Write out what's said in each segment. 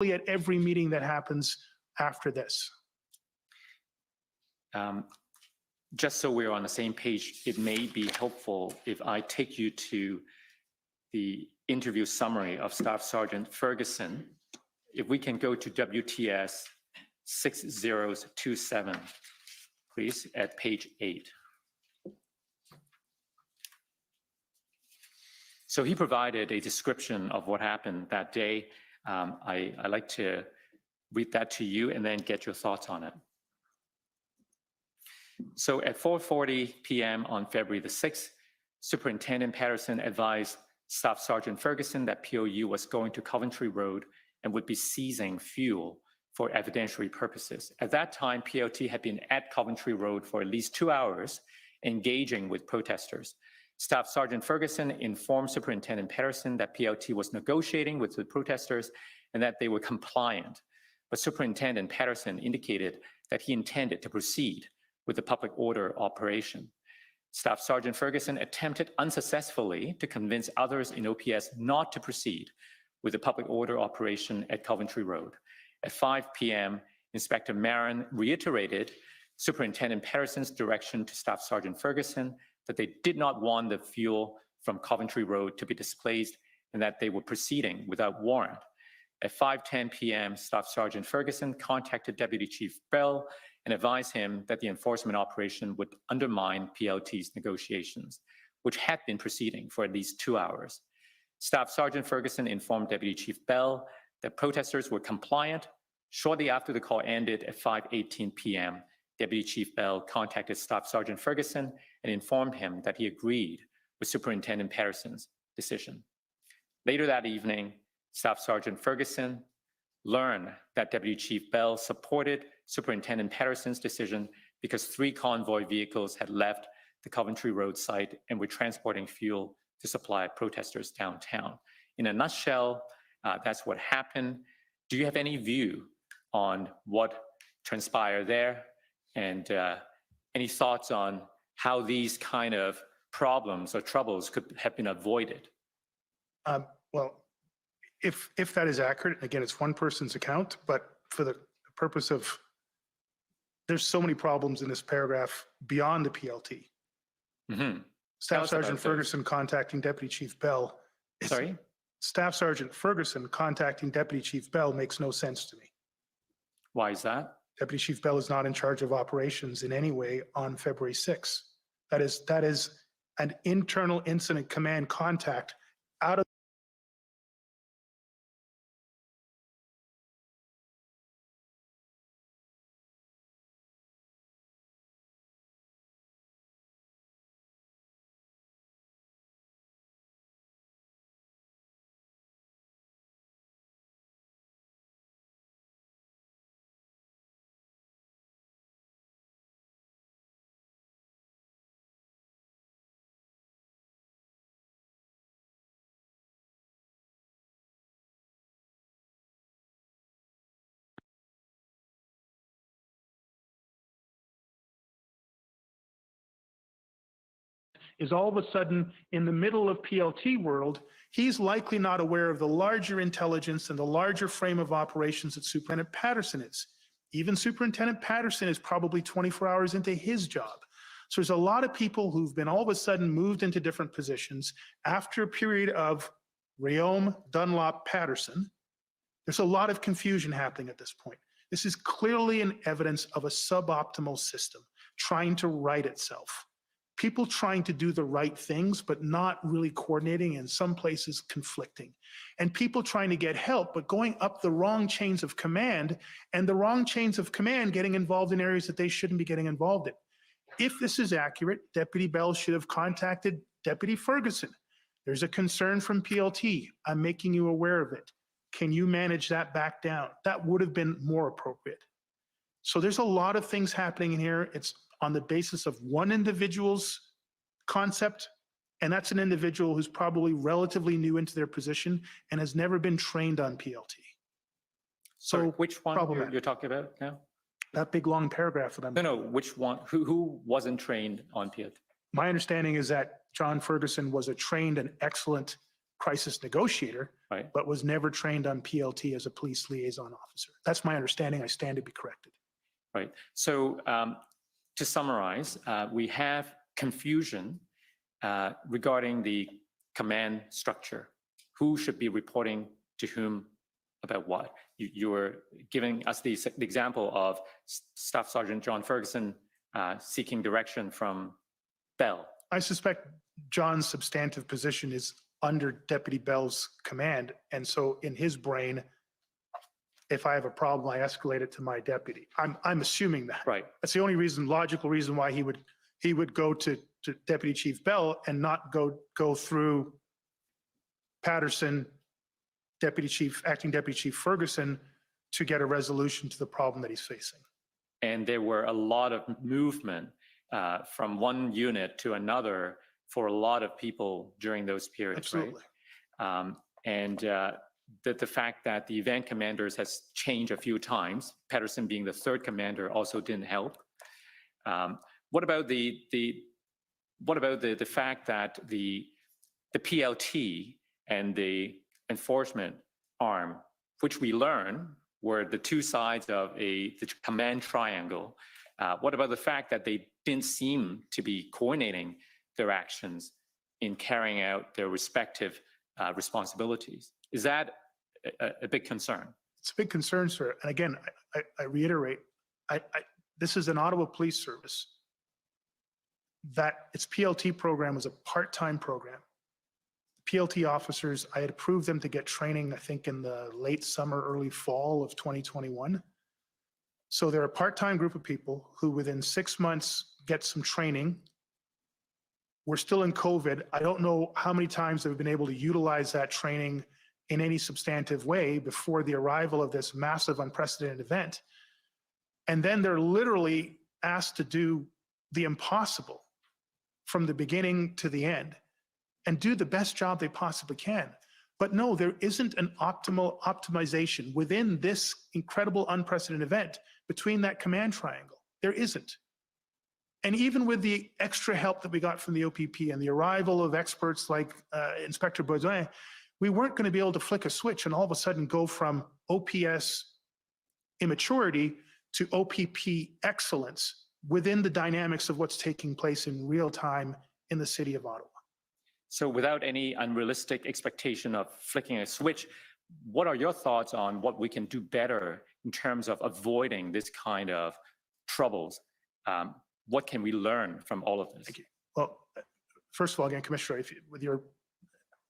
at every meeting that happens after this. Just so we're on the same page, it may be helpful if I take you to the interview summary of Staff Sergeant Ferguson. If we can go to WTS 6027, please, at page 8. So he provided a description of what happened that day. I'd like to read that to you and then get your thoughts on it. So at 4:40 p.m. on February the 6th, Superintendent Patterson advised Staff Sergeant Ferguson that POU was going to Coventry Road and would be seizing fuel for evidentiary purposes. At that time, PLT had been at Coventry Road for at least 2 hours, engaging with protesters. Staff Sergeant Ferguson informed Superintendent Patterson that PLT was negotiating with the protesters and that they were compliant. But Superintendent Patterson indicated that he intended to proceed with the public order operation. Staff Sergeant Ferguson attempted unsuccessfully to convince others in OPS not to proceed with the public order operation at Coventry Road. At 5 p.m., Inspector Marin reiterated Superintendent Patterson's direction to Staff Sergeant Ferguson that they did not want the fuel from Coventry Road to be displaced and that they were proceeding without warrant. At 5:10 p.m., Staff Sergeant Ferguson contacted Deputy Chief Bell and advised him that the enforcement operation would undermine PLT's negotiations, which had been proceeding for at least 2 hours. Staff Sergeant Ferguson informed Deputy Chief Bell that protesters were compliant. Shortly after the call ended at 5:18 p.m., Deputy Chief Bell contacted Staff Sergeant Ferguson and informed him that he agreed with Superintendent Patterson's decision. Later that evening, Staff Sergeant Ferguson learned that Deputy Chief Bell supported Superintendent Patterson's decision because 3 convoy vehicles had left the Coventry Road site and were transporting fuel to supply protesters downtown. In a nutshell, that's what happened. Do you have any view on what transpired there? And any thoughts on how these kind of problems or troubles could have been avoided? Well, if that is accurate, again, it's one person's account, but for the purpose of, there's so many problems in this paragraph beyond the PLT. Mm-hmm. Staff Sergeant Ferguson contacting Deputy Chief Bell. Sorry? Staff Sergeant Ferguson contacting Deputy Chief Bell makes no sense to me. Why is that? Deputy Chief Bell is not in charge of operations in any way on February 6th. That is an internal incident command contact out of is all of a sudden in the middle of PLT world, he's likely not aware of the larger intelligence and the larger frame of operations that Superintendent Patterson is. Even Superintendent Patterson is probably 24 hours into his job. So there's a lot of people who've been all of a sudden moved into different positions after a period of Rayom, Dunlop, Patterson. There's a lot of confusion happening at this point. This is clearly an evidence of a suboptimal system trying to right itself. People trying to do the right things, but not really coordinating, in some places conflicting. And people trying to get help, but going up the wrong chains of command, and the wrong chains of command getting involved in areas that they shouldn't be getting involved in. If this is accurate, Deputy Bell should have contacted Deputy Ferguson. There's a concern from PLT. I'm making you aware of it. Can you manage that back down? That would have been more appropriate. So there's a lot of things happening in here. It's on the basis of one individual's concept, and that's an individual who's probably relatively new into their position and has never been trained on PLT. So sorry, which one you're talking about now? That big long paragraph that I'm... No, which one? Who wasn't trained on PLT? My understanding is that John Ferguson was a trained and excellent crisis negotiator, Right. but was never trained on PLT as a police liaison officer. That's my understanding. I stand to be corrected. Right. So to summarize, we have confusion regarding the command structure. Who should be reporting to whom about what? You're giving us the example of Staff Sergeant John Ferguson seeking direction from Bell. I suspect John's substantive position is under Deputy Bell's command. And so in his brain, if I have a problem, I escalate it to my deputy. I'm assuming that. Right. That's the only logical reason why he would go to Deputy Chief Bell and not go through Patterson, Acting Deputy Chief Ferguson, to get a resolution to the problem that he's facing. And there were a lot of movement from one unit to another for a lot of people during those periods. Absolutely. Right? And the fact that the event commanders has changed a few times, Patterson being the third commander, also didn't help. What about the fact that the PLT and the enforcement arm, which we learn were the two sides of the command triangle, what about the fact that they didn't seem to be coordinating their actions in carrying out their respective responsibilities? Is that a big concern? It's a big concern, sir. And again, I reiterate, this is an Ottawa Police Service that its PLT program was a part-time program. PLT officers, I had approved them to get training, I think in the late summer, early fall of 2021. So they're a part-time group of people who within 6 months get some training. We're still in COVID. I don't know how many times they've been able to utilize that training in any substantive way before the arrival of this massive unprecedented event. And then they're literally asked to do the impossible from the beginning to the end and do the best job they possibly can. But no, there isn't an optimal optimization within this incredible unprecedented event between that command triangle. There isn't. And even with the extra help that we got from the OPP and the arrival of experts like Inspector Baudouin, we weren't going to be able to flick a switch and all of a sudden go from OPS immaturity to OPP excellence within the dynamics of what's taking place in real time in the city of Ottawa. So without any unrealistic expectation of flicking a switch, what are your thoughts on what we can do better in terms of avoiding this kind of troubles? What can we learn from all of this? Thank you. Well, first of all, again, Commissioner,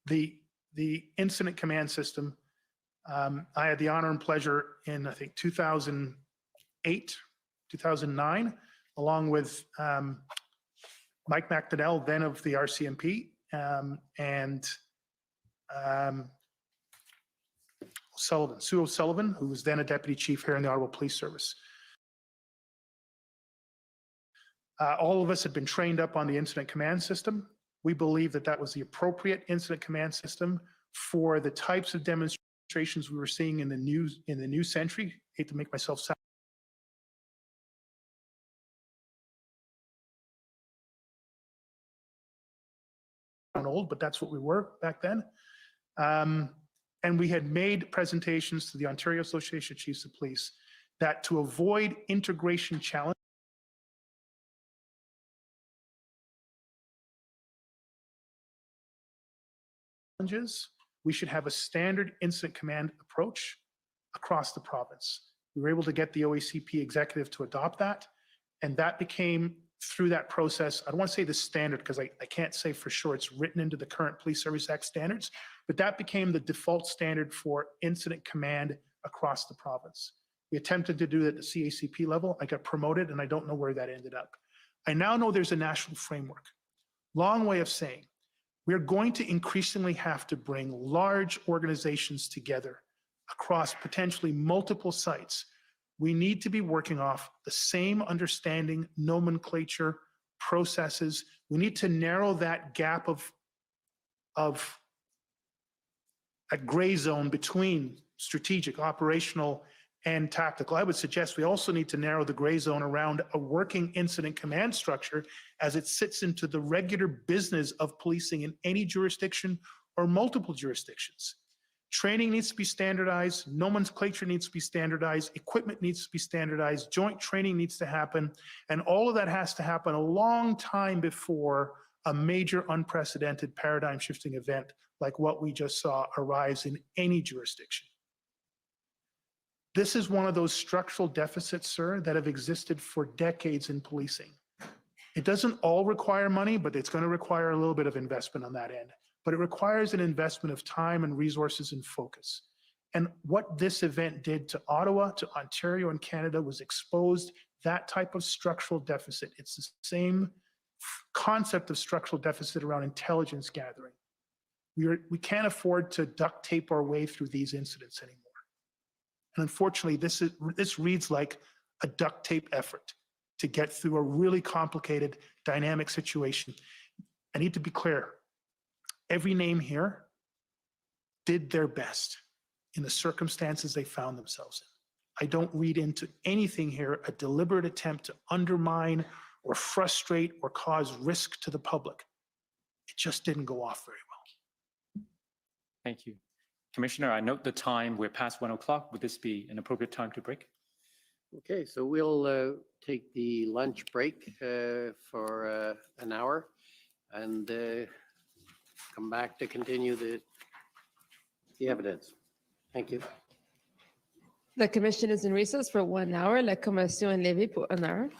the incident command system, I had the honor and pleasure in, I think, 2008, 2009, along with Mike McDonnell, then of the RCMP, and Sue O'Sullivan, who was then a deputy chief here in the Ottawa Police Service. All of us had been trained up on the incident command system. We believe that that was the appropriate incident command system for the types of demonstrations we were seeing in the new century. I hate to make myself sound old, but that's what we were back then. And we had made presentations to the Ontario Association of Chiefs of Police that to avoid integration challenges, we should have a standard incident command approach across the province. We were able to get the OACP executive to adopt that, and that became, through that process, I don't want to say the standard because I can't say for sure it's written into the current Police Service Act standards, but that became the default standard for incident command across the province. We attempted to do that at the CACP level. I got promoted and I don't know where that ended up. I now know there's a national framework. Long way of saying, we're going to increasingly have to bring large organizations together across potentially multiple sites. We need to be working off the same understanding, nomenclature, processes. We need to narrow that gap of a gray zone between strategic, operational, and tactical. I would suggest we also need to narrow the gray zone around a working incident command structure as it sits into the regular business of policing in any jurisdiction or multiple jurisdictions. Training needs to be standardized, nomenclature needs to be standardized, equipment needs to be standardized, joint training needs to happen, and all of that has to happen a long time before a major unprecedented paradigm shifting event like what we just saw arrives in any jurisdiction. This is one of those structural deficits, sir, that have existed for decades in policing. It doesn't all require money, but it's going to require a little bit of investment on that end. But it requires an investment of time and resources and focus. And what this event did to Ottawa, to Ontario, and Canada was exposed that type of structural deficit. It's the same concept of structural deficit around intelligence gathering. We can't afford to duct tape our way through these incidents anymore. And unfortunately, this reads like a duct tape effort to get through a really complicated, dynamic situation. I need to be clear. Every name here did their best in the circumstances they found themselves in. I don't read into anything here a deliberate attempt to undermine or frustrate or cause risk to the public. It just didn't go off very well. Thank you. Commissioner, I note the time. We're past 1 o'clock. Would this be an appropriate time to break? Okay, so we'll take the lunch break for an hour and come back to continue the evidence. Thank you. La Commission is in recess for 1 hour. La Commission est levée pour 1 heure.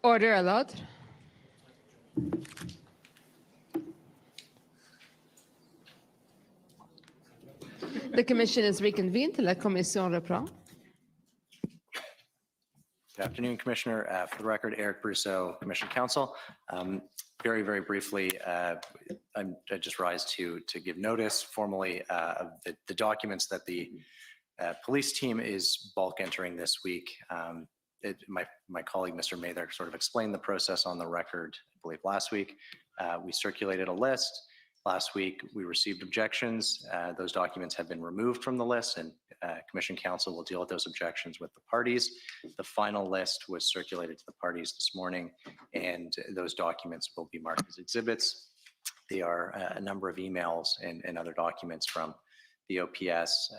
Order à l'ordre. The commission is reconvened. La commission reprend. Good afternoon, Commissioner. For the record, Eric Brousseau, Commission Counsel. Very, very briefly, I just rise to give notice formally of the documents that the police team is bulk entering this week. My colleague, Mr. Mather, sort of explained the process on the record, I believe, last week. We circulated a list. Last week, we received objections. Those documents have been removed from the list, and Commission Counsel will deal with those objections with the parties. The final list was circulated to the parties this morning, and those documents will be marked as exhibits. They are a number of emails and other documents from the OPS,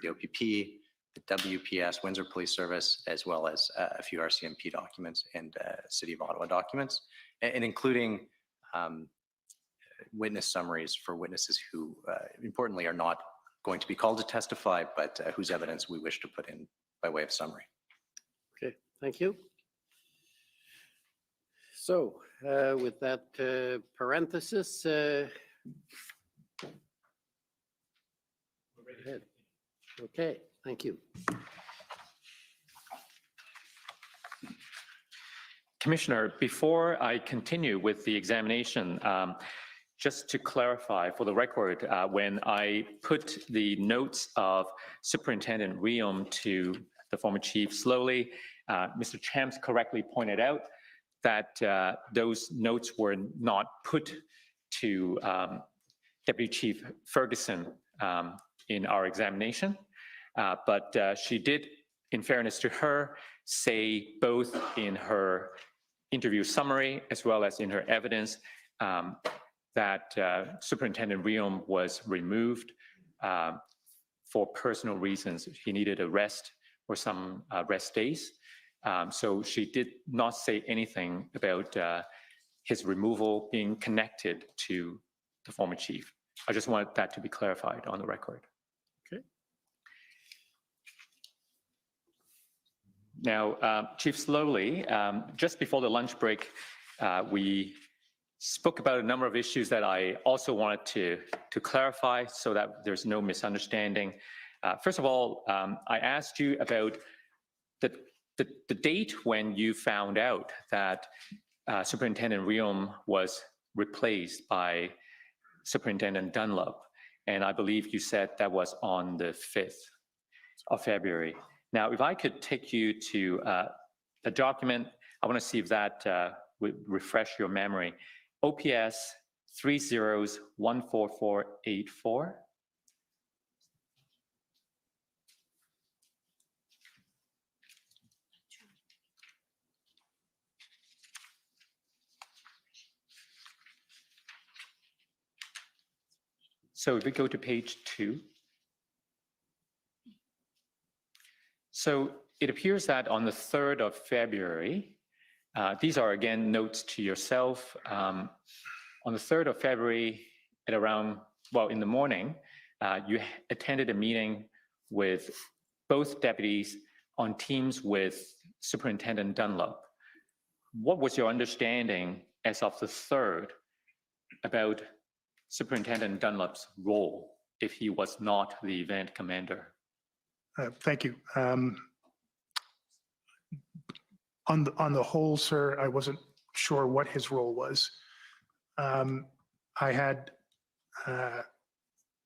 the OPP, the WPS, Windsor Police Service, as well as a few RCMP documents and City of Ottawa documents, and including witness summaries for witnesses who, importantly, are not going to be called to testify, but whose evidence we wish to put in by way of summary. Okay, thank you. So with that parenthesis, go ahead. Okay, thank you. Commissioner, before I continue with the examination, just to clarify for the record, when I put the notes of Superintendent Riom to the former chief slowly, Mr. Champs correctly pointed out that those notes were not put to Deputy Chief Ferguson in our examination, but she did, in fairness to her, say both in her interview summary as well as in her evidence that Superintendent Riom was removed for personal reasons. He needed a rest or some rest days. So she did not say anything about his removal being connected to the former chief. I just wanted that to be clarified on the record. Okay. Now, Chief Slowly, just before the lunch break, we spoke about a number of issues that I also wanted to clarify so that there's no misunderstanding. First of all, I asked you about the date when you found out that Superintendent Riom was replaced by Superintendent Dunlop. And I believe you said that was on the 5th of February. Now, if I could take you to the document, I want to see if that would refresh your memory. OPS 30s14484. So if we go to page 2. So it appears that on the 3rd of February, these are again notes to yourself. On the 3rd of February at around, well, in the morning, you attended a meeting with both deputies on teams with Superintendent Dunlop. What was your understanding as of the 3rd about Superintendent Dunlop's role if he was not the event commander? Thank you. On the whole, sir, I wasn't sure what his role was. I had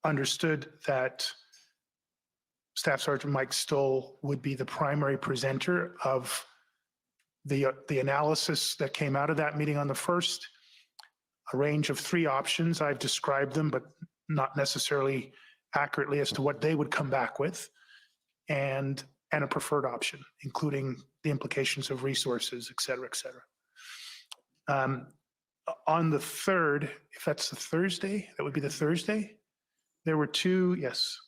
understood that Staff Sergeant Mike Stoll would be the primary presenter of the analysis that came out of that meeting on the 1st. A range of 3 options. I've described them, but not necessarily accurately as to what they would come back with, and a preferred option, including the implications of resources, et cetera, et cetera. On the 3rd, if that's the Thursday, that would be the Thursday, there were 2, yes,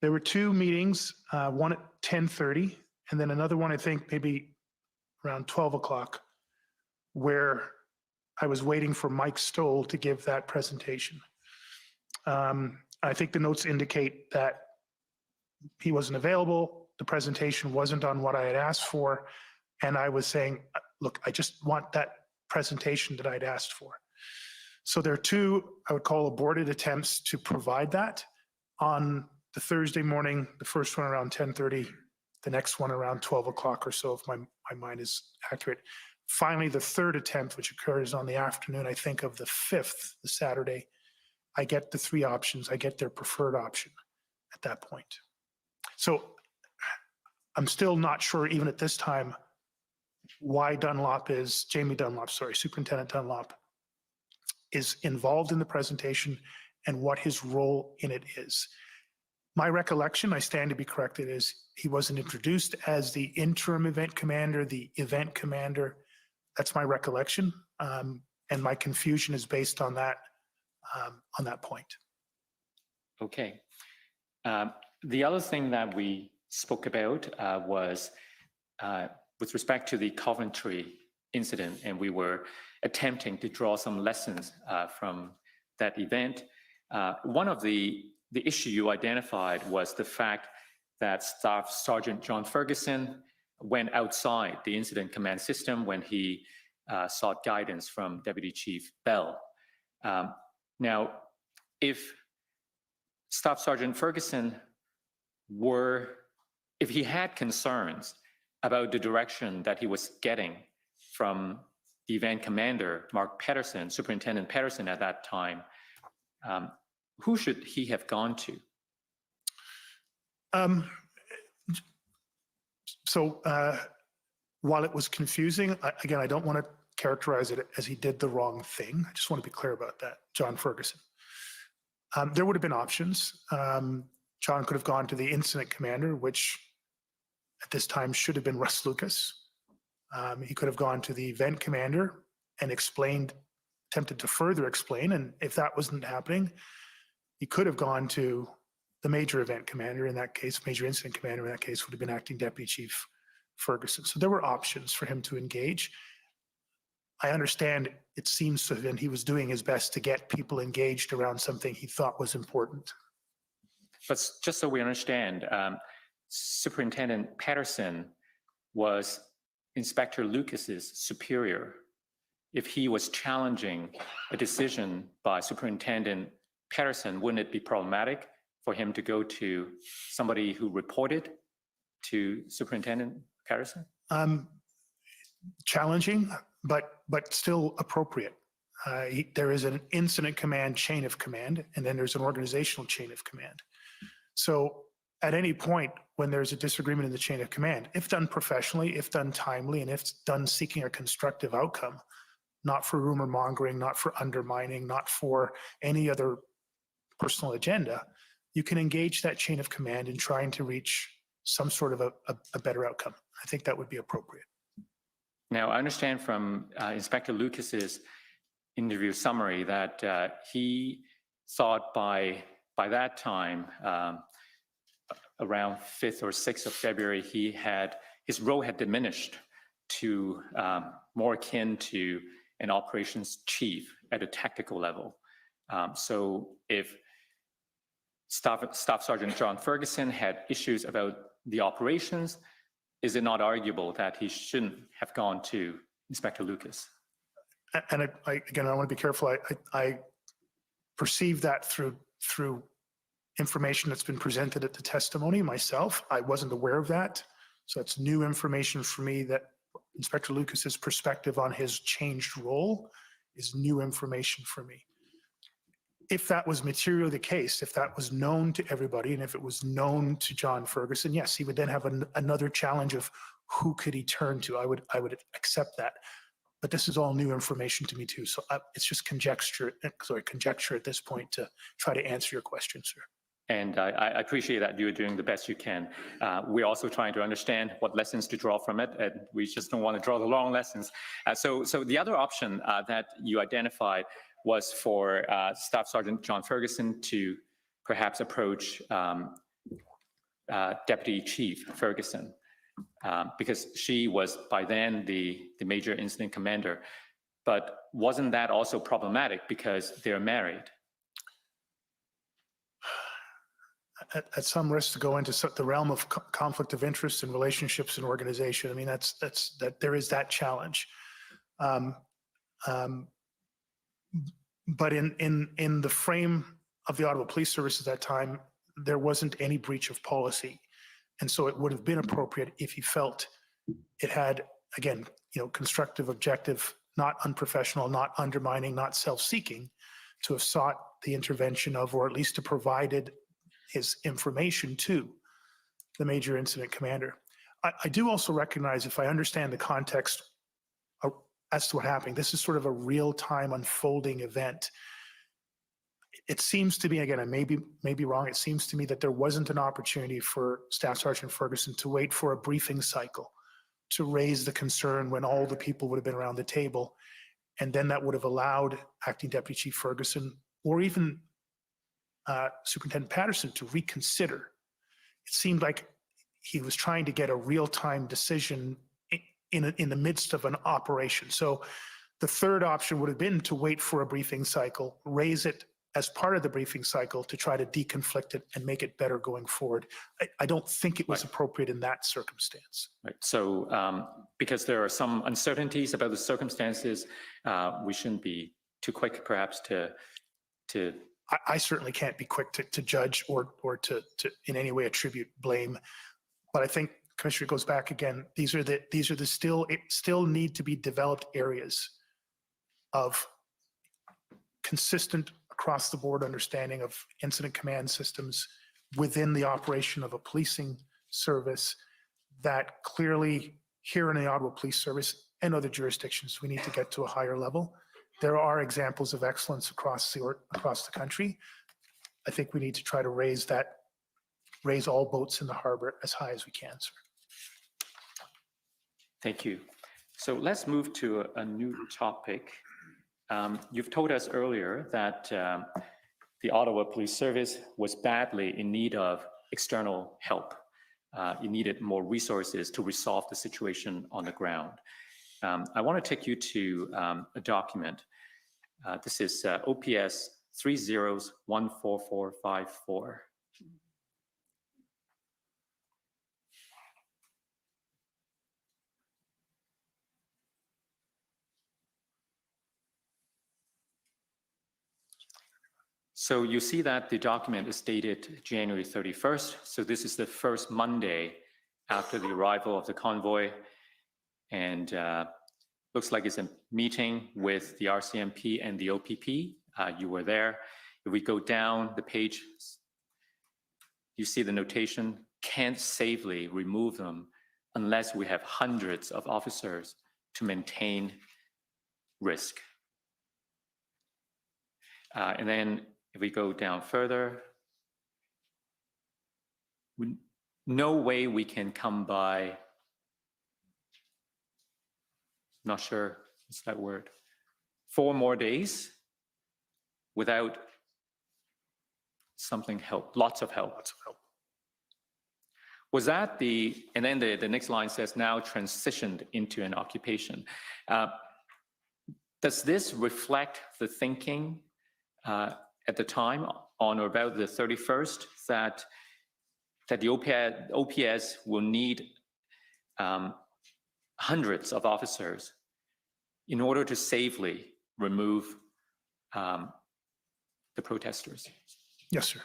there were 2 meetings, one at 10:30, and then another one, I think, maybe around 12 o'clock, where I was waiting for Mike Stoll to give that presentation. I think the notes indicate that he wasn't available, the presentation wasn't on what I had asked for, And I was saying, look, I just want that presentation that I'd asked for. So there are two, I would call aborted attempts to provide that on the Thursday morning, the first one around 10:30, the next one around 12 o'clock or so, if my mind is accurate. Finally, the third attempt, which occurs on the afternoon, I think, of the 5th, the Saturday, I get the three options. I get their preferred option at that point. So I'm still not sure, even at this time, why Jamie Dunlop, Superintendent Dunlop, is involved in the presentation and what his role in it is. My recollection, I stand to be corrected, is he wasn't introduced as the interim event commander, the event commander. That's my recollection. And my confusion is based on that point. Okay. The other thing that we spoke about was with respect to the Coventry incident, and we were attempting to draw some lessons from that event. One of the issue you identified was the fact that Staff Sergeant John Ferguson went outside the incident command system when he sought guidance from Deputy Chief Bell. Now, if Staff Sergeant Ferguson if he had concerns about the direction that he was getting from the event commander, Mark Patterson, Superintendent Patterson at that time, who should he have gone to? While it was confusing, again, I don't want to characterize it as he did the wrong thing. I just want to be clear about that, John Ferguson. There would have been options. John could have gone to the incident commander, which at this time should have been Russ Lucas. He could have gone to the event commander and attempted to further explain. And if that wasn't happening, he could have gone to the major event commander in that case, major incident commander in that case would have been Acting Deputy Chief Ferguson. So there were options for him to engage. I understand it seems to have been he was doing his best to get people engaged around something he thought was important. But just so we understand, Superintendent Patterson was Inspector Lucas's superior. If he was challenging a decision by Superintendent Patterson, wouldn't it be problematic for him to go to somebody who reported to Superintendent Patterson? Challenging, but still appropriate. There is an incident command chain of command, and then there's an organizational chain of command. So at any point when there's a disagreement in the chain of command, if done professionally, if done timely, and if done seeking a constructive outcome, not for rumor mongering, not for undermining, not for any other personal agenda, you can engage that chain of command in trying to reach some sort of a better outcome. I think that would be appropriate. Now, I understand from Inspector Lucas's interview summary that he thought by that time, around 5th or 6th of February, his role had diminished to more akin to an operations chief at a tactical level. So if Staff Sergeant John Ferguson had issues about the operations, is it not arguable that he shouldn't have gone to Inspector Lucas? And again, I want to be careful. I perceive that through information that's been presented at the testimony myself. I wasn't aware of that. So that's new information for me, that Inspector Lucas's perspective on his changed role is new information for me. If that was materially the case, if that was known to everybody, and if it was known to John Ferguson, yes, he would then have another challenge of who could he turn to. I would accept that. But this is all new information to me too. So it's just conjecture at this point to try to answer your question, sir. And I appreciate that you're doing the best you can. We're also trying to understand what lessons to draw from it, and we just don't want to draw the wrong lessons. So the other option that you identified was for Staff Sergeant John Ferguson to perhaps approach Deputy Chief Ferguson, because she was by then the major incident commander. But wasn't that also problematic because they're married? at some risk to go into the realm of conflict of interest and relationships and organization. I mean, that there is that challenge. But in the frame of the Ottawa Police Service at that time, there wasn't any breach of policy. And so it would have been appropriate if he felt it had, again, constructive, objective, not unprofessional, not undermining, not self-seeking, to have sought the intervention of, or at least to provided his information to the major incident commander. I do also recognize, if I understand the context as to what happened, this is sort of a real-time unfolding event. It seems to me, again, I may be wrong, it seems to me that there wasn't an opportunity for Staff Sergeant Ferguson to wait for a briefing cycle to raise the concern when all the people would have been around the table. And then that would have allowed Acting Deputy Chief Ferguson, or even Superintendent Patterson, to reconsider. It seemed like he was trying to get a real-time decision in the midst of an operation. So the third option would have been to wait for a briefing cycle, raise it as part of the briefing cycle to try to deconflict it and make it better going forward. I don't think it was appropriate in that circumstance. Right. So because there are some uncertainties about the circumstances, we shouldn't be too quick, perhaps, to. I certainly can't be quick to judge or to in any way attribute blame, but I think, Commissioner, it goes back again. These are the still need to be developed areas of consistent across the board understanding of incident command systems within the operation of a policing service that clearly here in the Ottawa Police Service and other jurisdictions, we need to get to a higher level. There are examples of excellence across the country. I think we need to try to raise all boats in the harbor as high as we can, sir. Thank you. So let's move to a new topic. You've told us earlier that the Ottawa Police Service was badly in need of external help. It needed more resources to resolve the situation on the ground. I want to take you to a document. This is OPS 30-14454. So you see that the document is dated January 31st. So this is the first Monday after the arrival of the convoy. And looks like it's a meeting with the RCMP and the OPP. You were there. If we go down the page, you see the notation, can't safely remove them unless we have hundreds of officers to maintain risk. And then if we go down further, no way we can come by, not sure what's that word, 4 more days without something help, lots of help. Was that and then the next line says now transitioned into an occupation. Does this reflect the thinking at the time on or about the 31st that the OPS will need hundreds of officers in order to safely remove the protesters? Yes, sir.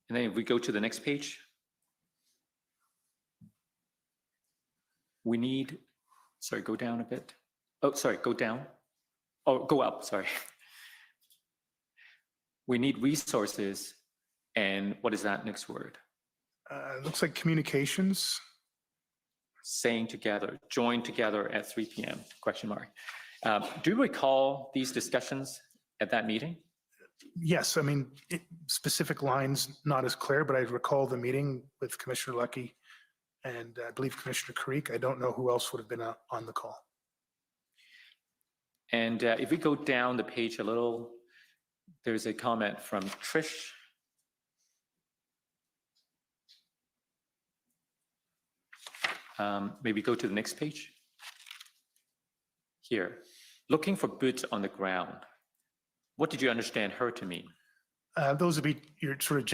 And then if we go to the next page, we need, sorry, go down a bit. Oh, sorry, go down. Oh, go up, sorry. We need resources, and what is that next word? Looks like communications. Saying together, join together at 3 p.m., question mark. Do you recall these discussions at that meeting? Yes, I mean, specific lines not as clear, but I recall the meeting with Commissioner Lucky and I believe Commissioner Creek. I don't know who else would have been on the call. And if we go down the page a little, there's a comment from Trish. Maybe go to the next page. Here, looking for boots on the ground. What did you understand her to mean? Those would be your sort of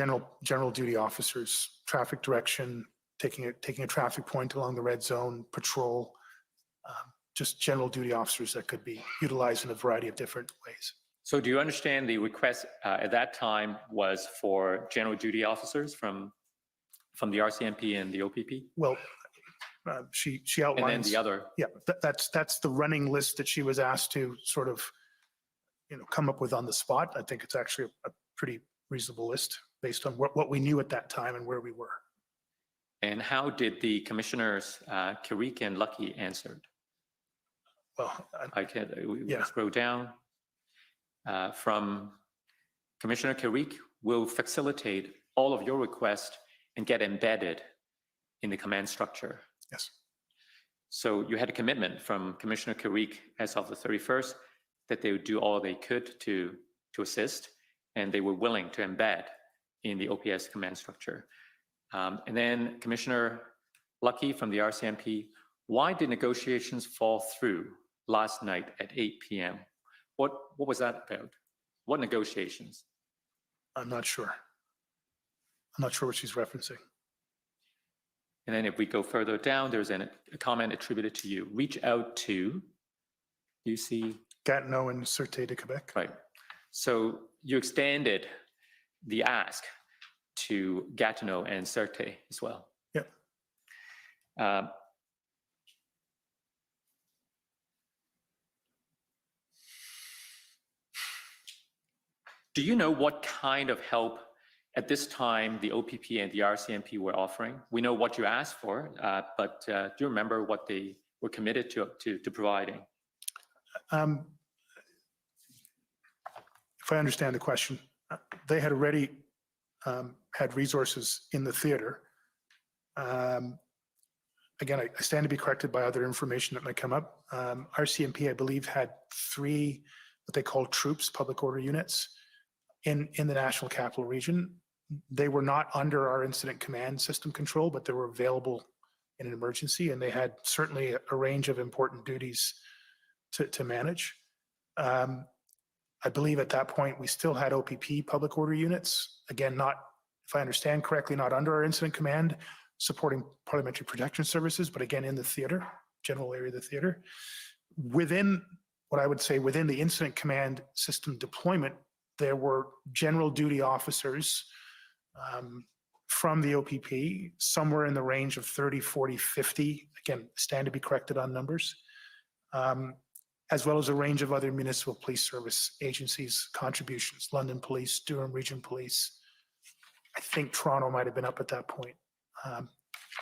general duty officers, traffic direction, taking a traffic point along the red zone, patrol, just general duty officers that could be utilized in a variety of different ways. So do you understand the request at that time was for general duty officers from the RCMP and the OPP? Well, she And then outlines. the other, Yeah, that's the running list that she was asked to sort of, come up with on the spot. I think it's actually a pretty reasonable list based on what we knew at that time and where we were. and how did the commissioners, Kirik and Lucky, answered? Well, I can Yeah. scroll down. From Commissioner Kirik will facilitate all of your requests and get embedded in the command structure. yes, So you had a commitment from Commissioner Kirik as of the 31st that they would do all they could to assist, and they were willing to embed in the OPS command structure. And then Commissioner Lucky from the RCMP, why did negotiations fall through last night at 8 p.m.? What was that about? What negotiations? I'm not sure. I'm not sure what she's referencing. And then if we go further down, there's a comment attributed to you. Reach out to, you see, Gatineau and Sûreté de Quebec. right. So you extended the ask to Gatineau and Sûreté as well. Yep. Do you know what kind of help at this time the OPP and the RCMP were offering? We know what you asked for, but do you remember what they were committed to providing? If I understand the question, they had already had resources in the theater. Again, I stand to be corrected by other information that might come up. RCMP, I believe, had 3 what they call troops, public order units, in the National Capital Region. They were not under our incident command system control, but they were available in an emergency, and they had certainly a range of important duties to manage. I believe at that point, we still had OPP public order units. Again, not, if I understand correctly, not under our incident command, supporting parliamentary protection services, but again, in the theater, general area of the theater. Within, what I would say, within the incident command system deployment, there were general duty officers from the OPP, somewhere in the range of 30, 40, 50, again, stand to be corrected on numbers, as well as a range of other municipal police service agencies' contributions, London Police, Durham Region Police. I think Toronto might have been up at that point.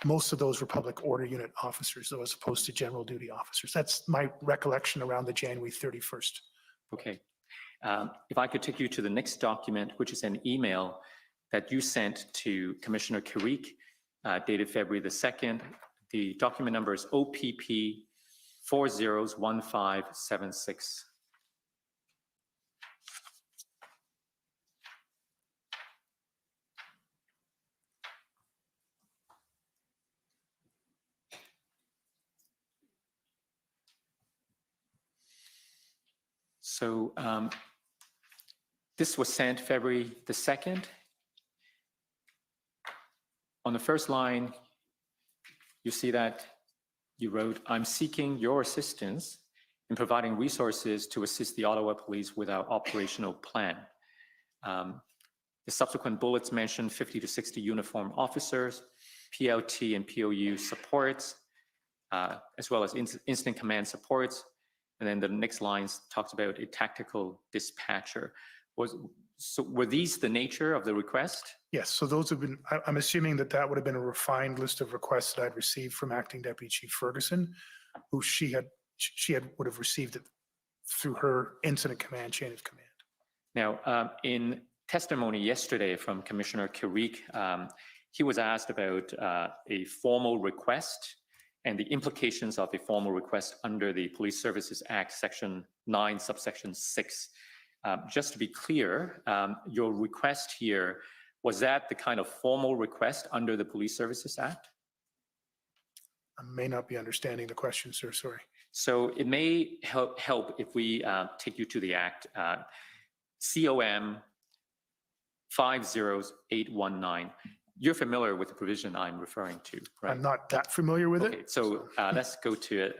Most of those were public order unit officers, though, as opposed to general duty officers. That's my recollection around the January 31st. Okay. If I could take you to the next document, which is an email that you sent to Commissioner Kirik, dated February the 2nd. The document number is OPP 401576. So this was sent February the 2nd. On the first line, you see that you wrote, "I'm seeking your assistance in providing resources to assist the Ottawa Police with our operational plan." The subsequent bullets mention 50 to 60 uniformed officers, PLT and POU supports, as well as incident command supports. And then the next lines talks about a tactical dispatcher. So were these the nature of the request? Yes, so those have been, I'm assuming that would have been a refined list of requests that I'd received from Acting Deputy Chief Ferguson, who she would have received it through her incident command, chain of command. Now, in testimony yesterday from Commissioner Kirik, he was asked about a formal request and the implications of a formal request under the Police Services Act, Section 9, subsection 6. Just to be clear, your request here, was that the kind of formal request under the Police Services Act? I may not be understanding the question, sir, sorry. So it may help if we take you to the Act. COM 50819. You're familiar with the provision I'm referring to, right? I'm not that familiar with Okay, it. so let's go to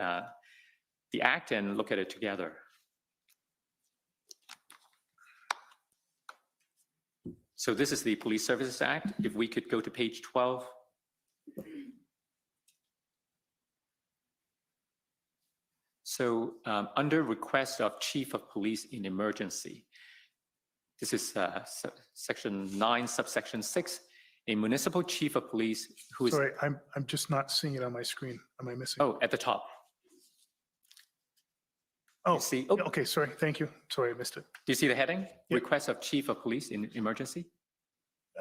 the Act and look at it together. So this is the Police Services Act. If we could go to page 12. So under request of Chief of Police in emergency, this is section 9, subsection 6, a municipal chief of police who is, Sorry, I'm just not seeing it on my screen. Am I missing? oh, at the top. Oh, You see, yeah, okay, sorry, thank you. Sorry, I missed it. do you see the heading? Yep. Request of Chief of Police in emergency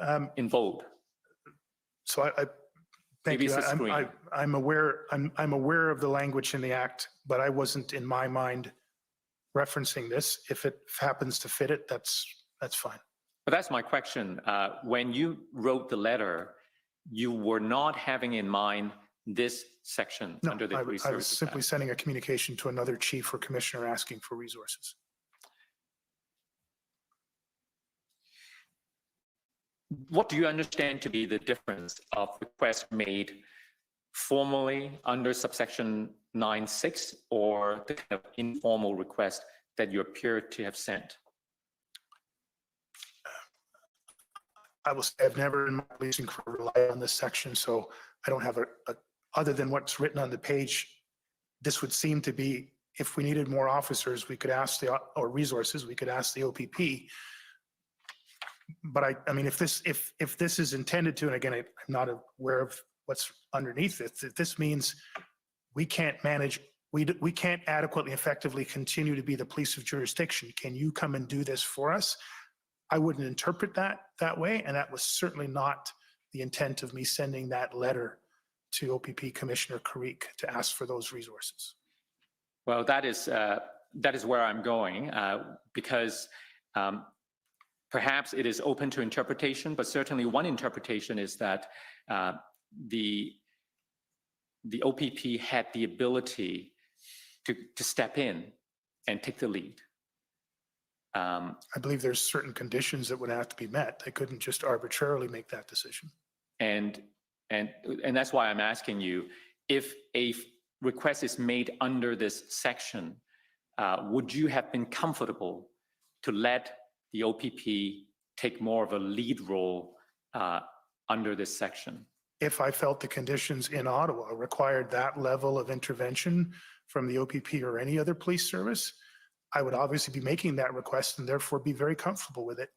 Um, in bold. So I thank Maybe you. it's a screen. I'm aware of the language in the act, but I wasn't in my mind referencing this. If it happens to fit it, that's fine. But that's my question. When you wrote the letter, you were not having in mind this section No, under the Police I was Services simply Act. sending a communication to another chief or commissioner asking for resources. What do you understand to be the difference of requests made formally under subsection 9.6 or the kind of informal request that you appear to have sent? I will say I've never in my policing career relied on this section, so I don't have other than what's written on the page. This would seem to be, if we needed more officers, we could ask or resources, we could ask the OPP. But I mean, if this is intended to, and again, I'm not aware of what's underneath it, that this means we can't manage, we can't adequately, effectively continue to be the police of jurisdiction. Can you come and do this for us? I wouldn't interpret that way, and that was certainly not the intent of me sending that letter to OPP Commissioner Carrick to ask for those resources. Well, that is where I'm going, because perhaps it is open to interpretation, but certainly one interpretation is that the OPP had the ability to step in and take the lead. I believe there's certain conditions that would have to be met. They couldn't just arbitrarily make that decision. And that's why I'm asking you, if a request is made under this section, would you have been comfortable to let the OPP take more of a lead role under this section? If I felt the conditions in Ottawa required that level of intervention from the OPP or any other police service, I would obviously be making that request and therefore be very comfortable with it,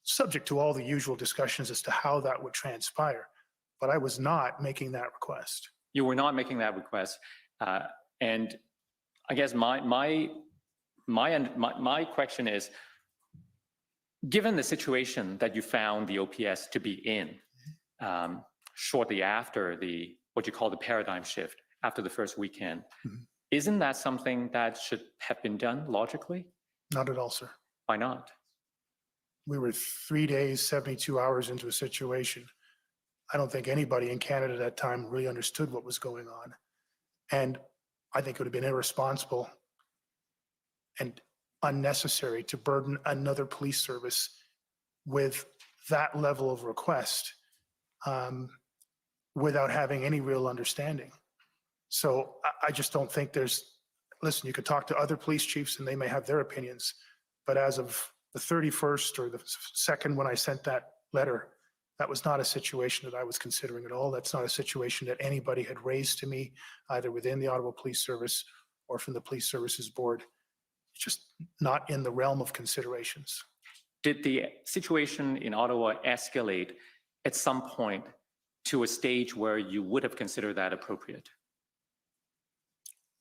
subject to all the usual discussions as to how that would transpire. But I was not making that request. You were not making that request. And I guess my question is, given the situation that you found the OPS to be in shortly after what you call the paradigm shift, after the first weekend, isn't that something that should have been done logically? Not at all, sir. Why not? We were 3 days, 72 hours into a situation. I don't think anybody in Canada at that time really understood what was going on. And I think it would have been irresponsible and unnecessary to burden another police service with that level of request without having any real understanding. So I just don't think listen, you could talk to other police chiefs and they may have their opinions, but as of the 31st or the 2nd when I sent that letter, that was not a situation that I was considering at all. That's not a situation that anybody had raised to me, either within the Ottawa Police Service or from the Police Services Board. It's just not in the realm of considerations. Did the situation in Ottawa escalate at some point to a stage where you would have considered that appropriate?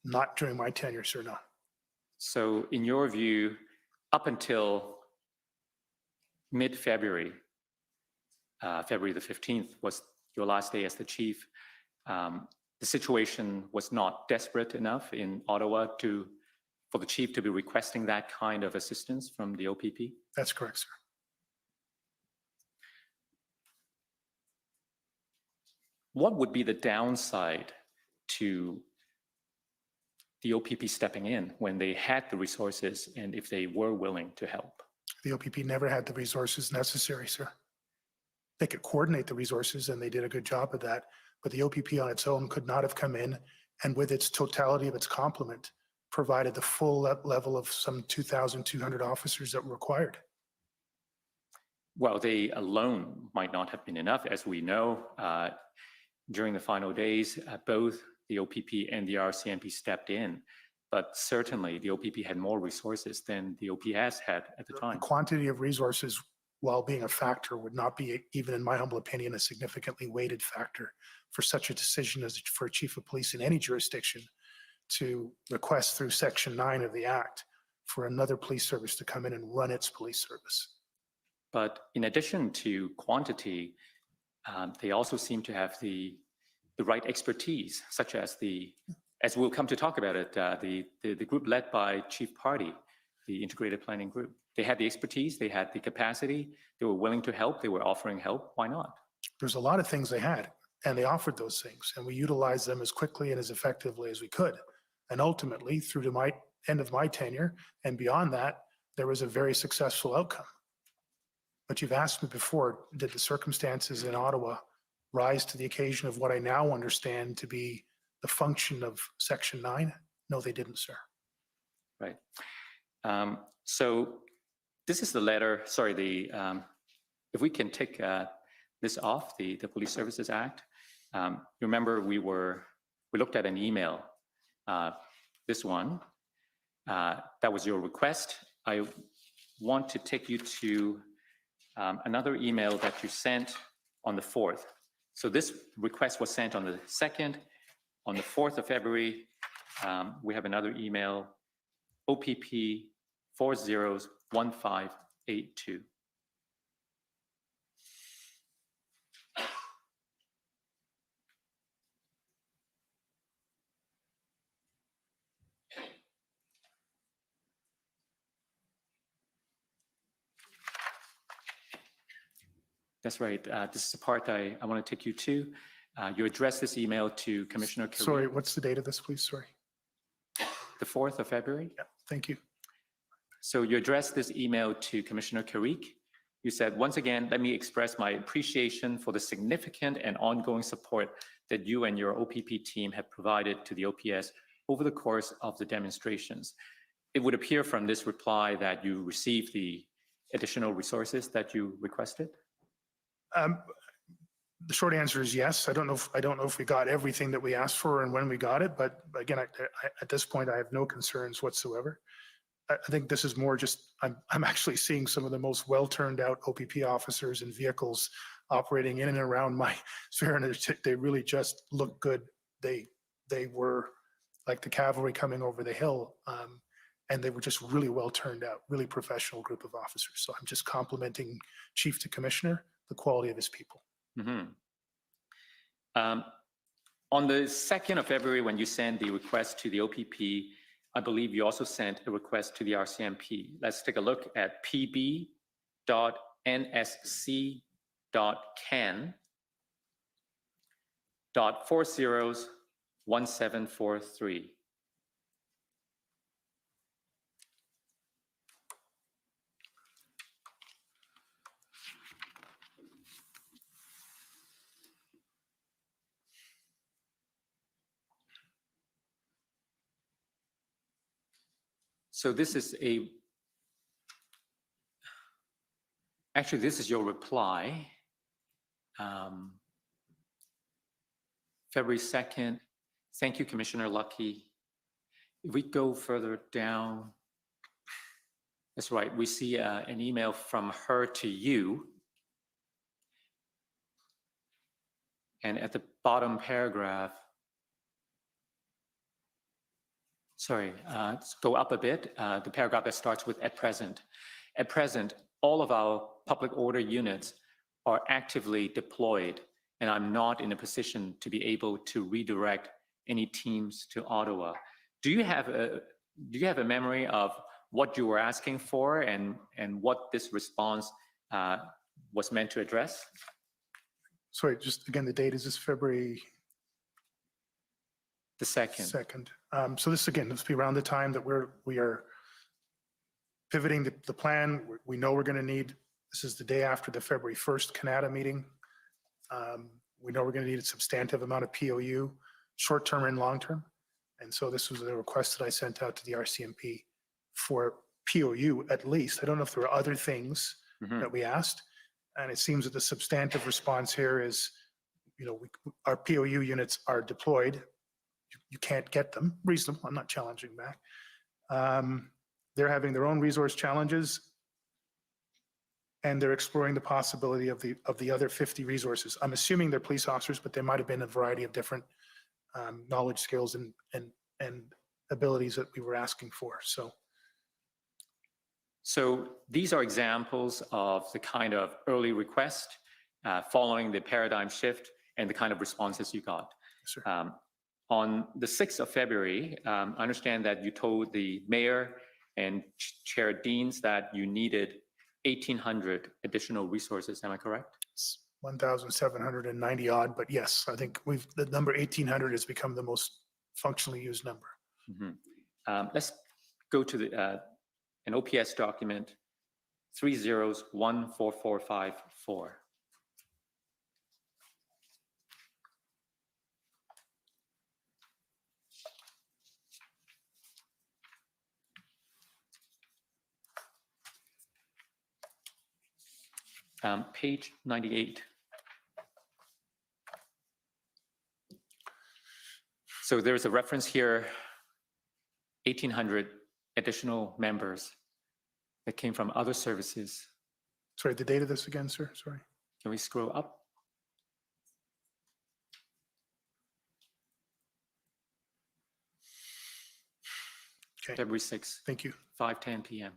Not during my tenure, sir, no. So in your view, up until mid-February, February the 15th was your last day as the chief, the situation was not desperate enough in Ottawa for the chief to be requesting that kind of assistance from the OPP? That's correct, sir. What would be the downside to the OPP stepping in when they had the resources and if they were willing to help? The OPP never had the resources necessary, sir. They could coordinate the resources and they did a good job of that, but the OPP on its own could not have come in and with its totality of its complement, provided the full level of some 2,200 officers that were required. Well, they alone might not have been enough. As we know, during the final days, both the OPP and the RCMP stepped in, but certainly the OPP had more resources than the OPS had at the The time. quantity of resources, while being a factor, would not be, even in my humble opinion, a significantly weighted factor for such a decision as for a chief of police in any jurisdiction to request through Section 9 of the Act for another police service to come in and run its police service. But in addition to quantity, they also seem to have the right expertise, such as as we'll come to talk about it, the group led by Chief Party, the Integrated Planning Group. They had the expertise, they had the capacity, they were willing to help, they were offering help. Why not? There's a lot of things they had, and they offered those things, and we utilized them as quickly and as effectively as we could. And ultimately, through to my end of my tenure and beyond that, there was a very successful outcome. But you've asked me before, did the circumstances in Ottawa rise to the occasion of what I now understand to be the function of Section 9? No, they didn't, sir. Right. So this is the letter, sorry, if we can take this off, the Police Services Act. You remember we looked at an email, this one, that was your request. I want to take you to another email that you sent on the 4th. So this request was sent on the 2nd. On the 4th of February, we have another email, OPP 401582. That's right. This is the part I want to take you to. You address this email to Commissioner Carrick. Sorry, what's the date of this, please? Sorry. The 4th of February. Yeah, thank you. So you addressed this email to Commissioner Carrick. You said, once again, let me express my appreciation for the significant and ongoing support that you and your OPP team have provided to the OPS over the course of the demonstrations. It would appear from this reply that you received the additional resources that you requested? The short answer is yes. I don't know if we got everything that we asked for and when we got it, but again, at this point, I have no concerns whatsoever. I think this is more just, I'm actually seeing some of the most well-turned out OPP officers and vehicles operating in and around my sphere, and they really just look good. They were like the cavalry coming over the hill, and they were just really well turned out, really professional group of officers. So I'm just complimenting Chief to Commissioner, the quality of his people. Mm-hmm. On the 2nd of February, when you sent the request to the OPP, I believe you also sent a request to the RCMP. Let's take a look at pb.nsc.can.401743. So this is actually, this is your reply. February 2nd. Thank you, Commissioner Lucky. If we go further down, that's right, we see an email from her to you. And at the bottom paragraph, sorry, let's go up a bit. The paragraph that starts with at present. At present, all of our public order units are actively deployed, and I'm not in a position to be able to redirect any teams to Ottawa. Do you have a memory of what you were asking for and what this response was meant to address? Sorry, just again, the date is this February The 2nd. 2nd. So this again, this will be around the time that we are pivoting the plan, we know we're going to need, this is the day after the February 1st Canada meeting. We know we're going to need a substantive amount of POU, short-term and long-term. And so this was a request that I sent out to the RCMP for POU at least. I don't know if there are other things that we asked. And it seems that the substantive response here is, you know, our POU units are deployed. You can't get them. Reasonable. I'm not challenging back. They're having their own resource challenges, and they're exploring the possibility of the other 50 resources. I'm assuming they're police officers, but there might have been a variety of different knowledge, skills, and abilities that we were asking for. So these are examples of the kind of early request following the paradigm shift and the kind of responses you got. Yes, sir. On the 6th of February, I understand that you told the mayor and Chair Deans that you needed 1,800 additional resources. Am I correct? It's 1,790 odd, but yes, I think the number 1,800 has become the most functionally used number. Let's go to an OPS document 3014454. Page 98. So there's a reference here, 1,800 additional members that came from other services. Sorry, the date of this again, sir? Sorry. Can we scroll up? Okay. February 6th, Thank you. 5:10 p.m.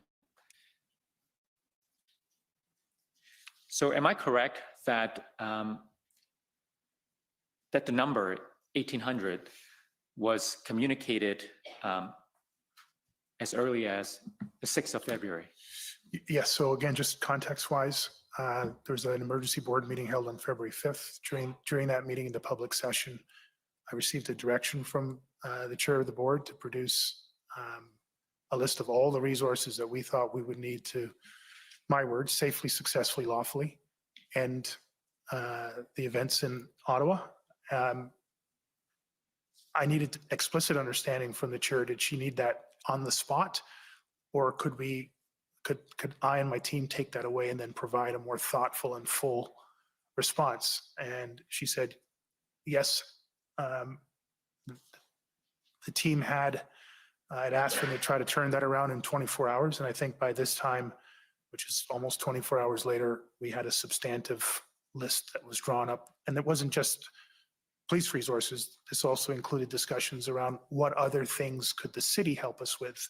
So am I correct that that the number 1,800 was communicated as early as the 6th of February? Yes, so again, just context-wise, there's an emergency board meeting held on February 5th. During that meeting in the public session, I received a direction from the chair of the board to produce a list of all the resources that we thought we would need to, my words, safely, successfully, lawfully, and the events in Ottawa. I needed explicit understanding from the chair. Did she need that on the spot, or could I and my team take that away and then provide a more thoughtful and full response? And she said, yes. The team had asked them to try to turn that around in 24 hours. And I think by this time, which is almost 24 hours later, we had a substantive list that was drawn up. And it wasn't just police resources. This also included discussions around what other things could the city help us with,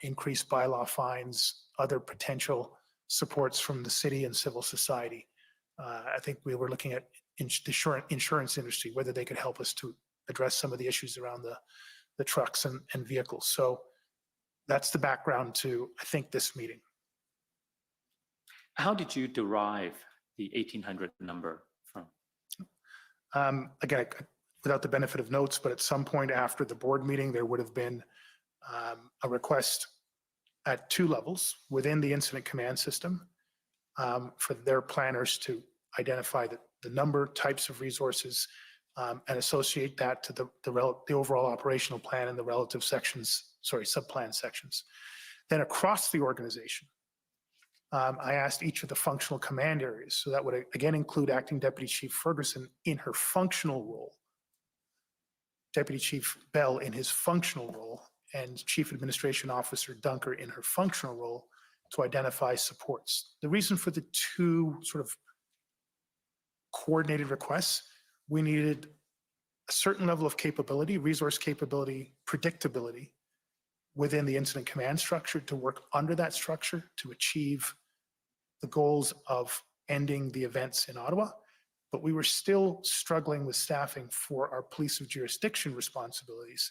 increased bylaw fines, other potential supports from the city and civil society. I think we were looking at the insurance industry, whether they could help us to address some of the issues around the trucks and vehicles. So that's the background to, I think, this meeting. How did you derive the 1,800 number from? Again, without the benefit of notes, but at some point after the board meeting, there would have been a request at two levels within the incident command system for their planners to identify the number, types of resources, and associate that to the overall operational plan and the relative sections, sub-plan sections. Then across the organization, I asked each of the functional command areas, so that would again include Acting Deputy Chief Ferguson in her functional role, Deputy Chief Bell in his functional role, and Chief Administration Officer Dunker in her functional role to identify supports. The reason for the two sort of coordinated requests, we needed a certain level of capability, resource capability, predictability within the incident command structure to work under that structure to achieve the goals of ending the events in Ottawa. But we were still struggling with staffing for our police of jurisdiction responsibilities.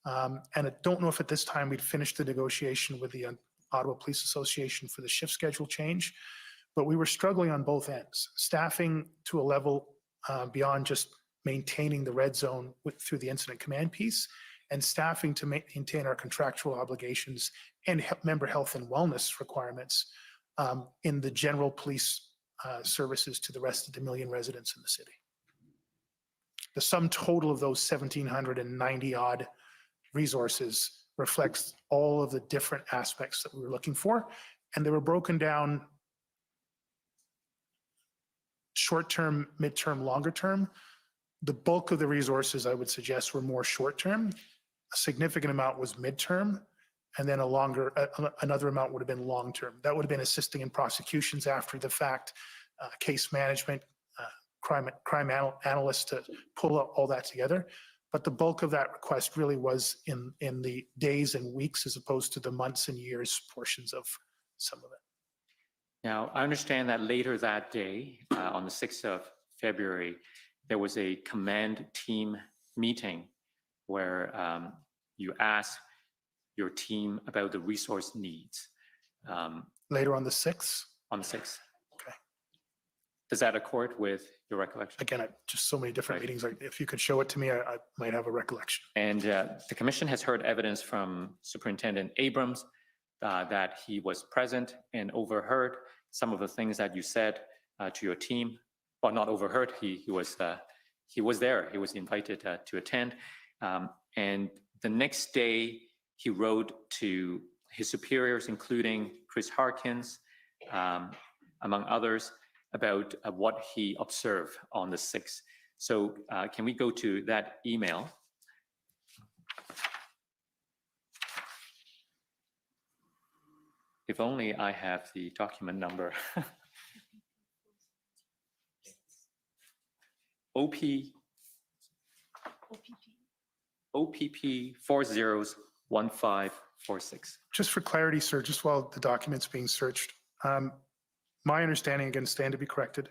And I don't know if at this time we'd finished the negotiation with the Ottawa Police Association for the shift schedule change, but we were struggling on both ends, staffing to a level beyond just maintaining the red zone through the incident command piece, and staffing to maintain our contractual obligations and member health and wellness requirements in the general police services to the rest of the million residents in the city. The sum total of those 1,790 odd resources reflects all of the different aspects that we were looking for, and they were broken down short-term, mid-term, longer-term. The bulk of the resources, I would suggest, were more short-term. A significant amount was mid-term, and then another amount would have been long-term. That would have been assisting in prosecutions after the fact, case management, crime analysts to pull all that together. But the bulk of that request really was in the days and weeks as opposed to the months and years portions of some of it. Now, I understand that later that day, on the 6th of February, there was a command team meeting where you asked your team about the resource needs. Later on the 6th? On the 6th. Okay. Does that accord with your recollection? Again, just so many different Right. meetings. If you could show it to me, I might have a recollection. And the commission has heard evidence from Superintendent Abrams that he was present and overheard some of the things that you said to your team. Well, not overheard, he was there, he was invited to attend. And the next day, he wrote to his superiors, including Chris Harkins, among others, about what he observed on the 6th. So can we go to that email? If only I have the document number. OPP 401546. Just for clarity, sir, just while the document's being searched, my understanding, again, stand to be corrected,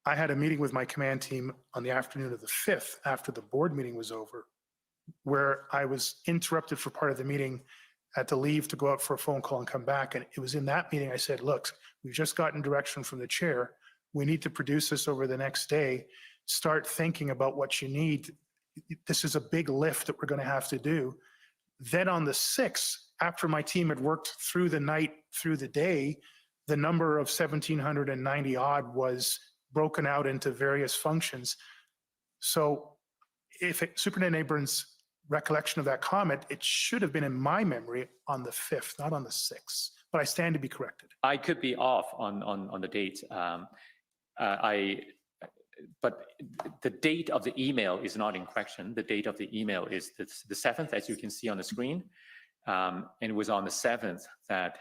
I had a meeting with my command team on the afternoon of the 5th after the board meeting was over, where I was interrupted for part of the meeting, had to leave to go out for a phone call and come back. And it was in that meeting I said, look, we've just gotten direction from the chair. We need to produce this over the next day. Start thinking about what you need. This is a big lift that we're going to have to do. Then on the 6th, after my team had worked through the night, through the day, the number of 1,790 odd was broken out into various functions. So if Superintendent Abrams' recollection of that comment, it should have been in my memory on the 5th, not on the 6th, but I stand to be corrected. I could be off on the date. But the date of the email is not in question. The date of the email is the 7th, as you can see on the screen. And it was on the 7th that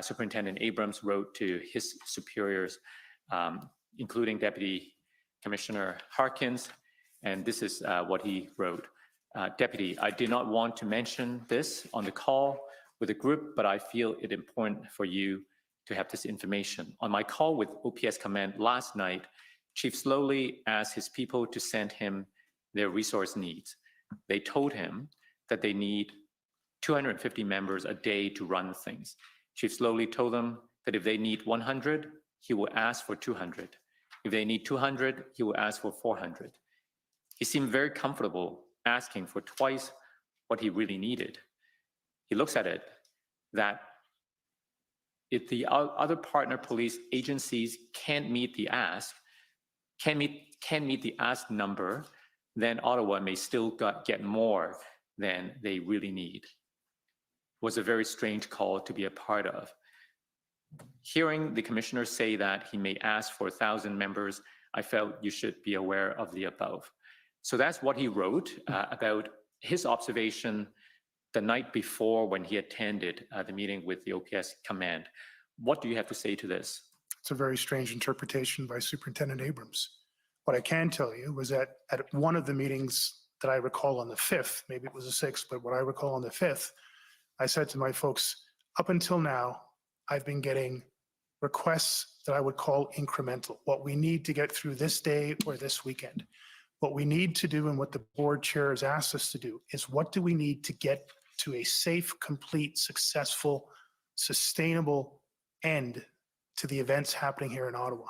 Superintendent Abrams wrote to his superiors, including Deputy Commissioner Harkins. And this is what he wrote. Deputy, I did not want to mention this on the call with the group, but I feel it important for you to have this information. On my call with OPS Command last night, Chief Slowly asked his people to send him their resource needs. They told him that they need 250 members a day to run things. Chief Slowly told them that if they need 100, he will ask for 200. If they need 200, he will ask for 400. He seemed very comfortable asking for twice what he really needed. He looks at it that if the other partner police agencies can't meet the ask, can meet the ask number, then Ottawa may still get more than they really need. It was a very strange call to be a part of. Hearing the commissioner say that he may ask for 1,000 members, I felt you should be aware of the above. So that's what he wrote about his observation the night before when he attended the meeting with the OPS command. What do you have to say to this? It's a very strange interpretation by Superintendent Abrams. What I can tell you was that at one of the meetings that I recall on the 5th, maybe it was the 6th, but what I recall on the 5th, I said to my folks, up until now, I've been getting requests that I would call incremental, what we need to get through this day or this weekend. What we need to do and what the board chair has asked us to do is what do we need to get to a safe, complete, successful, sustainable end to the events happening here in Ottawa.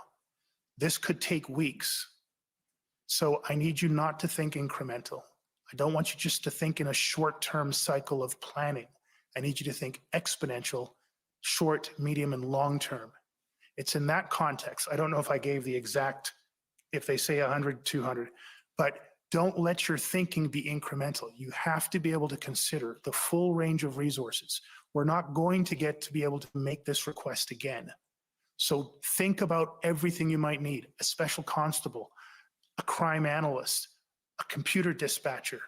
This could take weeks. So I need you not to think incremental. I don't want you just to think in a short-term cycle of planning. I need you to think exponential, short, medium, and long-term. It's in that context. I don't know if I gave the exact, if they say 100, 200, but don't let your thinking be incremental. You have to be able to consider the full range of resources. We're not going to get to be able to make this request again. So think about everything you might need: a special constable, a crime analyst, a computer dispatcher,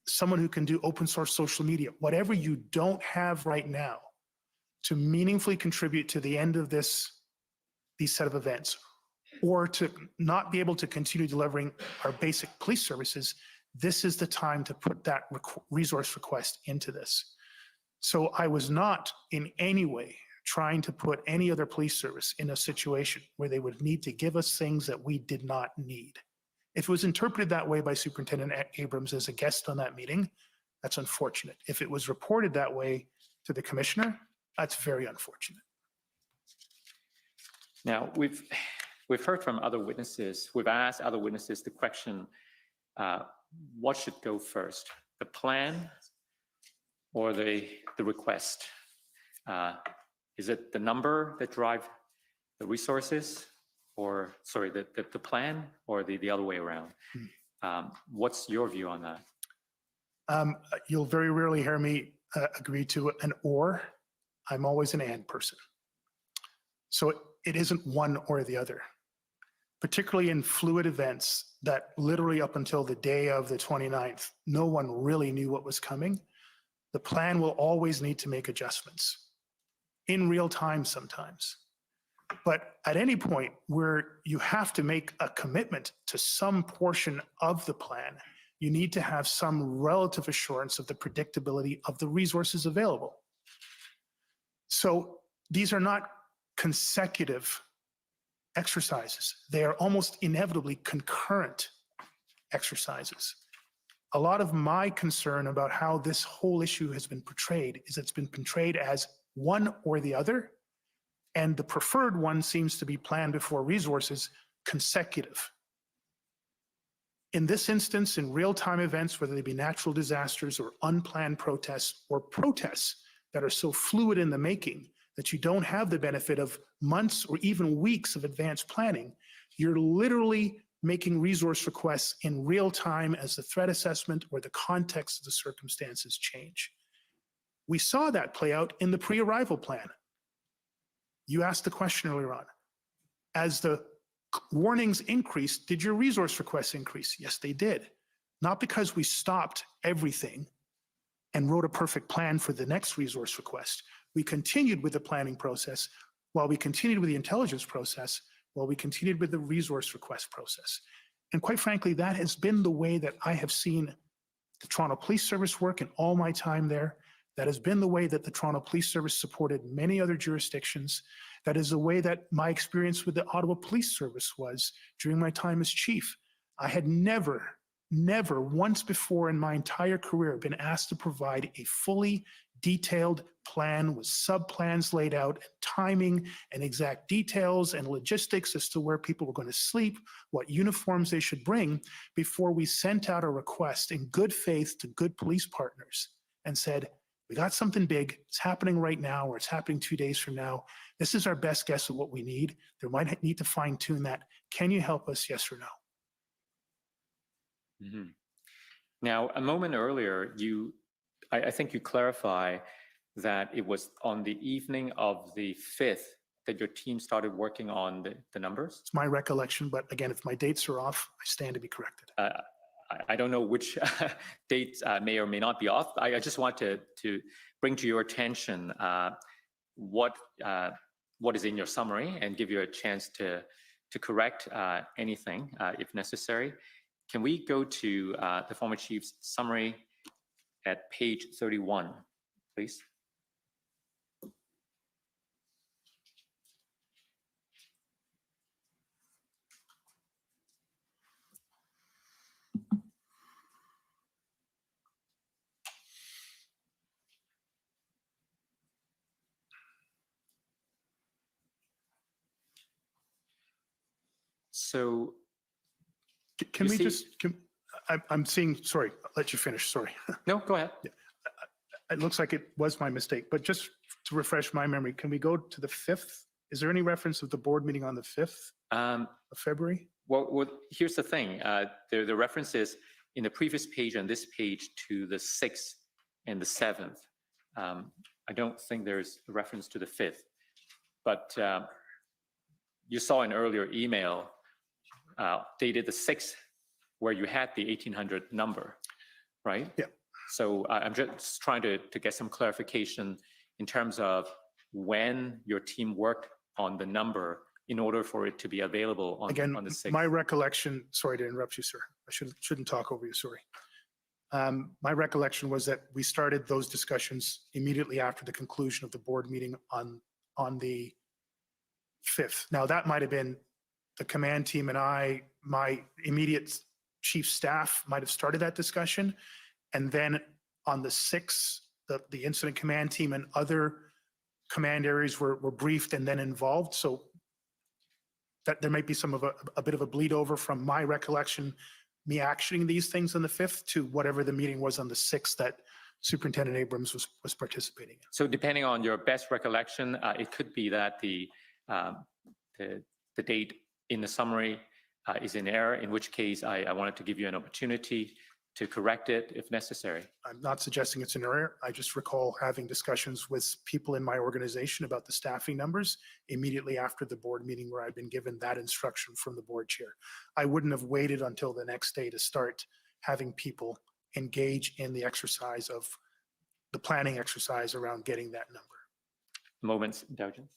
someone who can do open source social media, whatever you don't have right now to meaningfully contribute to the end of these set of events, or to not be able to continue delivering our basic police services. This is the time to put that resource request into this. So I was not in any way trying to put any other police service in a situation where they would need to give us things that we did not need. If it was interpreted that way by Superintendent Abrams as a guest on that meeting, that's unfortunate. If it was reported that way to the commissioner, that's very unfortunate. Now, we've heard from other witnesses, we've asked other witnesses the question, what should go first, the plan or the request? Is it the number that drive the resources, or sorry, the plan, or the other way around? What's your view on that? You'll very rarely hear me agree to an or. I'm always an and person. So it isn't one or the other, particularly in fluid events that literally up until the day of the 29th, no one really knew what was coming. The plan will always need to make adjustments in real time sometimes. But at any point where you have to make a commitment to some portion of the plan, you need to have some relative assurance of the predictability of the resources available. So these are not consecutive exercises. They are almost inevitably concurrent exercises. A lot of my concern about how this whole issue has been portrayed is it's been portrayed as one or the other, and the preferred one seems to be plan before resources, consecutive. In this instance, in real-time events, whether they be natural disasters or unplanned protests or protests that are so fluid in the making that you don't have the benefit of months or even weeks of advanced planning, you're literally making resource requests in real time as the threat assessment or the context of the circumstances change. We saw that play out in the pre-arrival plan. You asked the question earlier on. As the warnings increased, did your resource requests increase? Yes, they did. Not because we stopped everything and wrote a perfect plan for the next resource request. We continued with the planning process while we continued with the intelligence process, while we continued with the resource request process. And quite frankly, that has been the way that I have seen the Toronto Police Service work in all my time there. That has been the way that the Toronto Police Service supported many other jurisdictions. That is the way that my experience with the Ottawa Police Service was during my time as chief. I had never once before in my entire career been asked to provide a fully detailed plan with sub-plans laid out, and timing and exact details and logistics as to where people were going to sleep, what uniforms they should bring, before we sent out a request in good faith to good police partners and said, we got something big, it's happening right now, or it's happening 2 days from now. This is our best guess of what we need. There might need to fine tune that. Can you help us, yes or no? Mm-hmm. Now, a moment earlier, I think you clarify that it was on the evening of the 5th that your team started working on the numbers? It's my recollection, but again, if my dates are off, I stand to be corrected. I don't know which dates may or may not be off. I just want to bring to your attention what is in your summary and give you a chance to correct anything if necessary. Can we go to the former chief's summary at page 31, please? So Can you we see- just, I'm seeing, sorry, I'll let you finish, sorry. No, go ahead. It looks like it was my mistake, but just to refresh my memory, can we go to the 5th? Is there any reference of the board meeting on the 5th of February? Well, here's the thing. The reference is in the previous page and this page to the 6th and the 7th. I don't think there's a reference to the 5th, but you saw an earlier email dated the 6th where you had the 1800 number, right? Yeah. So I'm just trying to get some clarification in terms of when your team worked on the number in order for it to be available on, Again, on the 6th. my recollection, sorry to interrupt you, sir. I shouldn't talk over you, sorry. My recollection was that we started those discussions immediately after the conclusion of the board meeting on the 5th. Now, that might have been the command team and my immediate chief staff might have started that discussion. And then on the 6th, the incident command team and other command areas were briefed and then involved. So that there might be some of a bit of a bleed over from my recollection, me actioning these things on the 5th to whatever the meeting was on the 6th that Superintendent Abrams was participating in. So depending on your best recollection, it could be that the date in the summary is in error, in which case I wanted to give you an opportunity to correct it if necessary. I'm not suggesting it's an error. I just recall having discussions with people in my organization about the staffing numbers immediately after the board meeting where I'd been given that instruction from the board chair. I wouldn't have waited until the next day to start having people engage in the exercise of the planning exercise around getting that number. Moment's indulgence.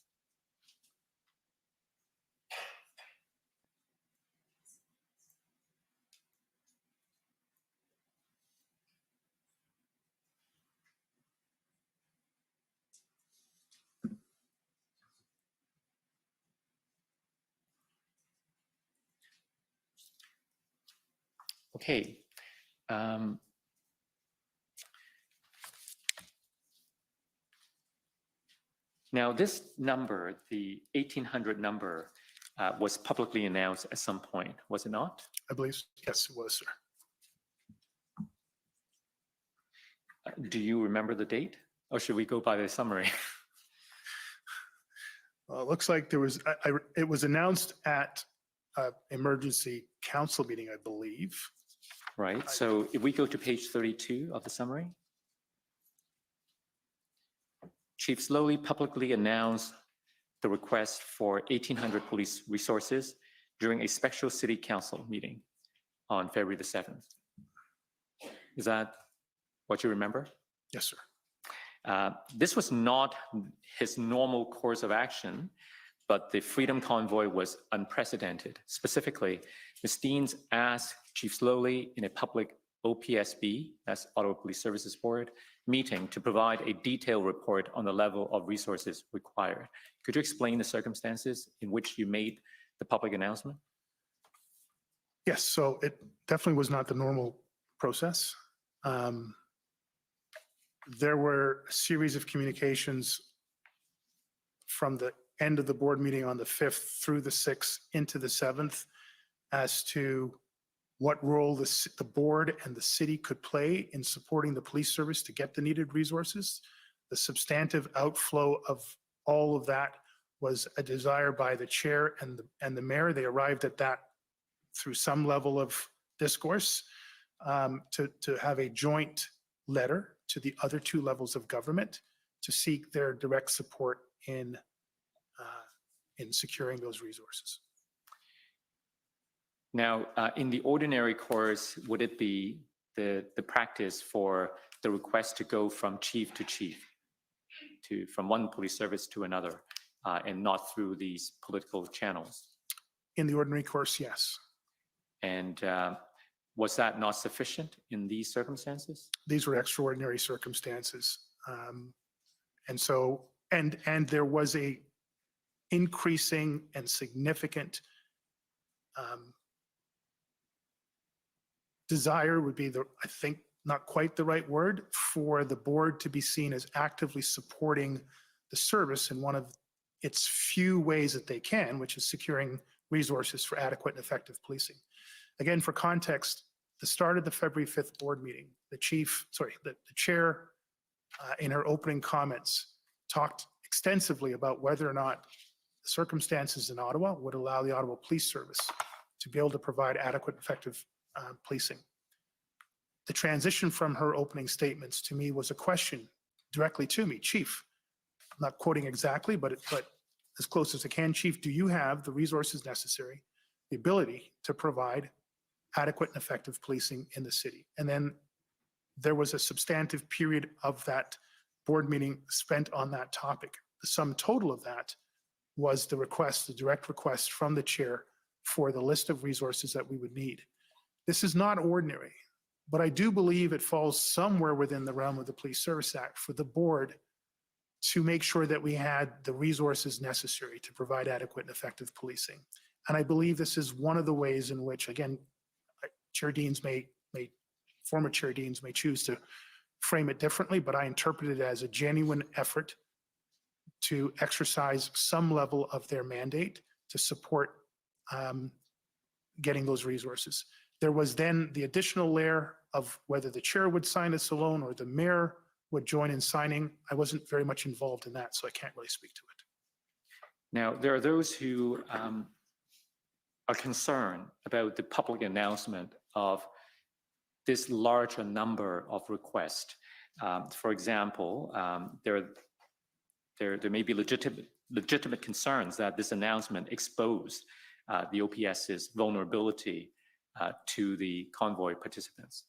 Okay. Now, this number, the 1800 number, was publicly announced at some point, was it not? I believe, yes, it was, sir. Do you remember the date? Or should we go by the summary? Well, it looks like there was, it was announced at emergency council meeting, I believe. Right. So if we go to page 32 of the summary, Chief Slowly publicly announced the request for 1,800 police resources during a special city council meeting on February the 7th. Is that what you remember? Yes, sir. This was not his normal course of action, but the Freedom Convoy was unprecedented. Specifically, Ms. Deans asked Chief Slowly in a public OPSB, that's Ottawa Police Services Board, meeting to provide a detailed report on the level of resources required. Could you explain the circumstances in which you made the public announcement? Yes, so it definitely was not the normal process. There were a series of communications from the end of the board meeting on the 5th through the 6th into the 7th as to what role the board and the city could play in supporting the police service to get the needed resources. The substantive outflow of all of that was a desire by the chair and the mayor. They arrived at that through some level of discourse to have a joint letter to the other two levels of government to seek their direct support in securing those resources. Now, in the ordinary course, would it be the practice for the request to go from chief to chief, from one police service to another, and not through these political channels? In the ordinary course, yes. And was that not sufficient in these circumstances? These were extraordinary circumstances. And there was a increasing and significant desire would be I think not quite the right word, for the board to be seen as actively supporting the service in one of its few ways that they can, which is securing resources for adequate and effective policing. Again, for context, the start of the February 5th board meeting, the chair in her opening comments talked extensively about whether or not the circumstances in Ottawa would allow the Ottawa Police Service to be able to provide adequate, effective policing. The transition from her opening statements to me was a question directly to me, Chief, I'm not quoting exactly, but as close as I can, Chief, do you have the resources necessary, the ability to provide adequate and effective policing in the city? And then there was a substantive period of that board meeting spent on that topic. The sum total of that was the request, the direct request from the chair for the list of resources that we would need. This is not ordinary, but I do believe it falls somewhere within the realm of the Police Service Act for the board to make sure that we had the resources necessary to provide adequate and effective policing. And I believe this is one of the ways in which, again, former chair deans may choose to frame it differently, but I interpret it as a genuine effort to exercise some level of their mandate to support getting those resources. There was then the additional layer of whether the chair would sign this alone or the mayor would join in signing. I wasn't very much involved in that, so I can't really speak to it. Now, there are those who are concerned about the public announcement of this larger number of requests. For example, there may be legitimate concerns that this announcement exposed the OPS's vulnerability to the convoy participants.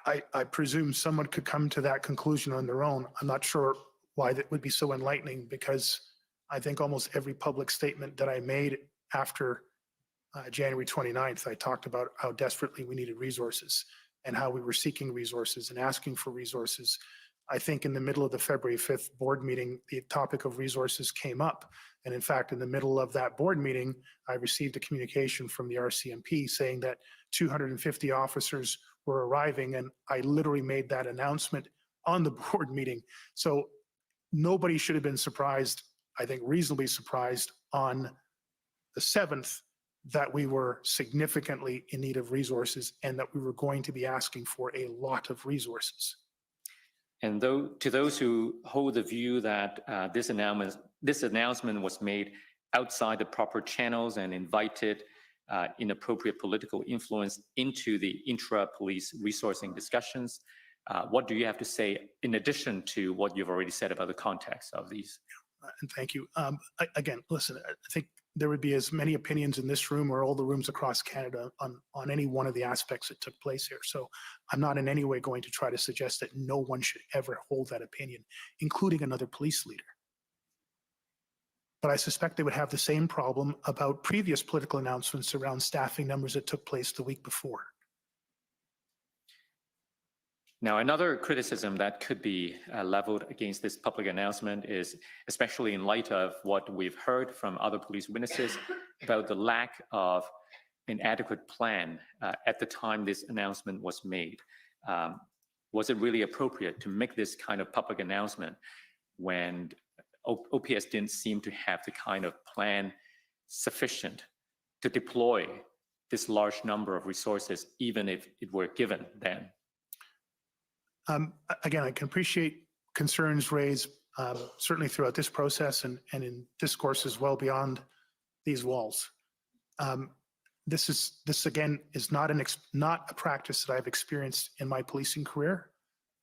I presume someone could come to that conclusion on their own. I'm not sure why that would be so enlightening, because I think almost every public statement that I made after January 29th, I talked about how desperately we needed resources and how we were seeking resources and asking for resources. I think in the middle of the February 5th board meeting, the topic of resources came up. And in fact, in the middle of that board meeting, I received a communication from the RCMP saying that 250 officers were arriving, and I literally made that announcement on the board meeting. So nobody should have been surprised, I think reasonably surprised, on the 7th that we were significantly in need of resources and that we were going to be asking for a lot of resources. And to those who hold the view that this announcement was made outside the proper channels and invited inappropriate political influence into the intra-police resourcing discussions, what do you have to say in addition to what you've already said about the context of these? And thank you. Again, listen, I think there would be as many opinions in this room or all the rooms across Canada on any one of the aspects that took place here. So I'm not in any way going to try to suggest that no one should ever hold that opinion, including another police leader. But I suspect they would have the same problem about previous political announcements around staffing numbers that took place the week before. Now, another criticism that could be leveled against this public announcement is, especially in light of what we've heard from other police witnesses about the lack of an adequate plan at the time this announcement was made. Was it really appropriate to make this kind of public announcement when OPS didn't seem to have the kind of plan sufficient to deploy this large number of resources, even if it were given then? Again, I can appreciate concerns raised certainly throughout this process and in discourses well beyond these walls. This again is not a practice that I've experienced in my policing career,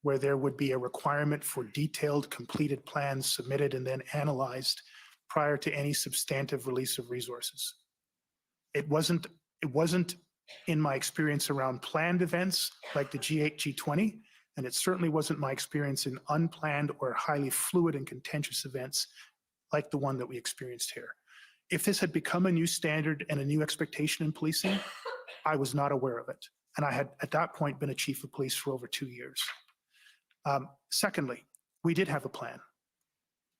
where there would be a requirement for detailed, completed plans submitted and then analyzed prior to any substantive release of resources. It wasn't in my experience around planned events like the G8, G20, and it certainly wasn't my experience in unplanned or highly fluid and contentious events like the one that we experienced here. If this had become a new standard and a new expectation in policing, I was not aware of it. And I had at that point been a chief of police for over 2 years. Secondly, we did have a plan.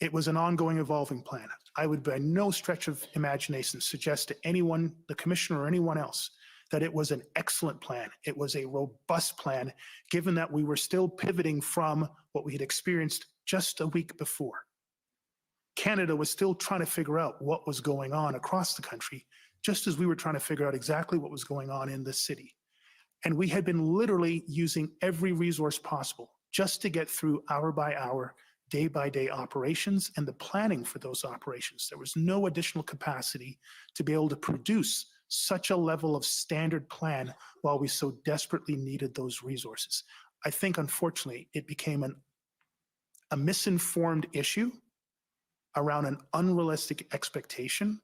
It was an ongoing, evolving plan. I would by no stretch of imagination suggest to anyone, the commissioner or anyone else, that it was an excellent plan. It was a robust plan, given that we were still pivoting from what we had experienced just a week before. Canada was still trying to figure out what was going on across the country, just as we were trying to figure out exactly what was going on in the city. And we had been literally using every resource possible just to get through hour by hour, day by day operations and the planning for those operations. There was no additional capacity to be able to produce such a level of standard plan while we so desperately needed those resources. I think, unfortunately, it became a misinformed issue around an unrealistic expectation.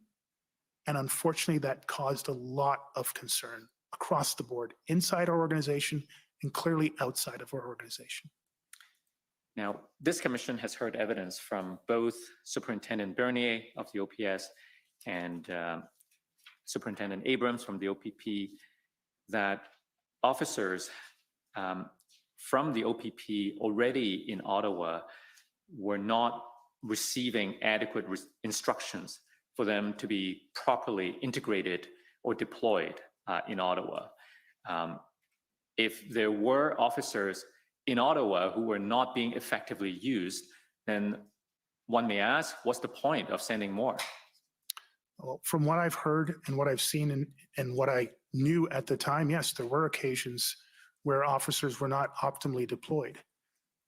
And unfortunately, that caused a lot of concern across the board, inside our organization and clearly outside of our organization. Now, this commission has heard evidence from both Superintendent Bernier of the OPS and Superintendent Abrams from the OPP that officers from the OPP already in Ottawa were not receiving adequate instructions for them to be properly integrated or deployed in Ottawa. If there were officers in Ottawa who were not being effectively used, then one may ask, what's the point of sending more? Well, from what I've heard and what I've seen and what I knew at the time, yes, there were occasions where officers were not optimally deployed.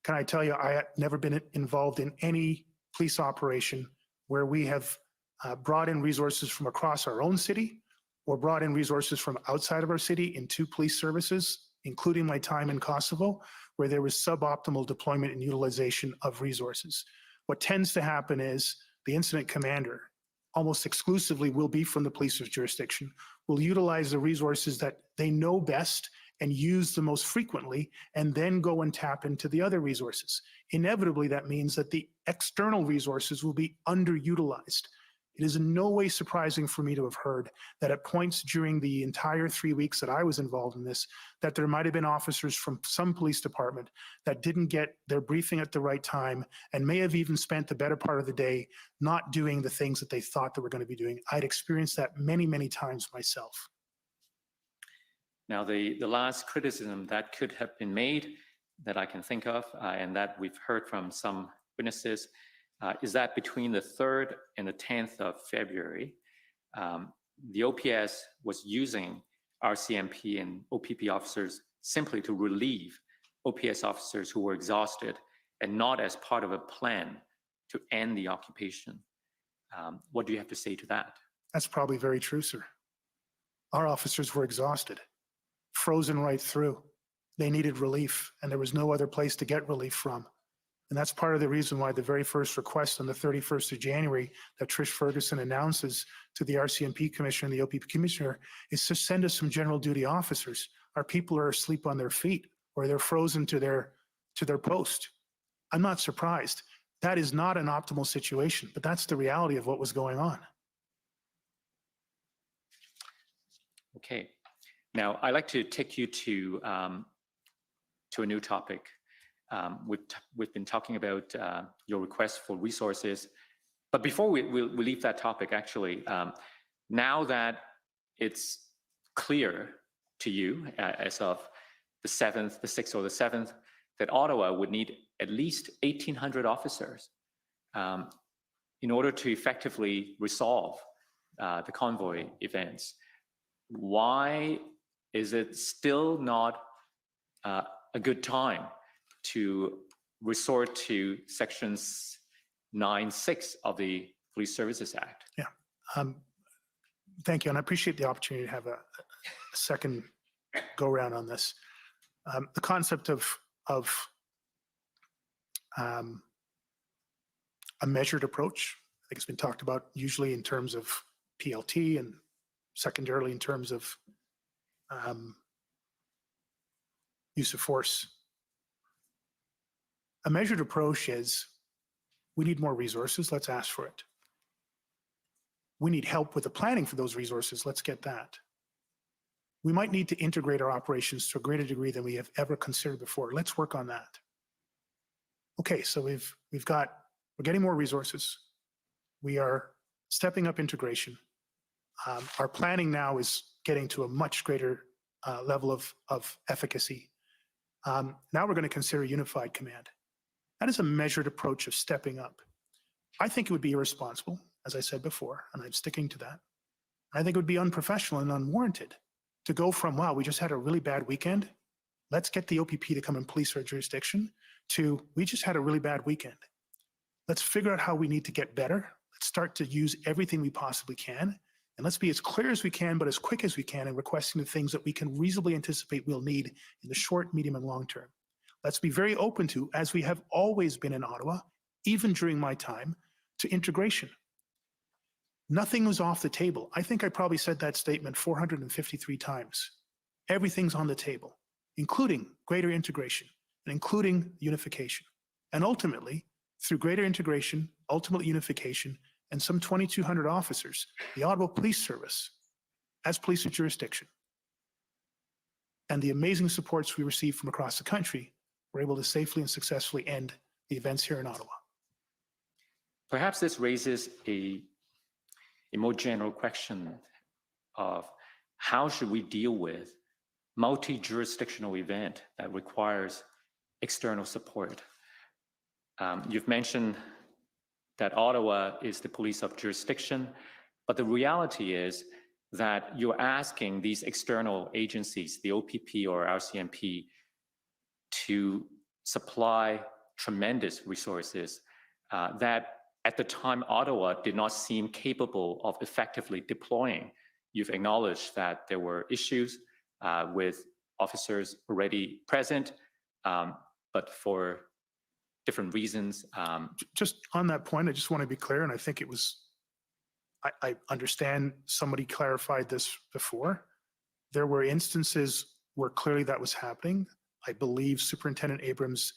Can I tell you, I had never been involved in any police operation where we have brought in resources from across our own city or brought in resources from outside of our city into police services, including my time in Kosovo, where there was suboptimal deployment and utilization of resources. What tends to happen is the incident commander almost exclusively will be from the police's jurisdiction, will utilize the resources that they know best and use the most frequently, and then go and tap into the other resources. Inevitably, that means that the external resources will be underutilized. It is in no way surprising for me to have heard that at points during the entire 3 weeks that I was involved in this, that there might have been officers from some police department that didn't get their briefing at the right time and may have even spent the better part of the day not doing the things that they thought they were going to be doing. I'd experienced that many, many times myself. Now, the last criticism that could have been made that I can think of, and that we've heard from some witnesses, is that between the 3rd and the 10th of February, the OPS was using RCMP and OPP officers simply to relieve OPS officers who were exhausted and not as part of a plan to end the occupation. What do you have to say to that? That's probably very true, sir. Our officers were exhausted, frozen right through. They needed relief, and there was no other place to get relief from. And that's part of the reason why the very first request on the 31st of January that Trish Ferguson announces to the RCMP Commissioner and the OPP Commissioner is to send us some general duty officers. Our people are asleep on their feet or they're frozen to their post. I'm not surprised. That is not an optimal situation, but that's the reality of what was going on. Okay. Now, I'd like to take you to a new topic. We've been talking about your request for resources, but before we leave that topic, actually, now that it's clear to you as of the 7th, the 6th or the 7th, that Ottawa would need at least 1,800 officers in order to effectively resolve the convoy events, why is it still not a good time to resort to sections 9(6) of the Police Services Act? Yeah, thank you. And I appreciate the opportunity to have a second go around on this. The concept of a measured approach, I think it's been talked about usually in terms of PLT and secondarily in terms of use of force. A measured approach is, we need more resources, let's ask for it. We need help with the planning for those resources, let's get that. We might need to integrate our operations to a greater degree than we have ever considered before. Let's work on that. Okay, so we're getting more resources. We are stepping up integration. Our planning now is getting to a much greater level of efficacy. Now we're going to consider unified command. That is a measured approach of stepping up. I think it would be irresponsible, as I said before, and I'm sticking to that. I think it would be unprofessional and unwarranted to go from, wow, we just had a really bad weekend. Let's get the OPP to come and police our jurisdiction, to we just had a really bad weekend. Let's figure out how we need to get better. Let's start to use everything we possibly can. And let's be as clear as we can, but as quick as we can in requesting the things that we can reasonably anticipate we'll need in the short, medium, and long term. Let's be very open to, as we have always been in Ottawa, even during my time, to integration. Nothing was off the table. I think I probably said that statement 453 times. Everything's on the table, including greater integration and including unification. And ultimately, through greater integration, ultimate unification, and some 2,200 officers, the Ottawa Police Service, as police of jurisdiction, and the amazing supports we received from across the country, were able to safely and successfully end the events here in Ottawa. Perhaps this raises a more general question of how should we deal with multi-jurisdictional event that requires external support. You've mentioned that Ottawa is the police of jurisdiction, but the reality is that you're asking these external agencies, the OPP or RCMP, to supply tremendous resources that at the time Ottawa did not seem capable of effectively deploying. You've acknowledged that there were issues with officers already present, but for different reasons. Just on that point, I just want to be clear, and I think it was, I understand somebody clarified this before. There were instances where clearly that was happening. I believe Superintendent Abrams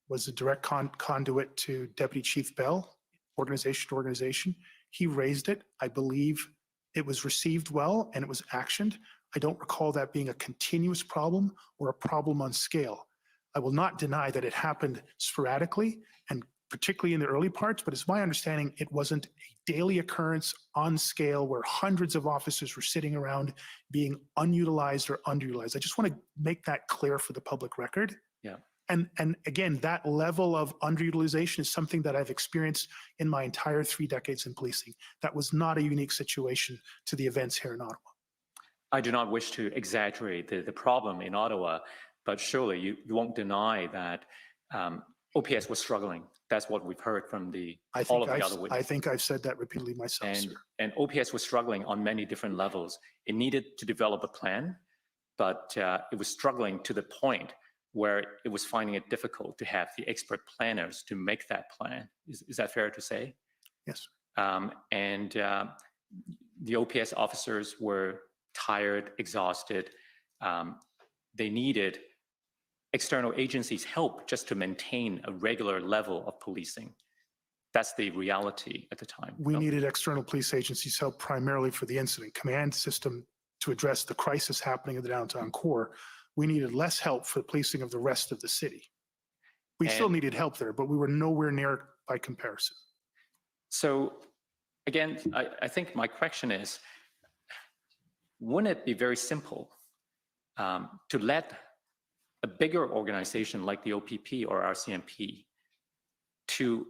was a direct conduit to Deputy Chief Bell, organization to organization. He raised it. I believe it was received well and it was actioned. I don't recall that being a continuous problem or a problem on scale. I will not deny that it happened sporadically and particularly in the early parts, but it's my understanding it wasn't a daily occurrence on scale where hundreds of officers were sitting around being unutilized or underutilized. I just want to make that clear for the public record. Yeah. And again, that level of underutilization is something that I've experienced in my entire 3 decades in policing. That was not a unique situation to the events here in Ottawa. I do not wish to exaggerate the problem in Ottawa, but surely you won't deny that OPS was struggling. That's what we've heard from all of the other witnesses. I think I've said that repeatedly myself, sir. And OPS was struggling on many different levels. It needed to develop a plan, but it was struggling to the point where it was finding it difficult to have the expert planners to make that plan. Is that fair to say? Yes. And the OPS officers were tired, exhausted. They needed external agencies' help just to maintain a regular level of policing. That's the reality at the time. We needed external police agencies' help primarily for the incident command system to address the crisis happening in the downtown core. We needed less help for the policing of the rest of the city. We still needed help there, but we were nowhere near by comparison. So again, I think my question is, wouldn't it be very simple to let a bigger organization like the OPP or RCMP to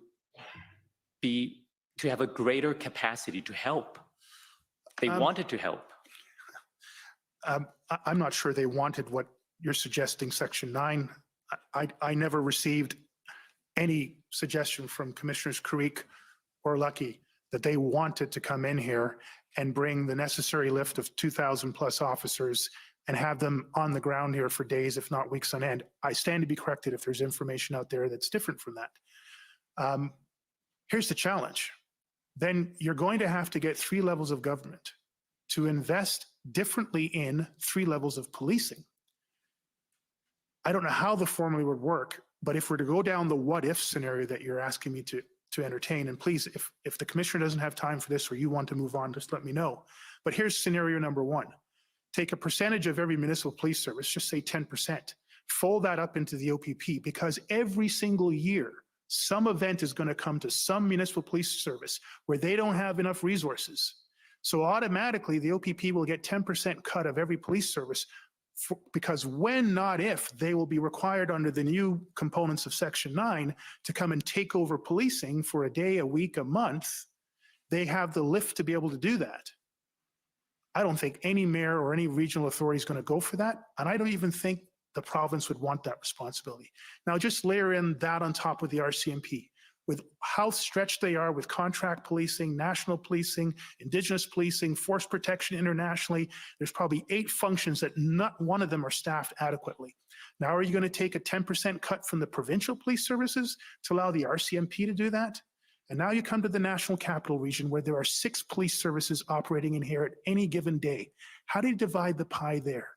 have a greater capacity to help? They wanted to help. I'm not sure they wanted what you're suggesting, Section 9. I never received any suggestion from Commissioners Creek or Lucky that they wanted to come in here and bring the necessary lift of 2,000 plus officers and have them on the ground here for days, if not weeks on end. I stand to be corrected if there's information out there that's different from that. Here's the challenge. Then you're going to have to get 3 levels of government to invest differently in 3 levels of policing. I don't know how the formula would work, but if we're to go down the what if scenario that you're asking me to entertain, and please, if the commissioner doesn't have time for this or you want to move on, just let me know. But here's scenario number 1. Take a percentage of every municipal police service, just say 10%, fold that up into the OPP, because every single year, some event is going to come to some municipal police service where they don't have enough resources. So automatically, the OPP will get 10% cut of every police service because when, not if, they will be required under the new components of Section 9 to come and take over policing for a day, a week, a month. They have the lift to be able to do that. I don't think any mayor or any regional authority is going to go for that. And I don't even think the province would want that responsibility. Now, just layer in that on top of the RCMP, with how stretched they are with contract policing, national policing, Indigenous policing, force protection internationally. There's probably 8 functions that not one of them are staffed adequately. Now, are you going to take a 10% cut from the provincial police services to allow the RCMP to do that? And now you come to the National Capital Region where there are 6 police services operating in here at any given day. How do you divide the pie there?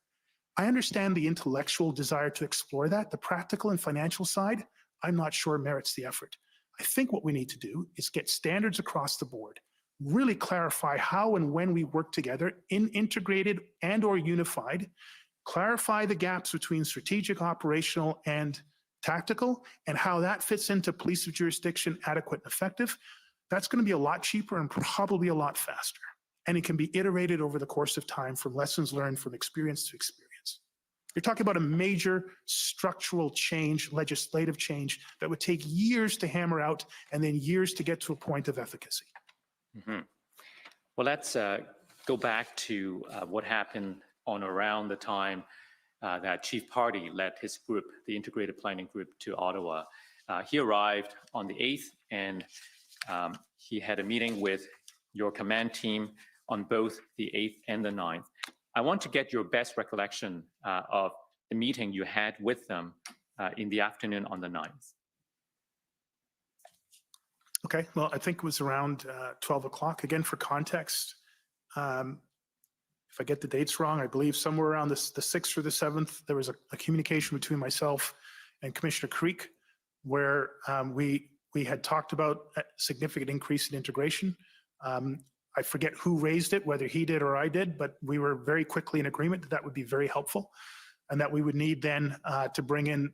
I understand the intellectual desire to explore that. The practical and financial side, I'm not sure merits the effort. I think what we need to do is get standards across the board, really clarify how and when we work together in integrated and or unified, clarify the gaps between strategic, operational, and tactical, and how that fits into police of jurisdiction, adequate and effective. That's going to be a lot cheaper and probably a lot faster. And it can be iterated over the course of time from lessons learned from experience to experience. You're talking about a major structural change, legislative change that would take years to hammer out and then years to get to a point of efficacy. Mm-hmm. Well, let's go back to what happened on around the time that Chief Party led his group, the Integrated Planning Group, to Ottawa. He arrived on the 8th, and he had a meeting with your command team on both the 8th and the 9th. I want to get your best recollection of the meeting you had with them in the afternoon on the 9th. Okay, well, I think it was around 12 o'clock. Again, for context, if I get the dates wrong, I believe somewhere around the 6th or the 7th, there was a communication between myself and Commissioner Creek where we had talked about a significant increase in integration. I forget who raised it, whether he did or I did, but we were very quickly in agreement that that would be very helpful and that we would need then to bring in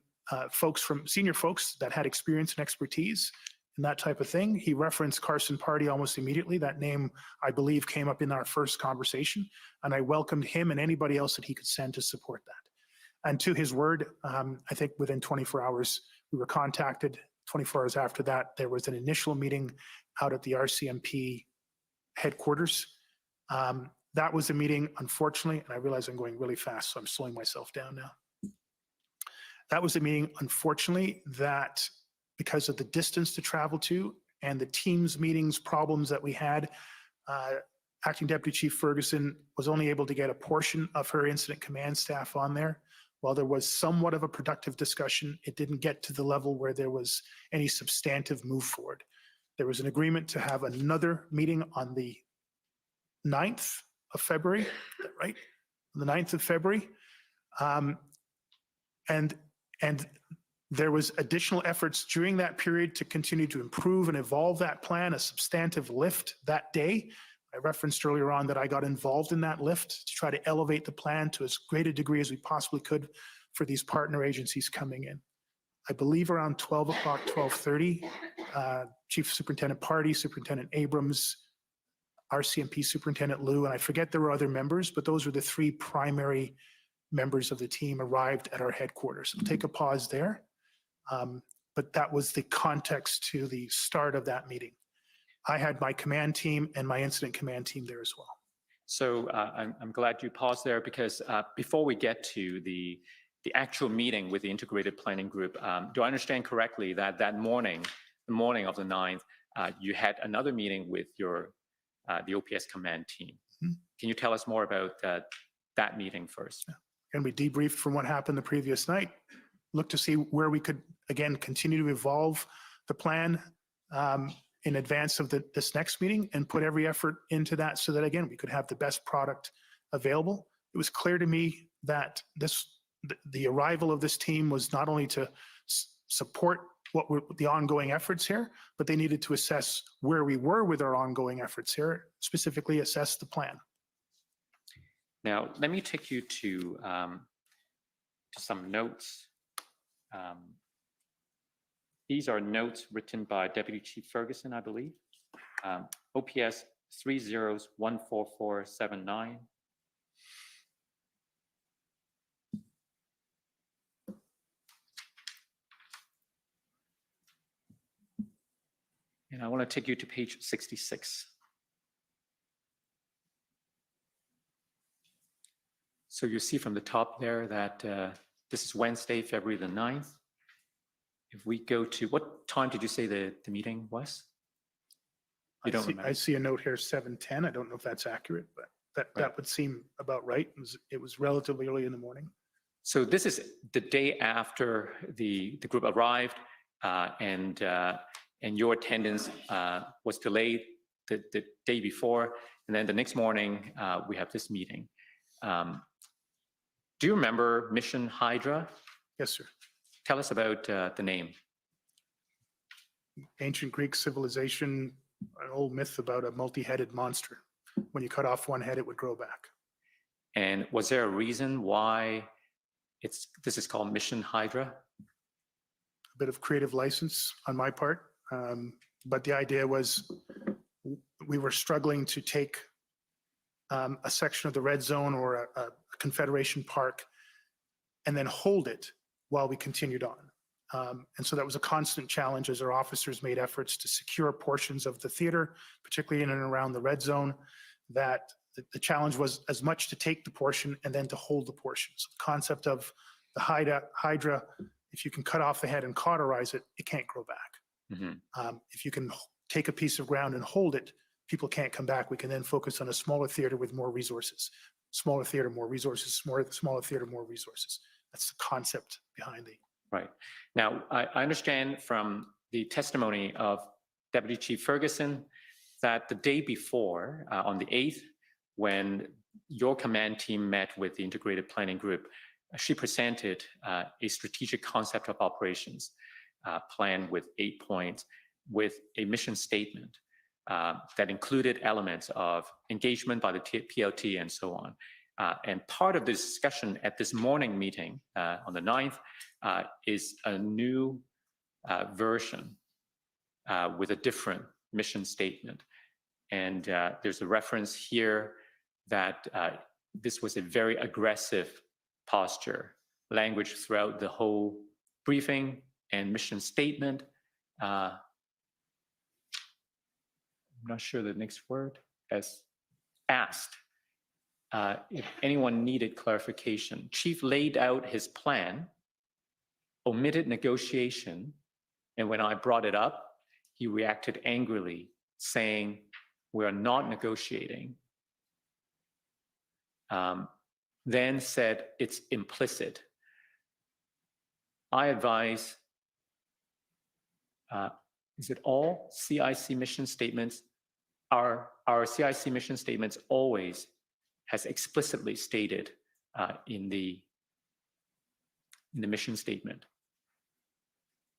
senior folks that had experience and expertise and that type of thing. He referenced Carson Party almost immediately. That name, I believe, came up in our first conversation, and I welcomed him and anybody else that he could send to support that. And to his word, I think within 24 hours, we were contacted. 24 hours after that, there was an initial meeting out at the RCMP headquarters. That was a meeting, unfortunately, and I realize I'm going really fast, so I'm slowing myself down now. That was a meeting, unfortunately, that because of the distance to travel to and the Teams meetings problems that we had, Acting Deputy Chief Ferguson was only able to get a portion of her incident command staff on there. While there was somewhat of a productive discussion, it didn't get to the level where there was any substantive move forward. There was an agreement to have another meeting on the 9th of February, right? On the 9th of February. And there was additional efforts during that period to continue to improve and evolve that plan, a substantive lift that day. I referenced earlier on that I got involved in that lift to try to elevate the plan to as great a degree as we possibly could for these partner agencies coming in. I believe around 12 o'clock, 12:30, Chief Superintendent Party, Superintendent Abrams, RCMP Superintendent Liu, and I forget there were other members, but those were the 3 primary members of the team arrived at our headquarters. I'll take a pause there. But that was the context to the start of that meeting. I had my command team and my incident command team there as well. So I'm glad you paused there because before we get to the actual meeting with the Integrated Planning Group, do I understand correctly that that morning, the morning of the 9th, you had another meeting with the OPS command team? Mm-hmm. Can you tell us more about that meeting first? Yeah. And we debriefed from what happened the previous night, looked to see where we could, again, continue to evolve the plan in advance of this next meeting and put every effort into that so that, again, we could have the best product available. It was clear to me that the arrival of this team was not only to support what were the ongoing efforts here, but they needed to assess where we were with our ongoing efforts here, specifically assess the plan. Now, let me take you to some notes. These are notes written by Deputy Chief Ferguson, I believe. OPS 30-14479. And I want to take you to page 66. So you see from the top there that this is Wednesday, February the 9th. If we go to, what time did you say the meeting was? You don't remember? I see a note here, 7:10. I don't know if that's accurate, but that would seem about right. It was relatively early in the morning. So this is the day after the group arrived, and your attendance was delayed the day before, and then the next morning we have this meeting. Do you remember Mission Hydra? Yes, sir. Tell us about the name. Ancient Greek civilization, an old myth about a multi-headed monster. When you cut off one head, it would grow back. And was there a reason why this is called Mission Hydra? A bit of creative license on my part, but the idea was we were struggling to take a section of the red zone or a Confederation park and then hold it while we continued on. And so that was a constant challenge as our officers made efforts to secure portions of the theater, particularly in and around the red zone, that the challenge was as much to take the portion and then to hold the portion. So the concept of the Hydra, if you can cut off the head and cauterize it, it can't grow back. Mm-hmm. If you can take a piece of ground and hold it, people can't come back. We can then focus on a smaller theater with more resources. Smaller theater, more resources, smaller theater, more resources. That's the concept behind the. Right. Now, I understand from the testimony of Deputy Chief Ferguson that the day before, on the 8th, when your command team met with the Integrated Planning Group, she presented a strategic concept of operations plan with 8 points, with a mission statement that included elements of engagement by the PLT and so on. And part of the discussion at this morning meeting on the 9th is a new version with a different mission statement. And there's a reference here that this was a very aggressive posture, language throughout the whole briefing and mission statement. I'm not sure the next word, as asked if anyone needed clarification. Chief laid out his plan, omitted negotiation, and when I brought it up, he reacted angrily, saying, "We are not negotiating." Then said, "It's implicit." I advise, is it all CIC mission statements? Our CIC mission statements always has explicitly stated in the mission statement.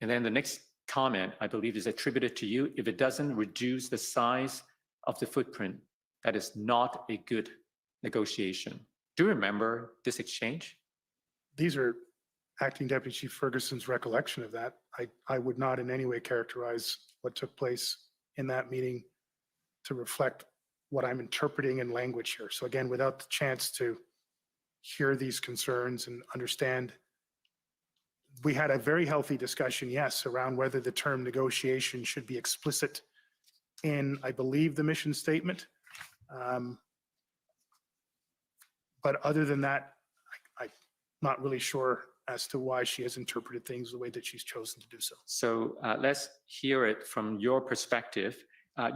And then the next comment, I believe, is attributed to you. If it doesn't reduce the size of the footprint, that is not a good negotiation. Do you remember this exchange? These are Acting Deputy Chief Ferguson's recollection of that. I would not in any way characterize what took place in that meeting to reflect what I'm interpreting in language here. So again, without the chance to hear these concerns and understand, we had a very healthy discussion, yes, around whether the term negotiation should be explicit in, I believe, the mission statement. But other than that, I'm not really sure as to why she has interpreted things the way that she's chosen to do so. So let's hear it from your perspective.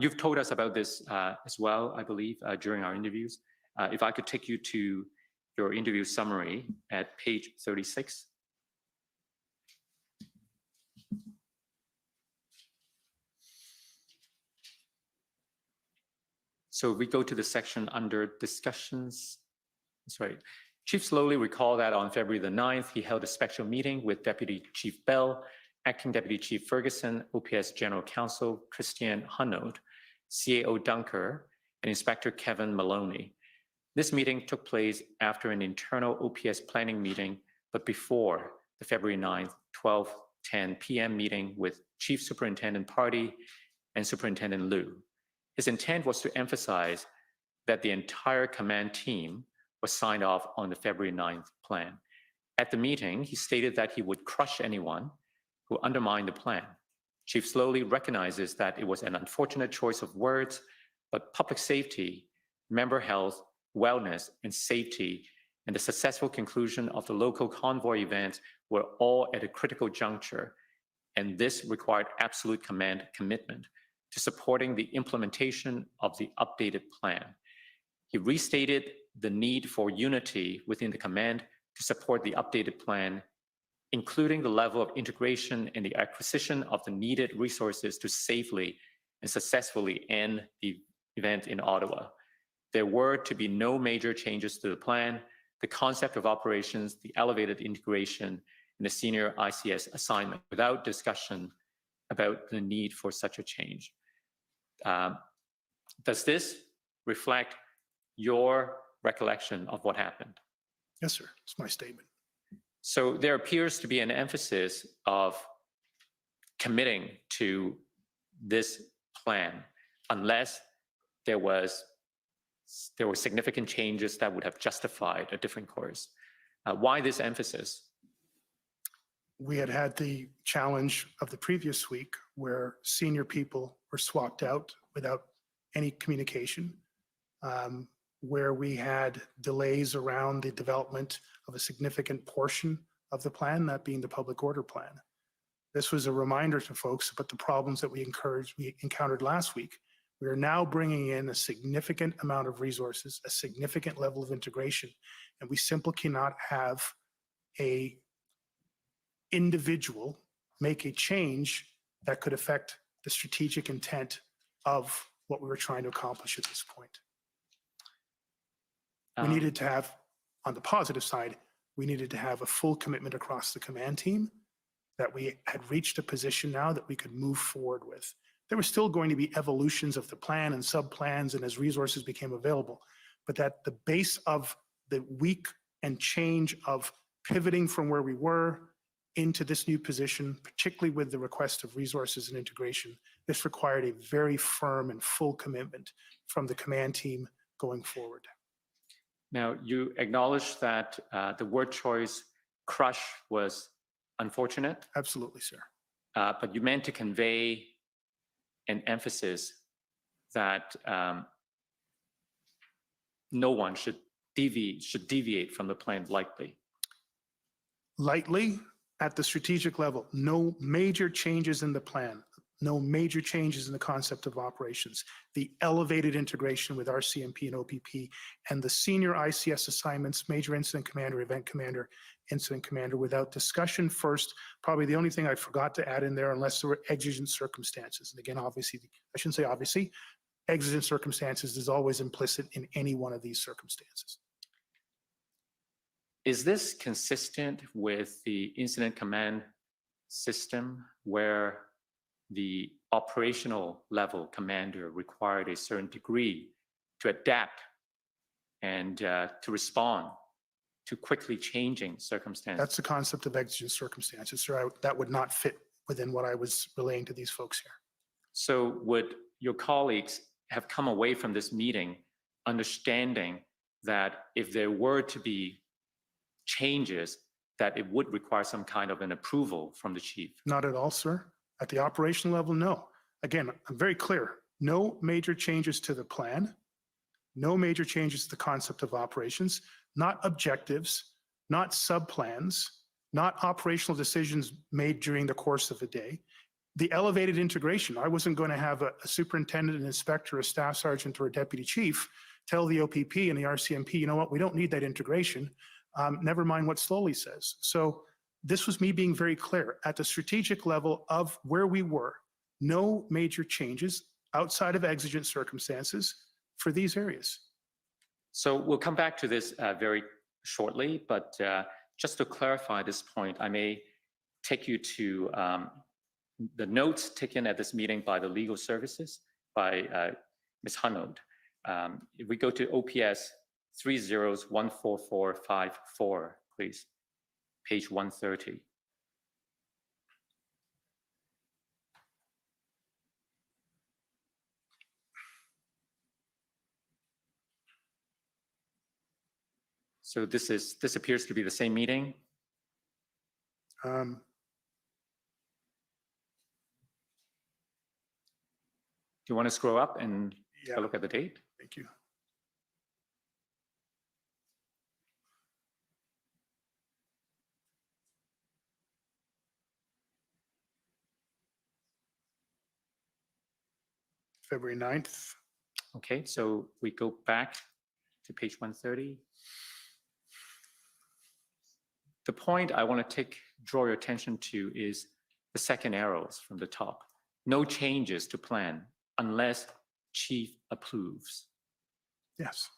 You've told us about this as well, I believe, during our interviews. If I could take you to your interview summary at page 36. So we go to the section under discussions. That's right. Chief slowly recalled that on February the 9th, he held a special meeting with Deputy Chief Bell, Acting Deputy Chief Ferguson, OPS General Counsel Christian Hunold, CAO Dunker, and Inspector Kevin Maloney. This meeting took place after an internal OPS planning meeting, but before the February 9th, 12:10 p.m. meeting with Chief Superintendent Party and Superintendent Liu. His intent was to emphasize that the entire command team was signed off on the February 9th plan. At the meeting, he stated that he would crush anyone who undermined the plan. Chief slowly recognizes that it was an unfortunate choice of words, but public safety, member health, wellness, and safety and the successful conclusion of the local convoy events were all at a critical juncture, and this required absolute command commitment to supporting the implementation of the updated plan. He restated the need for unity within the command to support the updated plan, including the level of integration and the acquisition of the needed resources to safely and successfully end the event in Ottawa. There were to be no major changes to the plan, the concept of operations, the elevated integration, and the senior ICS assignment without discussion about the need for such a change. Does this reflect your recollection of what happened? Yes, sir. It's my statement. So there appears to be an emphasis of committing to this plan unless there were significant changes that would have justified a different course. Why this emphasis? We had had the challenge of the previous week where senior people were swapped out without any communication, where we had delays around the development of a significant portion of the plan, that being the public order plan. This was a reminder to folks about the problems that we encountered last week. We are now bringing in a significant amount of resources, a significant level of integration, and we simply cannot have a individual make a change that could affect the strategic intent of what we were trying to accomplish at this point. We needed to have, on the positive side, we needed to have a full commitment across the command team that we had reached a position now that we could move forward with. There were still going to be evolutions of the plan and sub-plans and as resources became available, but that the base of the week and change of pivoting from where we were into this new position, particularly with the request of resources and integration, this required a very firm and full commitment from the command team going forward. Now, you acknowledge that the word choice, crush, was unfortunate. Absolutely, sir. But you meant to convey an emphasis that no one should deviate from the plan lightly. Lightly, at the strategic level, no major changes in the plan, no major changes in the concept of operations, the elevated integration with RCMP and OPP, and the senior ICS assignments, major incident commander, event commander, incident commander, without discussion first. Probably the only thing I forgot to add in there, unless there were exigent circumstances. And again, obviously, I shouldn't say obviously, exigent circumstances is always implicit in any one of these circumstances. Is this consistent with the incident command system where the operational level commander required a certain degree to adapt and to respond to quickly changing circumstances? That's the concept of exigent circumstances, sir. That would not fit within what I was relaying to these folks here. So would your colleagues have come away from this meeting understanding that if there were to be changes, that it would require some kind of an approval from the chief? Not at all, sir. At the operational level, no. Again, I'm very clear. No major changes to the plan, no major changes to the concept of operations, not objectives, not sub-plans, not operational decisions made during the course of a day. The elevated integration. I wasn't going to have a superintendent, an inspector, a staff sergeant, or a deputy chief tell the OPP and the RCMP, you know what, we don't need that integration. Never mind what Slowly says. So this was me being very clear. At the strategic level of where we were, no major changes outside of exigent circumstances for these areas. So we'll come back to this very shortly, but just to clarify this point, I may take you to the notes taken at this meeting by the legal services, by Ms. Hunnode. If we go to OPS 3014454, please, page 130. So this appears to be the same meeting. Do you want to scroll up and Yeah. look at the date? Thank you. February 9th. Okay, so we go back to page 130. The point I want to draw your attention to is the second arrows from the top. No changes to plan unless chief approves. Yes.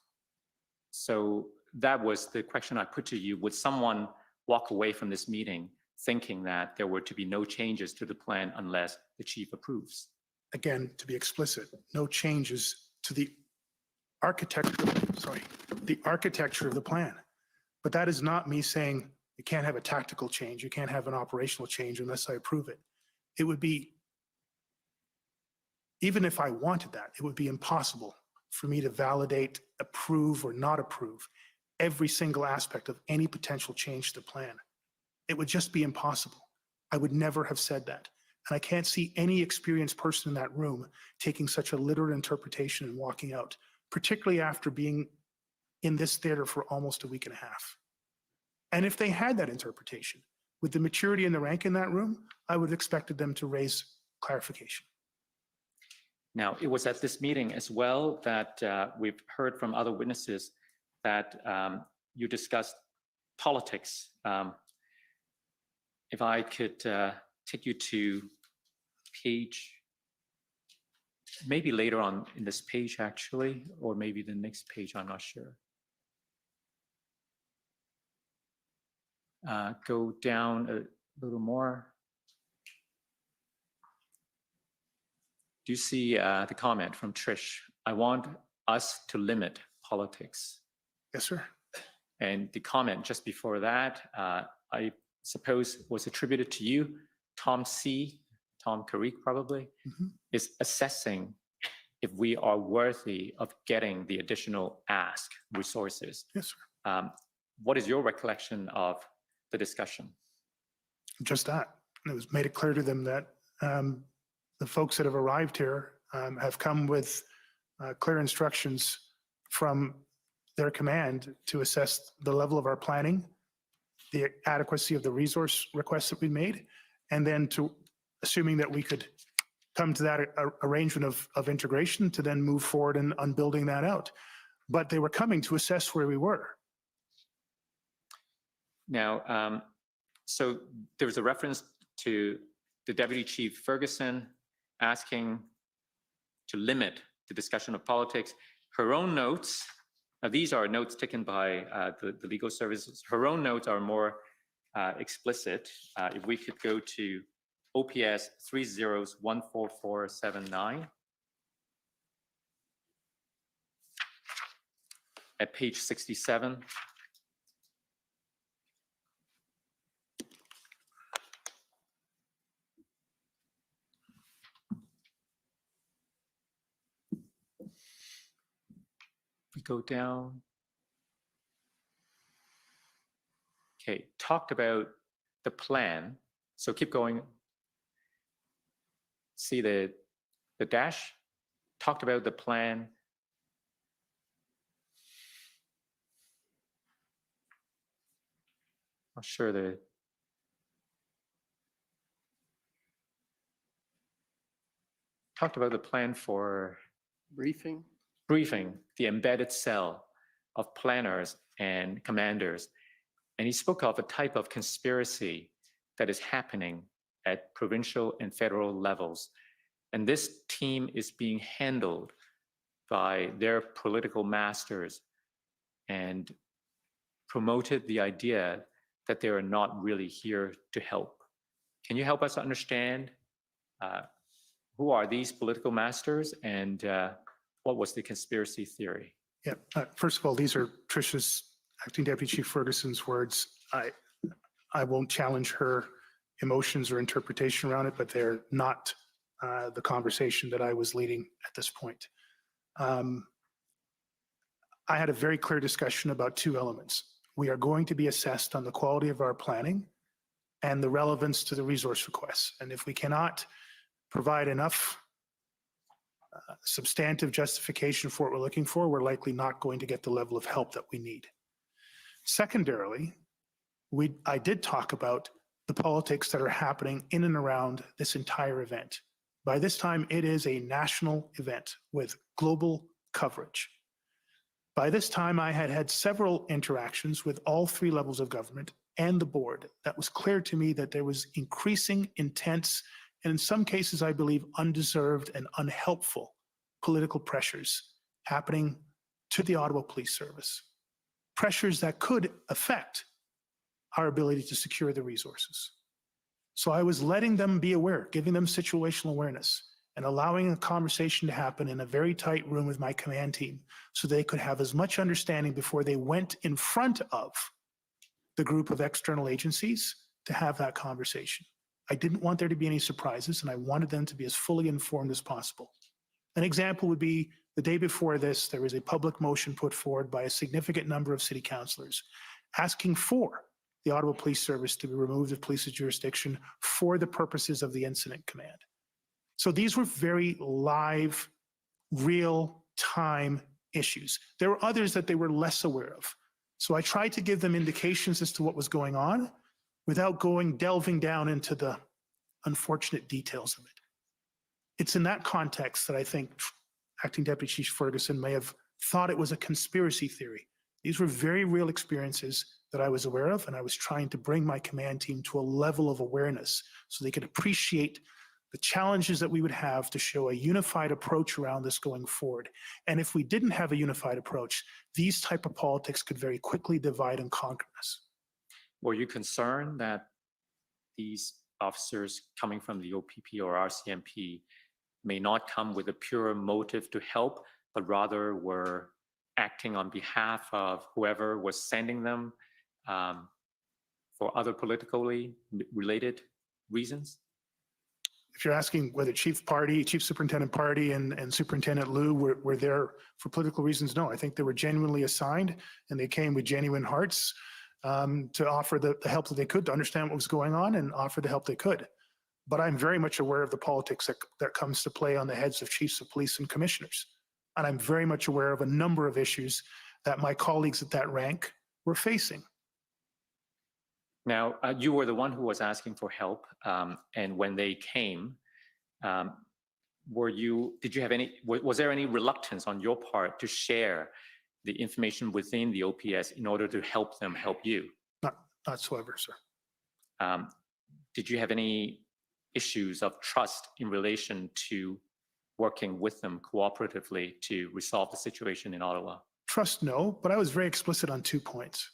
So that was the question I put to you. Would someone walk away from this meeting thinking that there were to be no changes to the plan unless the chief approves? Again, to be explicit, no changes to the architecture of the plan. But that is not me saying you can't have a tactical change, you can't have an operational change unless I approve it. It would be, even if I wanted that, it would be impossible for me to validate, approve, or not approve every single aspect of any potential change to the plan. It would just be impossible. I would never have said that. And I can't see any experienced person in that room taking such a literal interpretation and walking out, particularly after being in this theater for almost a week and a half. And if they had that interpretation, with the maturity and the rank in that room, I would have expected them to raise clarification. Now, it was at this meeting as well that we've heard from other witnesses that you discussed politics. If I could take you to page, maybe later on in this page actually, or maybe the next page, I'm not sure. Go down a little more. Do you see the comment from Trish? I want us to limit politics. Yes, sir. And the comment just before that, I suppose was attributed to you, Tom Carrick probably, is assessing if we are worthy of getting the additional ask resources. Yes, sir. What is your recollection of the discussion? Just that. It was made it clear to them that the folks that have arrived here have come with clear instructions from their command to assess the level of our planning, the adequacy of the resource requests that we made, and then to, assuming that we could come to that arrangement of integration, to then move forward on building that out. But they were coming to assess where we were. Now, so there was a reference to the Deputy Chief Ferguson asking to limit the discussion of politics. Her own notes, now these are notes taken by the legal services. Her own notes are more explicit. If we could go to OPS 30-14479 at page 67. We go down. Okay, talked about the plan. So keep going. See the dash? Talked about the plan. Not sure the. Talked about the plan for Briefing? briefing the embedded cell of planners and commanders. And he spoke of a type of conspiracy that is happening at provincial and federal levels. And this team is being handled by their political masters and promoted the idea that they are not really here to help. Can you help us understand who are these political masters and what was the conspiracy theory? Yeah, first of all, these are Tricia's, Acting Deputy Chief Ferguson's words. I won't challenge her emotions or interpretation around it, but they're not the conversation that I was leading at this point. I had a very clear discussion about two elements. We are going to be assessed on the quality of our planning and the relevance to the resource requests. And if we cannot provide enough substantive justification for what we're looking for, we're likely not going to get the level of help that we need. Secondarily, I did talk about the politics that are happening in and around this entire event By this time, it is a national event with global coverage. By this time, I had had several interactions with all three levels of government and the board. That was clear to me that there was increasing, intense, and in some cases, I believe, undeserved and unhelpful political pressures happening to the Ottawa Police Service. Pressures that could affect our ability to secure the resources. So I was letting them be aware, giving them situational awareness, and allowing a conversation to happen in a very tight room with my command team so they could have as much understanding before they went in front of the group of external agencies to have that conversation. I didn't want there to be any surprises, and I wanted them to be as fully informed as possible. An example would be the day before this, there was a public motion put forward by a significant number of city councillors asking for the Ottawa Police Service to be removed of police's jurisdiction for the purposes of the incident command. So these were very live, real-time issues. There were others that they were less aware of. So I tried to give them indications as to what was going on without delving down into the unfortunate details of it. It's in that context that I think Acting Deputy Chief Ferguson may have thought it was a conspiracy theory. These were very real experiences that I was aware of, and I was trying to bring my command team to a level of awareness so they could appreciate the challenges that we would have to show a unified approach around this going forward. And if we didn't have a unified approach, these type of politics could very quickly divide and conquer us. Were you concerned that these officers coming from the OPP or RCMP may not come with a pure motive to help, but rather were acting on behalf of whoever was sending them for other politically related reasons? If you're asking whether Chief Superintendent Party and Superintendent Liu were there for political reasons, no. I think they were genuinely assigned, and they came with genuine hearts to offer the help that they could, to understand what was going on and offer the help they could. But I'm very much aware of the politics that comes to play on the heads of chiefs of police and commissioners. And I'm very much aware of a number of issues that my colleagues at that rank were facing. Now, you were the one who was asking for help, and when they came, was there any reluctance on your part to share the information within the OPS in order to help them help you? Not whatsoever, sir. Did you have any issues of trust in relation to working with them cooperatively to resolve the situation in Ottawa? Trust, no, but I was very explicit on 2 points.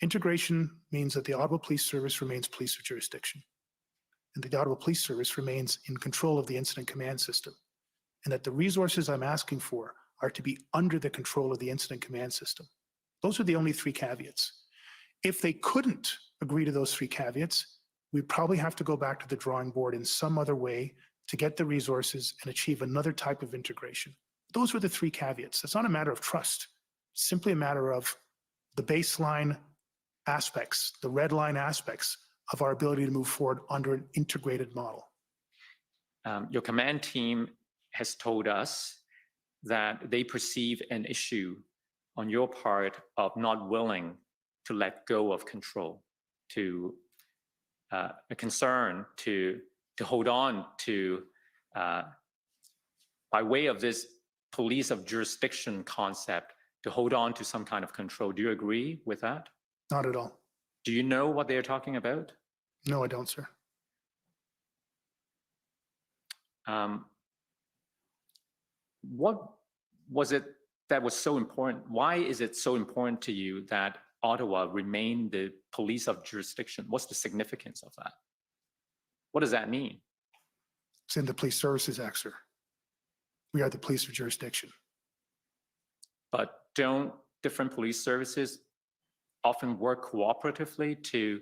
Integration means that the Ottawa Police Service remains police of jurisdiction, and the Ottawa Police Service remains in control of the incident command system, and that the resources I'm asking for are to be under the control of the incident command system. Those are the only 3 caveats. If they couldn't agree to those 3 caveats, we'd probably have to go back to the drawing board in some other way to get the resources and achieve another type of integration. Those were the 3 caveats. It's not a matter of trust. It's simply a matter of the baseline aspects, the red line aspects of our ability to move forward under an integrated model. Your command team has told us that they perceive an issue on your part of not willing to let go of control, to a concern to hold on to, by way of this police of jurisdiction concept, to hold on to some kind of control. Do you agree with that? Not at all. Do you know what they're talking about? No, I don't, sir. What was it that was so important? Why is it so important to you that Ottawa remain the police of jurisdiction? What's the significance of that? What does that mean? It's in the Police Services Act, sir. We are the police of jurisdiction. But don't different police services often work cooperatively to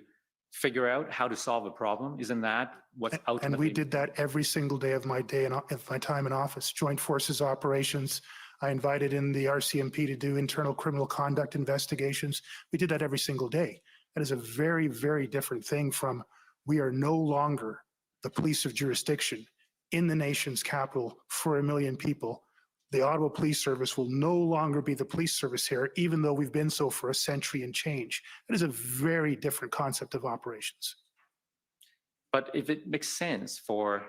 figure out how to solve a problem? Isn't that what's ultimately? And we did that every single day of my time in office. Joint Forces operations. I invited in the RCMP to do internal criminal conduct investigations. We did that every single day. That is a very, very different thing from we are no longer the police of jurisdiction in the nation's capital for 1 million people. The Ottawa Police Service will no longer be the police service here, even though we've been so for a century and change. That is a very different concept of operations. But if it makes sense for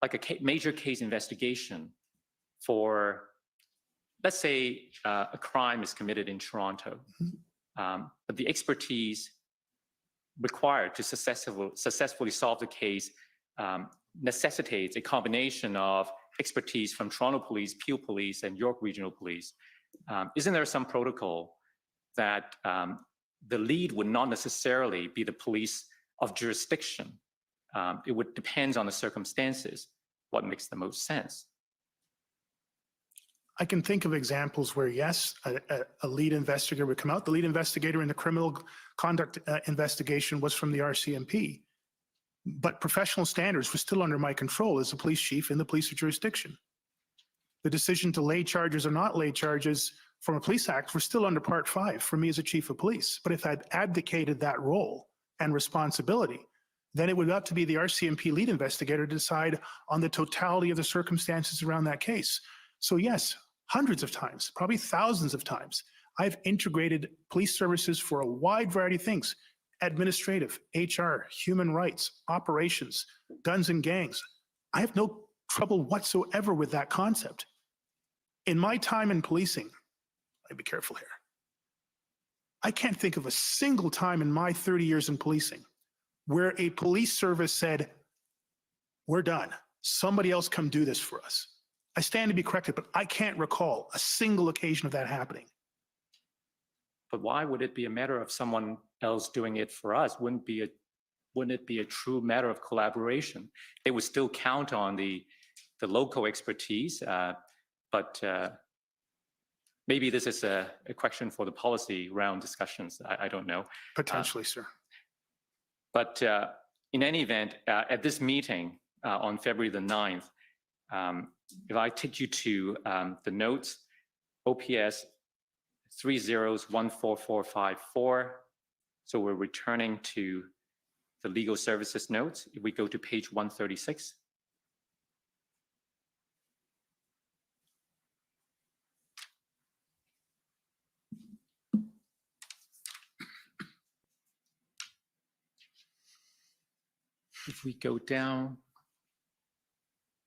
like a major case investigation for, let's say, a crime is committed in Toronto, but the expertise required to successfully solve the case necessitates a combination of expertise from Toronto Police, Peel Police, and York Regional Police. Isn't there some protocol that the lead would not necessarily be the police of jurisdiction? It would depend on the circumstances, what makes the most sense. I can think of examples where, yes, a lead investigator would come out. The lead investigator in the criminal conduct investigation was from the RCMP, but professional standards were still under my control as a police chief in the police of jurisdiction. The decision to lay charges or not lay charges from a police act were still under Part 5 for me as a chief of police. But if I'd abdicated that role and responsibility, then it would have to be the RCMP lead investigator to decide on the totality of the circumstances around that case. So yes, hundreds of times, probably thousands of times, I've integrated police services for a wide variety of things: administrative, HR, human rights, operations, guns and gangs. I have no trouble whatsoever with that concept. In my time in policing, I'd be careful here. I can't think of a single time in my 30 years in policing where a police service said, we're done. Somebody else come do this for us. I stand to be corrected, but I can't recall a single occasion of that happening. But why would it be a matter of someone else doing it for us? Wouldn't it be a true matter of collaboration? They would still count on the local expertise, but maybe this is a question for the policy round discussions. I don't know. Potentially, sir. But in any event, at this meeting on February the 9th, if I take you to the notes, OPS 3014454. So we're returning to the legal services notes. If we go to page 136. If we go down,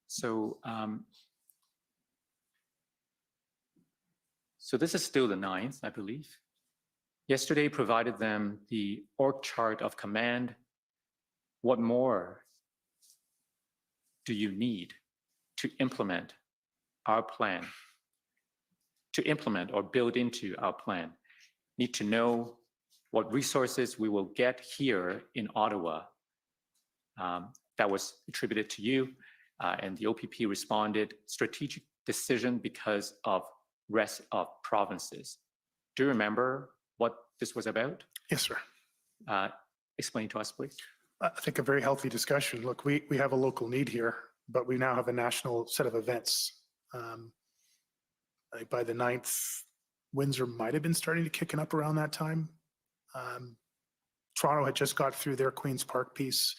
so this is still the 9th, I believe. Yesterday provided them the org chart of command. What more do you need to implement our plan? To implement or build into our plan, need to know what resources we will get here in Ottawa. That was attributed to you, and the OPP responded, strategic decision because of rest of provinces. Do you remember what this was about? Yes, sir. Explain to us, please. I think a very healthy discussion. Look, we have a local need here, but we now have a national set of events. I think by the 9th, Windsor might have been starting to kick up around that time. Toronto had just got through their Queen's Park piece.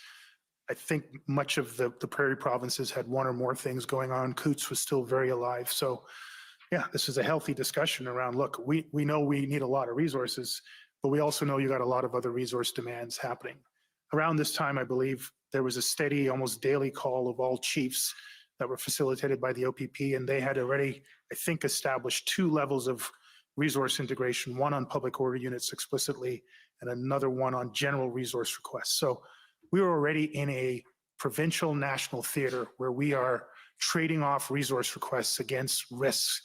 I think much of the prairie provinces had one or more things going on. Coots was still very alive. So yeah, this is a healthy discussion around, look, we know we need a lot of resources, but we also know you got a lot of other resource demands happening. Around this time, I believe there was a steady, almost daily call of all chiefs that were facilitated by the OPP, and they had already, I think, established 2 levels of resource integration, one on public order units explicitly, and another one on general resource requests. So we were already in a provincial national theater where we are trading off resource requests against risks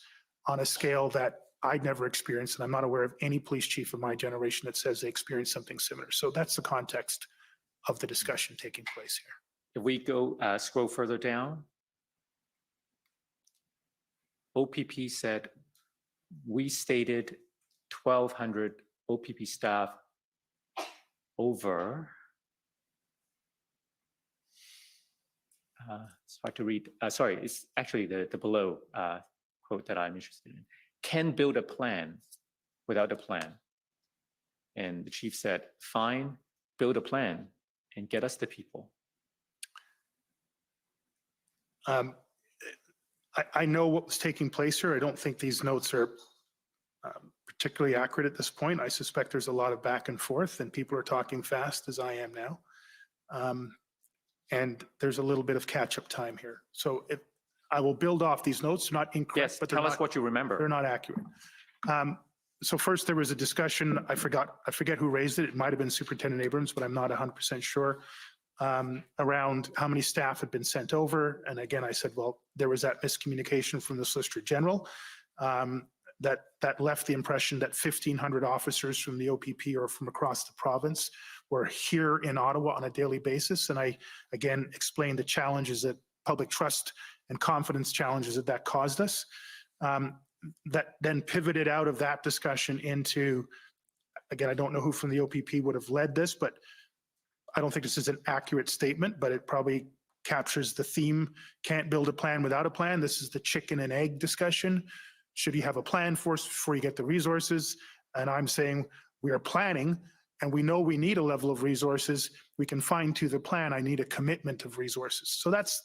on a scale that I'd never experienced, and I'm not aware of any police chief of my generation that says they experienced something similar. So that's the context of the discussion taking place here. If we go scroll further down, OPP said we stated 1,200 OPP staff over. It's hard to read. Sorry, it's actually the below quote that I'm interested in. Can build a plan without a plan. And the chief said, fine, build a plan and get us the people. I know what was taking place here. I don't think these notes are particularly accurate at this point. I suspect there's a lot of back and forth and people are talking fast as I am now. and there's a little bit of catch-up time here. So I will build off these notes, not incorrect, Yes, but tell us what you they're remember. not accurate. So first, there was a discussion, I forget who raised it. It might have been Superintendent Abrams, but I'm not 100% sure, around how many staff had been sent over. And again, I said, well, there was that miscommunication from the Solicitor General that left the impression that 1,500 officers from the OPP or from across the province were here in Ottawa on a daily basis. And I, again, explained the challenges that public trust and confidence challenges that caused us. That then pivoted out of that discussion into, again, I don't know who from the OPP would have led this, but I don't think this is an accurate statement, but it probably captures the theme. Can't build a plan without a plan. This is the chicken and egg discussion. Should you have a plan first before you get the resources? And I'm saying we are planning and we know we need a level of resources. We can fine tune the plan. I need a commitment of resources. So that's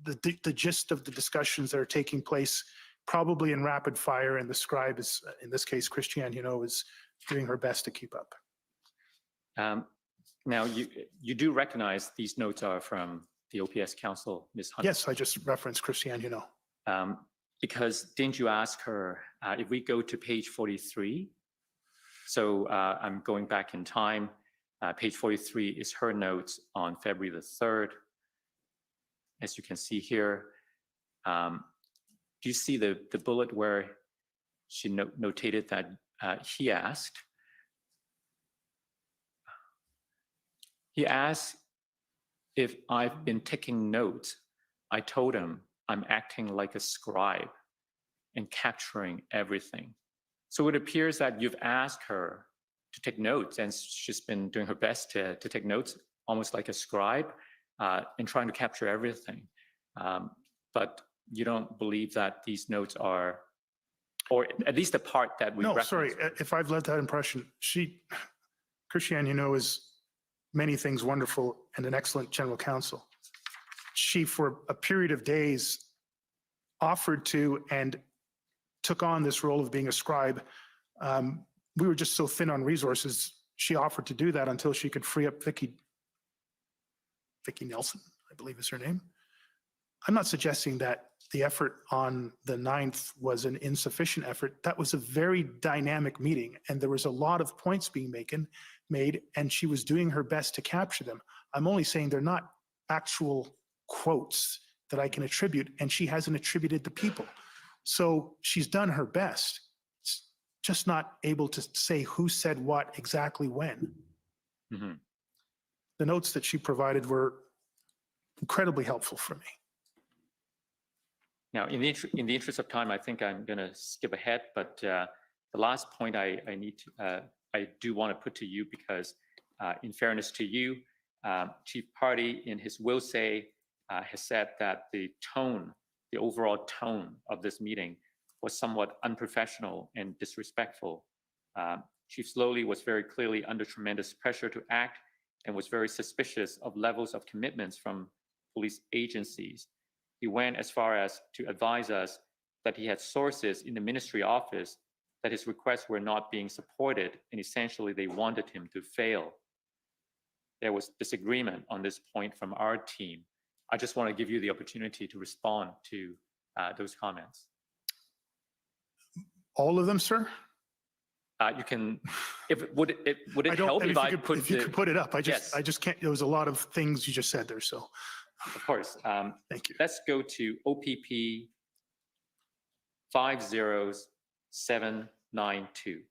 the gist of the discussions that are taking place probably in rapid fire, and the scribe is, in this case, Christiane, is doing her best to keep up. Now, you do recognize these notes are from the OPS Council, Ms. Hunt? Yes, I just referenced Christiane, Because didn't you ask her, if we go to page 43, so I'm going back in time, page 43 is her notes on February the 3rd. As you can see here, do you see the bullet where she notated that he asked if I've been taking notes. I told him I'm acting like a scribe and capturing everything. So it appears that you've asked her to take notes, and she's been doing her best to take notes, almost like a scribe, and trying to capture everything. But you don't believe that these notes are, or at least the part that we No, referenced. sorry, if I've led that impression, Christiane, is many things wonderful and an excellent general counsel. She, for a period of days, offered to and took on this role of being a scribe. We were just so thin on resources. She offered to do that until she could free up Vicky Nelson, I believe is her name. I'm not suggesting that the effort on the 9th was an insufficient effort. That was a very dynamic meeting, and there was a lot of points being made, and she was doing her best to capture them. I'm only saying they're not actual quotes that I can attribute, and she hasn't attributed the people. So she's done her best, just not able to say who said what exactly when. Mm-hmm. The notes that she provided were incredibly helpful for me. Now, in the interest of time, I think I'm going to skip ahead, but the last point I do want to put to you, because in fairness to you, Chief Party in his will say has said that the overall tone of this meeting was somewhat unprofessional and disrespectful. Chief Slowly was very clearly under tremendous pressure to act and was very suspicious of levels of commitments from police agencies. He went as far as to advise us that he had sources in the ministry office that his requests were not being supported, and essentially they wanted him to fail. There was disagreement on this point from our team. I just want to give you the opportunity to respond to those comments. All of them, sir? You can, would it help if I put if you could put it up? I Yes. just can't. There was a lot of things you just said there, so. Of course. Thank you. Let's go to OPP 50792.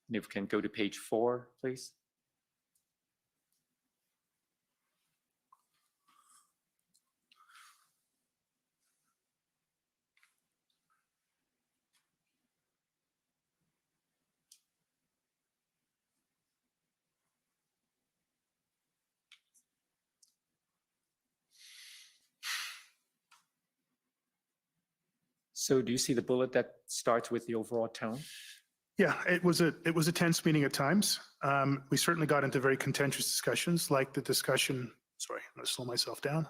And if we can go to page 4, please. So do you see the bullet that starts with the overall tone? Yeah, it was a tense meeting at times. We certainly got into very contentious discussions, like the discussion, sorry, I'm going to slow myself down,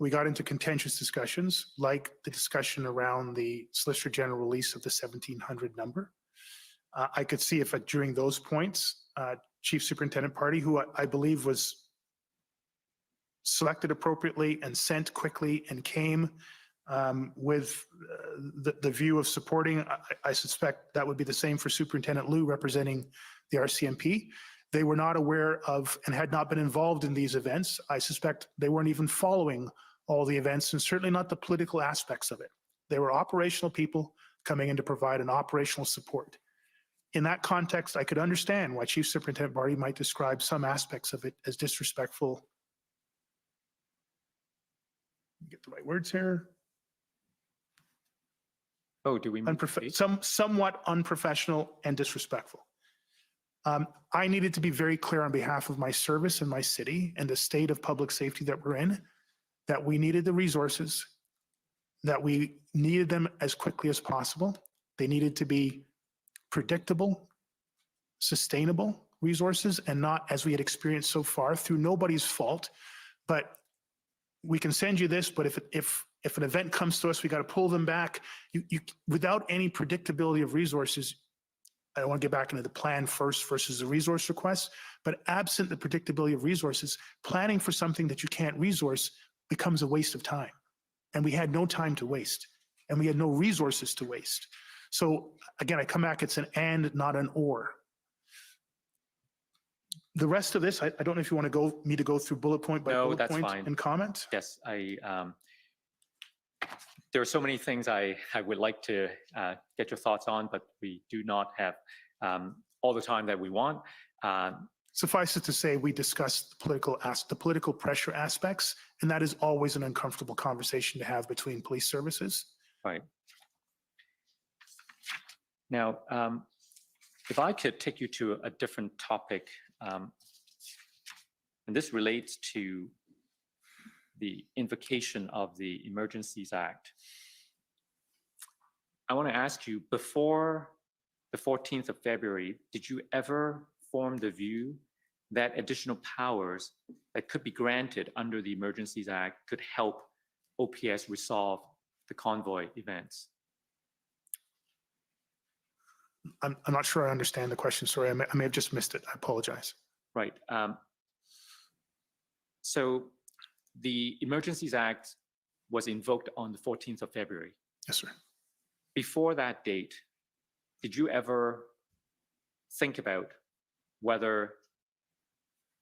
we got into contentious discussions, like the discussion around the Solicitor General release of the 1700 number. I could see if during those points, Chief Superintendent Party, who I believe was selected appropriately and sent quickly and came with the view of supporting, I suspect that would be the same for Superintendent Liu representing the RCMP. They were not aware of and had not been involved in these events. I suspect they weren't even following all the events and certainly not the political aspects of it. They were operational people coming in to provide an operational support. In that context, I could understand why Chief Superintendent Barty might describe some aspects of it as disrespectful. Get the right words here. Oh, do we? Somewhat unprofessional and disrespectful. I needed to be very clear on behalf of my service and my city and the state of public safety that we're in, that we needed the resources, that we needed them as quickly as possible. They needed to be predictable, sustainable resources, and not, as we had experienced so far, through nobody's fault. But we can send you this, but if an event comes to us, we got to pull them back. Without any predictability of resources, I don't want to get back into the plan first versus the resource request, but absent the predictability of resources, planning for something that you can't resource becomes a waste of time. And we had no time to waste, and we had no resources to waste. So again, I come back, it's an and, not an or. The rest of this, I don't know if you want me to go through bullet point by bullet point and comment. Yes, there are so many things I would like to get your thoughts on, but we do not have all the time that we want. Suffice it to say, we discussed the political pressure aspects, and that is always an uncomfortable conversation to have between police services. Right. Now, if I could take you to a different topic, and this relates to the invocation of the Emergencies Act. I want to ask you, before the 14th of February, did you ever form the view that additional powers that could be granted under the Emergencies Act could help OPS resolve the convoy events? I'm not sure I understand the question. Sorry, I may have just missed it. I apologize. Right. So the Emergencies Act was invoked on the 14th of February. Yes, sir. Before that date, did you ever think about whether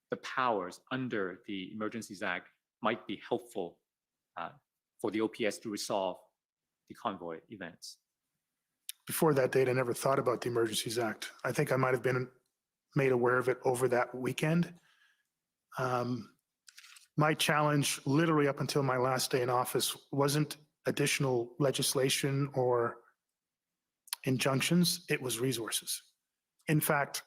the powers under the Emergencies Act might be helpful for the OPS to resolve the convoy events? Before that date, I never thought about the Emergencies Act. I think I might have been made aware of it over that weekend. My challenge, literally up until my last day in office, wasn't additional legislation or injunctions, it was resources. In fact,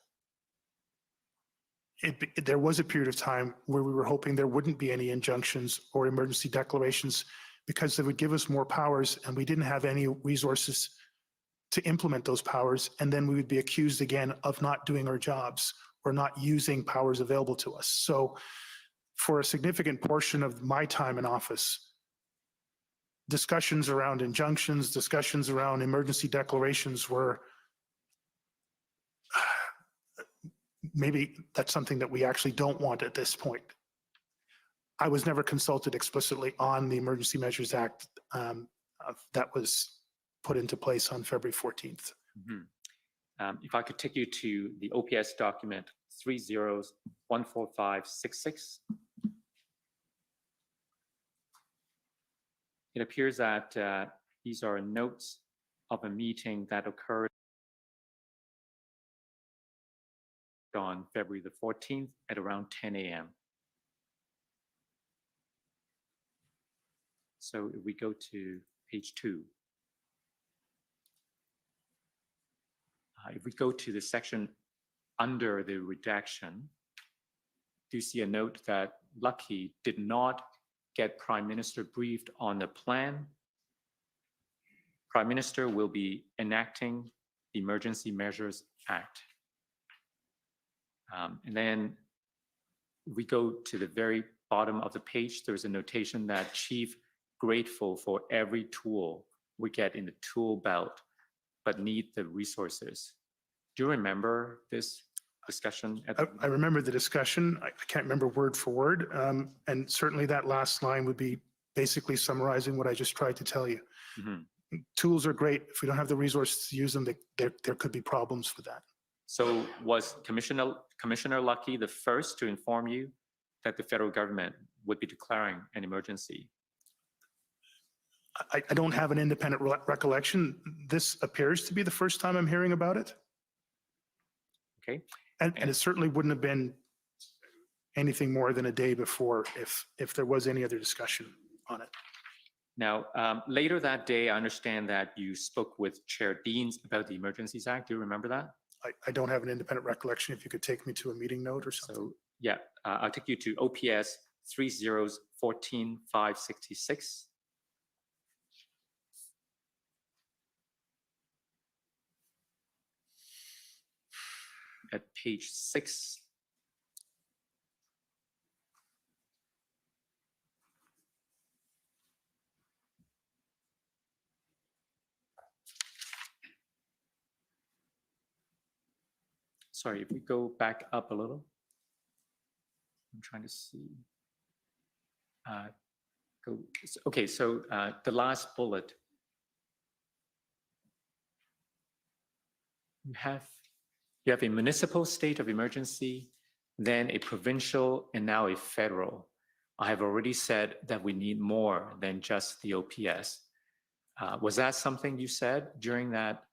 there was a period of time where we were hoping there wouldn't be any injunctions or emergency declarations because they would give us more powers and we didn't have any resources to implement those powers, and then we would be accused again of not doing our jobs or not using powers available to us. So for a significant portion of my time in office, discussions around injunctions, discussions around emergency declarations were, maybe that's something that we actually don't want at this point. I was never consulted explicitly on the Emergency Measures Act that was put into place on February 14th. Mm-hmm. If I could take you to the OPS document 3014566. It appears that these are notes of a meeting that occurred on February the 14th at around 10 a.m. So if we go to page 2, if we go to the section under the redaction, do you see a note that Lucky did not get Prime Minister briefed on the plan? Prime Minister will be enacting the Emergency Measures Act. And then we go to the very bottom of the page, there's a notation that Chief grateful for every tool we get in the tool belt, but need the resources. Do you remember this discussion? I remember the discussion. I can't remember word for word. And certainly that last line would be basically summarizing what I just tried to tell you. Mhm. Tools are great. If we don't have the resources to use them, there could be problems with that. So was Commissioner Lucky the first to inform you that the federal government would be declaring an emergency? I don't have an independent recollection. This appears to be the first time I'm hearing about it. Okay. And it certainly wouldn't have been anything more than a day before if there was any other discussion on it. Now, later that day, I understand that you spoke with Chair Deans about the Emergencies Act. Do you remember that? I don't have an independent recollection. If you could take me to a meeting note or something. So, yeah, I'll take you to OPS 3014566. At page 6. Sorry, if we go back up a little. I'm trying to see. Okay, so the last bullet. You have a municipal state of emergency, then a provincial, and now a federal. I have already said that we need more than just the OPS. Was that something you said during that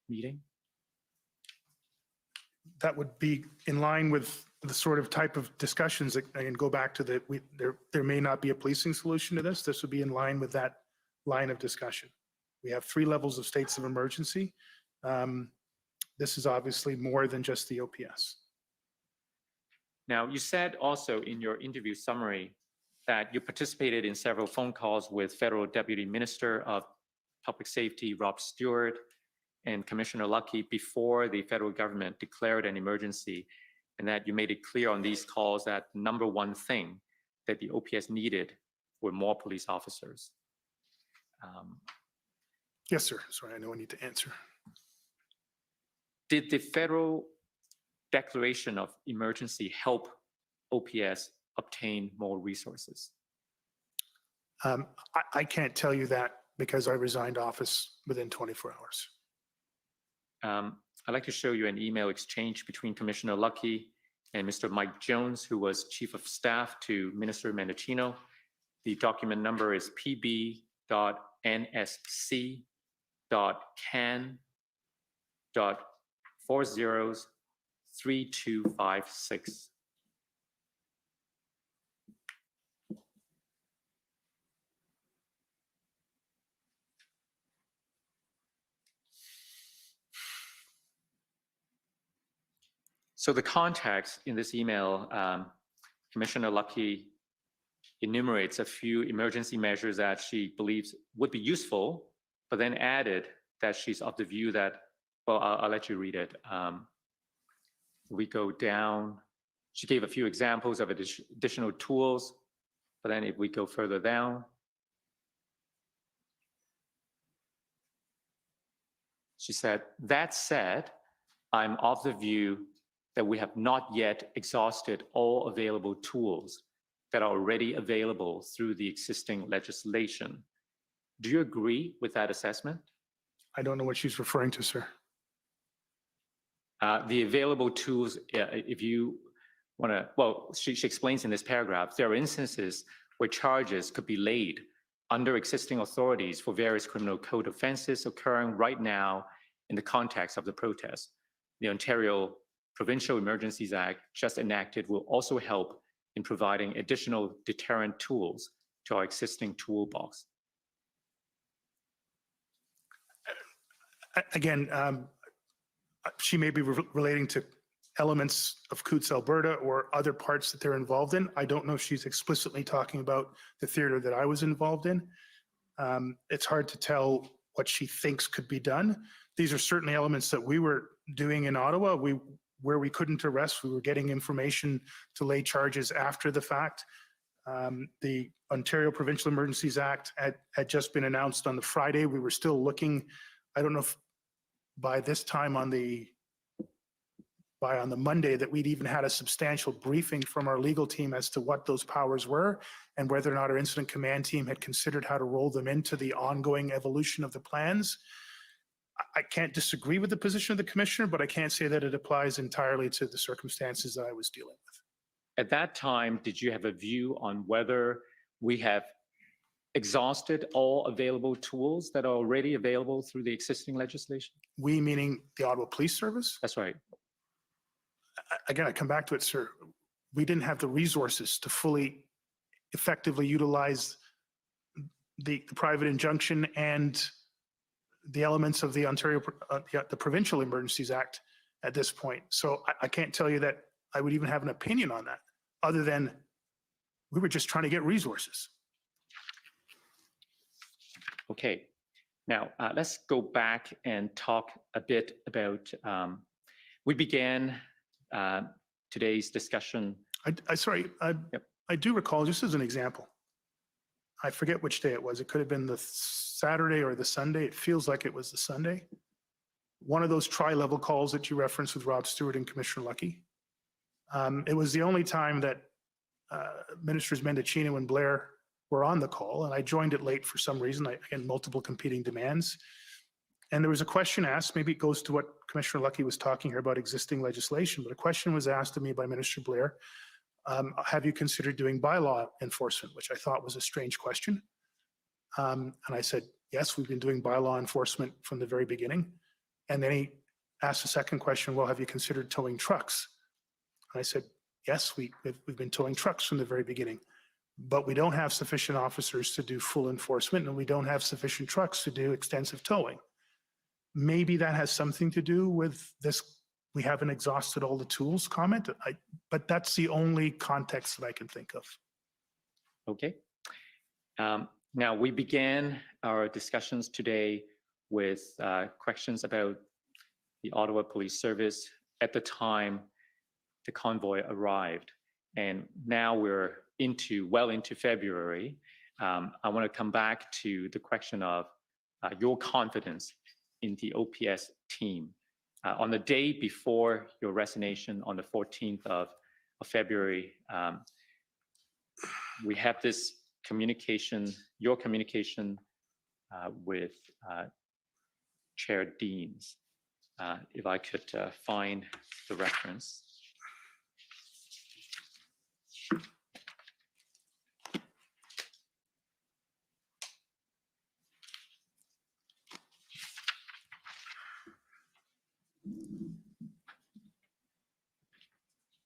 meeting? That would be in line with the sort of type of discussions that I can go back to that there may not be a policing solution to this. This would be in line with that line of discussion. We have 3 levels of states of emergency. This is obviously more than just the OPS. Now, you said also in your interview summary that you participated in several phone calls with Federal Deputy Minister of Public Safety, Rob Stewart, and Commissioner Lucky before the federal government declared an emergency, and that you made it clear on these calls that the number one thing that the OPS needed were more police officers. Yes, sir. Sorry, I know I need to answer. Did the federal declaration of emergency help OPS obtain more resources? I can't tell you that because I resigned office within 24 hours. I'd like to show you an email exchange between Commissioner Lucky and Mr. Mike Jones, who was Chief of Staff to Minister Mendocino. The document number is pb.nsc.can.403256. So the context in this email, Commissioner Lucky enumerates a few emergency measures that she believes would be useful, but then added that she's of the view that, well, I'll let you read it. We go down, she gave a few examples of additional tools, but then if we go further down, she said, that said, I'm of the view that we have not yet exhausted all available tools that are already available through the existing legislation. Do you agree with that assessment? I don't know what she's referring to, sir. The available tools, if you want to, well, she explains in this paragraph, there are instances where charges could be laid under existing authorities for various criminal code offenses occurring right now in the context of the protest. The Ontario Provincial Emergencies Act, just enacted, will also help in providing additional deterrent tools to our existing toolbox. Again, she may be relating to elements of Coots, Alberta, or other parts that they're involved in. I don't know if she's explicitly talking about the theater that I was involved in. It's hard to tell what she thinks could be done. These are certainly elements that we were doing in Ottawa. Where we couldn't arrest, we were getting information to lay charges after the fact. The Ontario Provincial Emergencies Act had just been announced on the Friday. We were still looking, I don't know if by this time on the Monday that we'd even had a substantial briefing from our legal team as to what those powers were and whether or not our incident command team had considered how to roll them into the ongoing evolution of the plans. I can't disagree with the position of the commissioner, but I can't say that it applies entirely to the circumstances that I was dealing with. At that time, did you have a view on whether we have exhausted all available tools that are already available through the existing legislation? We, meaning the Ottawa Police Service? That's right. Again, I come back to it, sir. We didn't have the resources to fully effectively utilize the private injunction and the elements of the Ontario, the Provincial Emergencies Act at this point. So I can't tell you that I would even have an opinion on that, other than we were just trying to get resources. Okay. Now, let's go back and talk a bit about, we began today's discussion. I do recall, just as an example, I forget which day it was. It could have been the Saturday or the Sunday. It feels like it was the Sunday. One of those tri-level calls that you referenced with Rob Stewart and Commissioner Lucky. It was the only time that Ministers Mendocino and Blair were on the call, and I joined it late for some reason. I had multiple competing demands. And there was a question asked, maybe it goes to what Commissioner Lucky was talking here about existing legislation, but a question was asked of me by Minister Blair. Have you considered doing bylaw enforcement, which I thought was a strange question. And I said, yes, we've been doing bylaw enforcement from the very beginning. And then he asked a second question, well, have you considered towing trucks? And I said, yes, we've been towing trucks from the very beginning, but we don't have sufficient officers to do full enforcement, and we don't have sufficient trucks to do extensive towing. Maybe that has something to do with this, we haven't exhausted all the tools comment, but that's the only context that I can think of. Okay. Now, we began our discussions today with questions about the Ottawa Police Service at the time the convoy arrived. And now we're well into February. I want to come back to the question of your confidence in the OPS team. On the day before your resignation on the 14th of February, we have this communication, your communication with Chair Deans. If I could find the reference.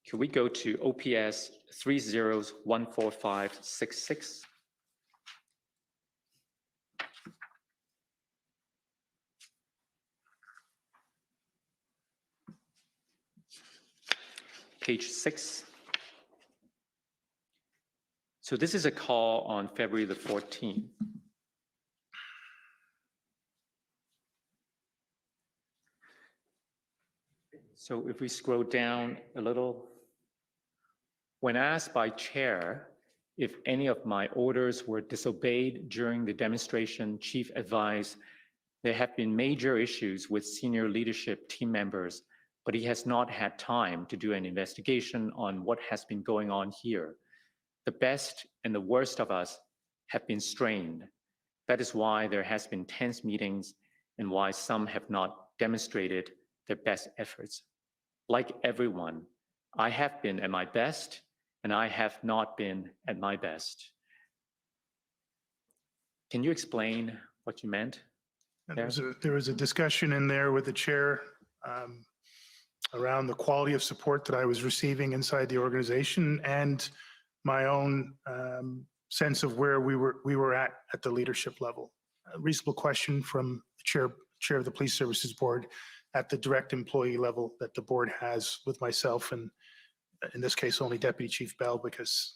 Can we go to OPS 3014566? Page 6. So this is a call on February the 14th. So if we scroll down a little, when asked by Chair if any of my orders were disobeyed during the demonstration, Chief advised there have been major issues with senior leadership team members, but he has not had time to do an investigation on what has been going on here. The best and the worst of us have been strained. That is why there has been tense meetings and why some have not demonstrated their best efforts. Like everyone, I have been at my best and I have not been at my best. Can you explain what you meant? There was a discussion in there with the chair around the quality of support that I was receiving inside the organization and my own sense of where we were at the leadership level. A reasonable question from the chair of the Police Services Board at the direct employee level that the board has with myself and in this case only Deputy Chief Bell, because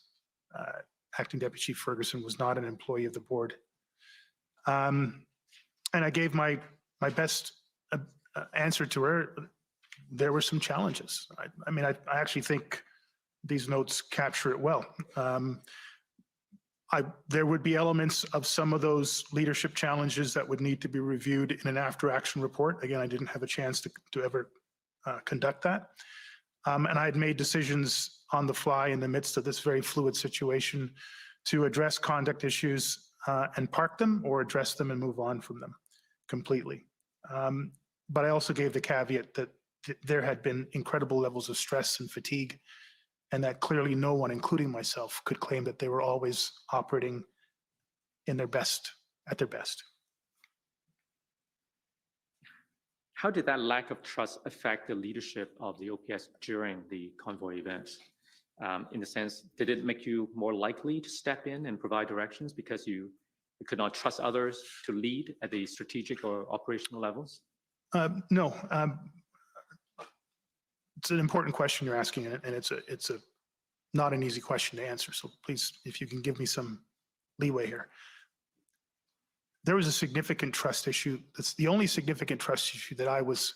Acting Deputy Chief Ferguson was not an employee of the board. And I gave my best answer to her. There were some challenges. I mean, I actually think these notes capture it well. There would be elements of some of those leadership challenges that would need to be reviewed in an after-action report. Again, I didn't have a chance to ever conduct that. And I had made decisions on the fly in the midst of this very fluid situation to address conduct issues and park them, or address them and move on from them completely. But I also gave the caveat that there had been incredible levels of stress and fatigue, and that clearly no one, including myself, could claim that they were always operating in their best, at their best. How did that lack of trust affect the leadership of the OPS during the convoy events? In the sense, did it make you more likely to step in and provide directions because you could not trust others to lead at the strategic or operational levels? No. It's an important question you're asking, and it's not an easy question to answer. So please, if you can give me some leeway here. There was a significant trust issue. That's the only significant trust issue that I was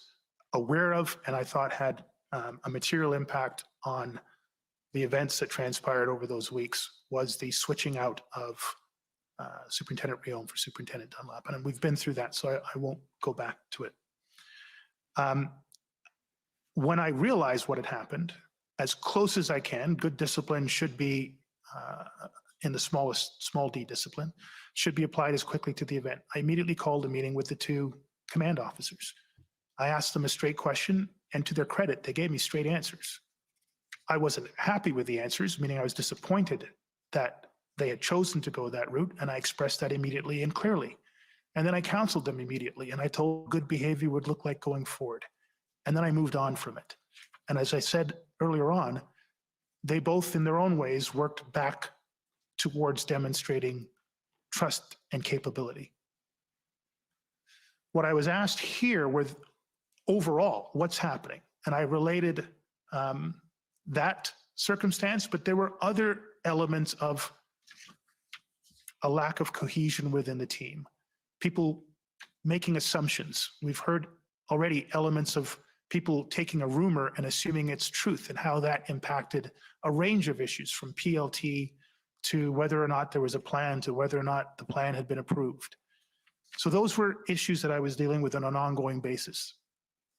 aware of, and I thought had a material impact on the events that transpired over those weeks, was the switching out of Superintendent Riom for Superintendent Dunlap. And we've been through that, so I won't go back to it. When I realized what had happened, as close as I can, good discipline should be in the small d discipline, should be applied as quickly to the event. I immediately called a meeting with the two command officers. I asked them a straight question, and to their credit, they gave me straight answers. I wasn't happy with the answers, meaning I was disappointed that they had chosen to go that route, and I expressed that immediately and clearly. And then I counseled them immediately, and I told good behavior would look like going forward. And then I moved on from it. And as I said earlier on, they both in their own ways worked back towards demonstrating trust and capability. What I was asked here was overall, what's happening? And I related that circumstance, but there were other elements of a lack of cohesion within the team. People making assumptions. We've heard already elements of people taking a rumor and assuming it's truth, and how that impacted a range of issues, from PLT to whether or not there was a plan, to whether or not the plan had been approved. So those were issues that I was dealing with on an ongoing basis.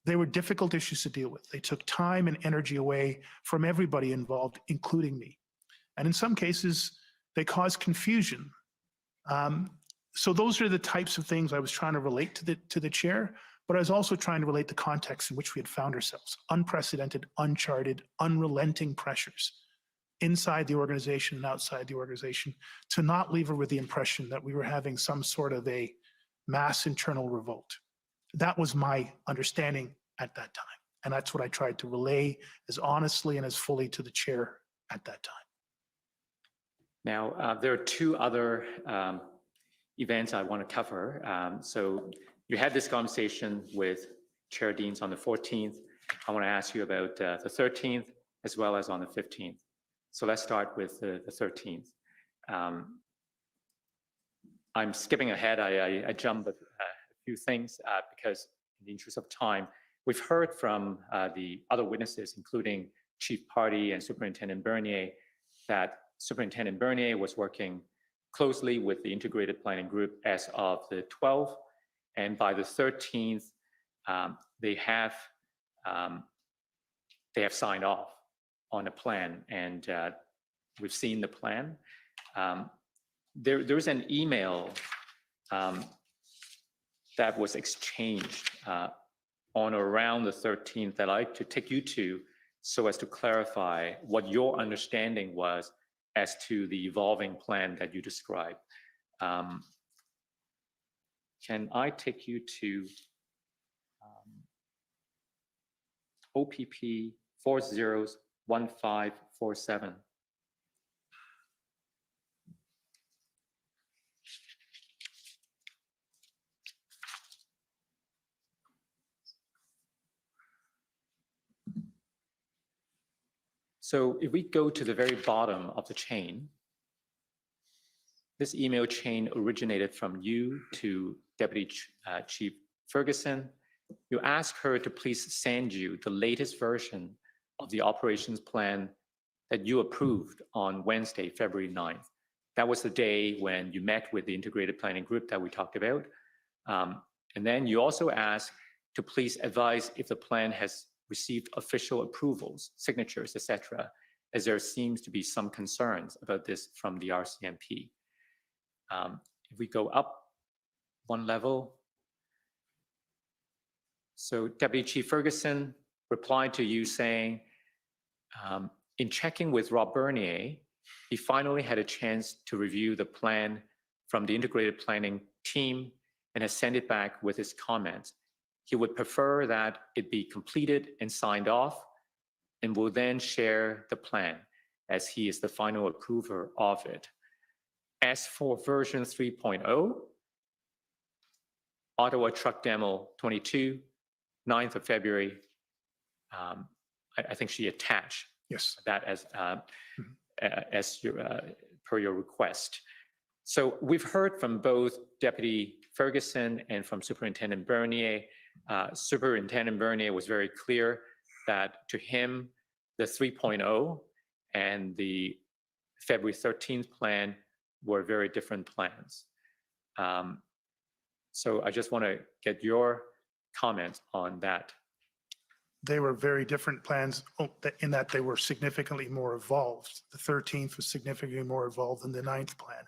They were difficult issues to deal with. They took time and energy away from everybody involved, including me. And in some cases, they caused confusion. So those are the types of things I was trying to relate to the chair, but I was also trying to relate the context in which we had found ourselves. Unprecedented, uncharted, unrelenting pressures inside the organization and outside the organization, to not leave her with the impression that we were having some sort of a mass internal revolt. That was my understanding at that time. And that's what I tried to relay as honestly and as fully to the chair at that time. Now, there are two other events I want to cover. So you had this conversation with Chair Deans on the 14th. I want to ask you about the 13th, as well as on the 15th. So let's start with the 13th. I'm skipping ahead. I jumped a few things because in the interest of time, we've heard from the other witnesses, including Chief Party and Superintendent Bernier, that Superintendent Bernier was working closely with the integrated planning group as of the 12th, and by the 13th, they have signed off on a plan, and we've seen the plan. There's an email that was exchanged on around the 13th that I'd like to take you to, so as to clarify what your understanding was as to the evolving plan that you described. Can I take you to OPP 401547? So if we go to the very bottom of the chain, this email chain originated from you to Deputy Chief Ferguson. You asked her to please send you the latest version of the operations plan that you approved on Wednesday, February 9th. That was the day when you met with the integrated planning group that we talked about. And then you also asked to please advise if the plan has received official approvals, signatures, etc., as there seems to be some concerns about this from the RCMP. If we go up one level, so Deputy Chief Ferguson replied to you saying, in checking with Rob Bernier, he finally had a chance to review the plan from the integrated planning team and has sent it back with his comments. He would prefer that it be completed and signed off, and will then share the plan as he is the final approver of it. As for version 3.0, Ottawa Truck Demo 22, 9th of February, I think she attached Yes. that as per your request. So we've heard from both Deputy Ferguson and from Superintendent Bernier. Superintendent Bernier was very clear that to him, the 3.0 and the February 13th plan were very different plans. So I just want to get your comment on that. They were very different plans in that they were significantly more evolved. The 13th was significantly more evolved than the 9th plan,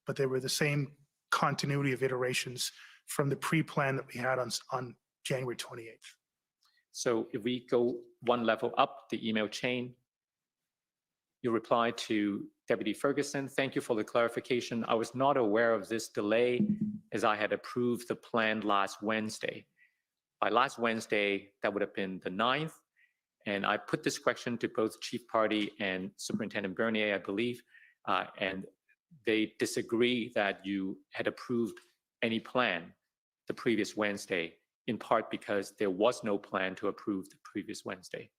but they were the same continuity of iterations from the pre-plan that we had on January 28th. So if we go one level up the email chain, you reply to Deputy Ferguson, thank you for the clarification. I was not aware of this delay as I had approved the plan last Wednesday. By last Wednesday, that would have been the 9th. And I put this question to both Chief Party and Superintendent Bernier, I believe, and they disagree that you had approved any plan the previous Wednesday, in part because there was no plan to approve the previous Wednesday.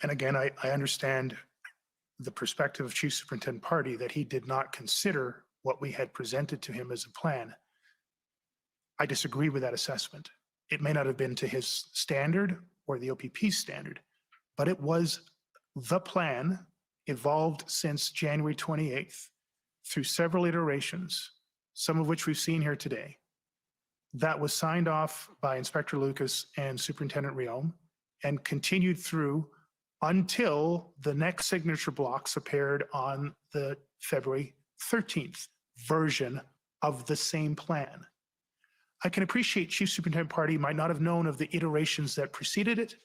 And again, I understand the perspective of Chief Superintendent Party that he did not consider what we had presented to him as a plan. I disagree with that assessment. It may not have been to his standard or the OPP standard, but it was the plan evolved since January 28th through several iterations, some of which we've seen here today, that was signed off by Inspector Lucas and Superintendent Riom and continued through until the next signature blocks appeared on the February 13th version of the same plan. I can appreciate Chief Superintendent Party might not have known of the iterations that preceded it.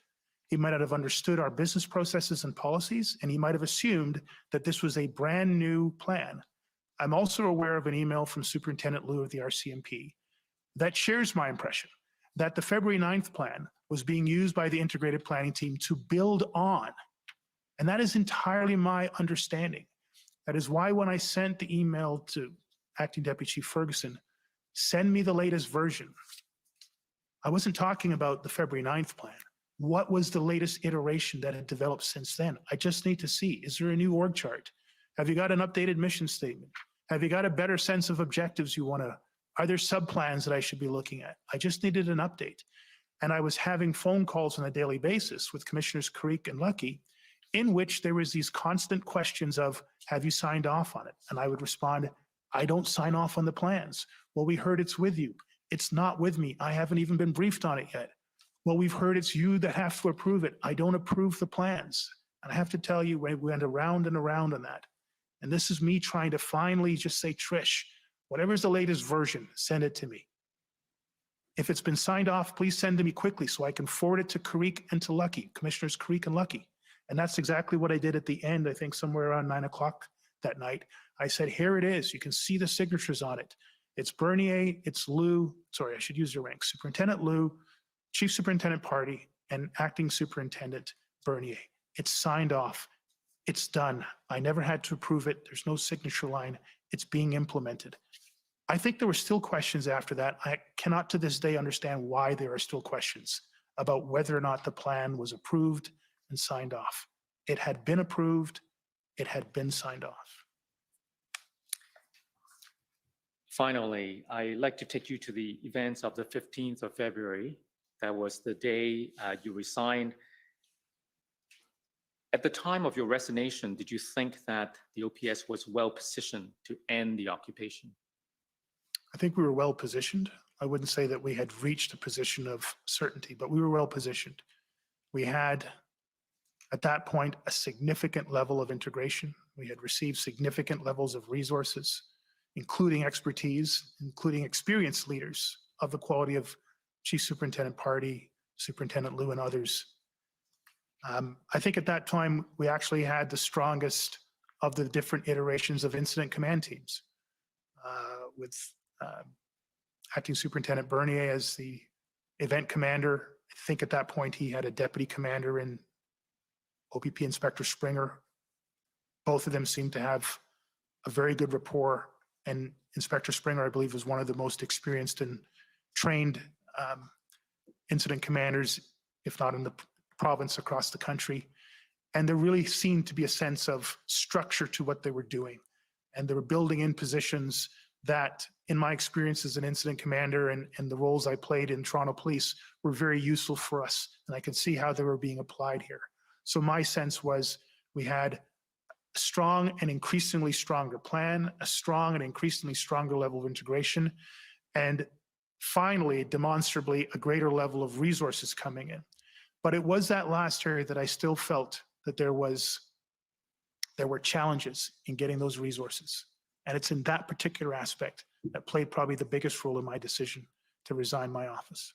He might not have understood our business processes and policies, and he might have assumed that this was a brand new plan. I'm also aware of an email from Superintendent Liu of the RCMP that shares my impression that the February 9th plan was being used by the integrated planning team to build on. And that is entirely my understanding. That is why when I sent the email to Acting Deputy Chief Ferguson, send me the latest version, I wasn't talking about the February 9th plan. What was the latest iteration that had developed since then? I just need to see, is there a new org chart? Have you got an updated mission statement? Have you got a better sense of objectives you want to, are there sub-plans that I should be looking at? I just needed an update. And I was having phone calls on a daily basis with Commissioners Creek and Lucky, in which there was these constant questions of, have you signed off on it? And I would respond, I don't sign off on the plans. Well, we heard it's with you. It's not with me. I haven't even been briefed on it yet. Well, we've heard it's you that have to approve it. I don't approve the plans. And I have to tell you, we went around and around on that. And this is me trying to finally just say, Trish, whatever's the latest version, send it to me. If it's been signed off, please send it to me quickly so I can forward it to Creek and to Lucky, Commissioners Creek and Lucky. And that's exactly what I did at the end, I think somewhere around 9 o'clock that night. I said, here it is. You can see the signatures on it. It's Bernier, it's Liu, sorry, I should use your rank. Superintendent Liu, Chief Superintendent Party, and Acting Superintendent Bernier. It's signed off. It's done. I never had to approve it. There's no signature line. It's being implemented. I think there were still questions after that. I cannot to this day understand why there are still questions about whether or not the plan was approved and signed off. It had been approved. It had been signed off. Finally, I'd like to take you to the events of the 15th of February. That was the day you resigned. At the time of your resignation, did you think that the OPS was well positioned to end the occupation? I think we were well positioned. I wouldn't say that we had reached a position of certainty, but we were well positioned. We had, at that point, a significant level of integration. We had received significant levels of resources, including expertise, including experienced leaders of the quality of Chief Superintendent Party, Superintendent Liu, and others. I think at that time, we actually had the strongest of the different iterations of incident command teams, with Acting Superintendent Bernier as the event commander. I think at that point, he had a deputy commander in OPP Inspector Springer. Both of them seemed to have a very good rapport, and Inspector Springer, I believe, was one of the most experienced and trained incident commanders, if not in the province, across the country. And there really seemed to be a sense of structure to what they were doing. And they were building in positions that, in my experience as an incident commander and the roles I played in Toronto Police, were very useful for us. And I could see how they were being applied here. So my sense was we had a strong and increasingly stronger plan, a strong and increasingly stronger level of integration, and finally, demonstrably, a greater level of resources coming in. But it was that last area that I still felt that there were challenges in getting those resources. And it's in that particular aspect that played probably the biggest role in my decision to resign my office.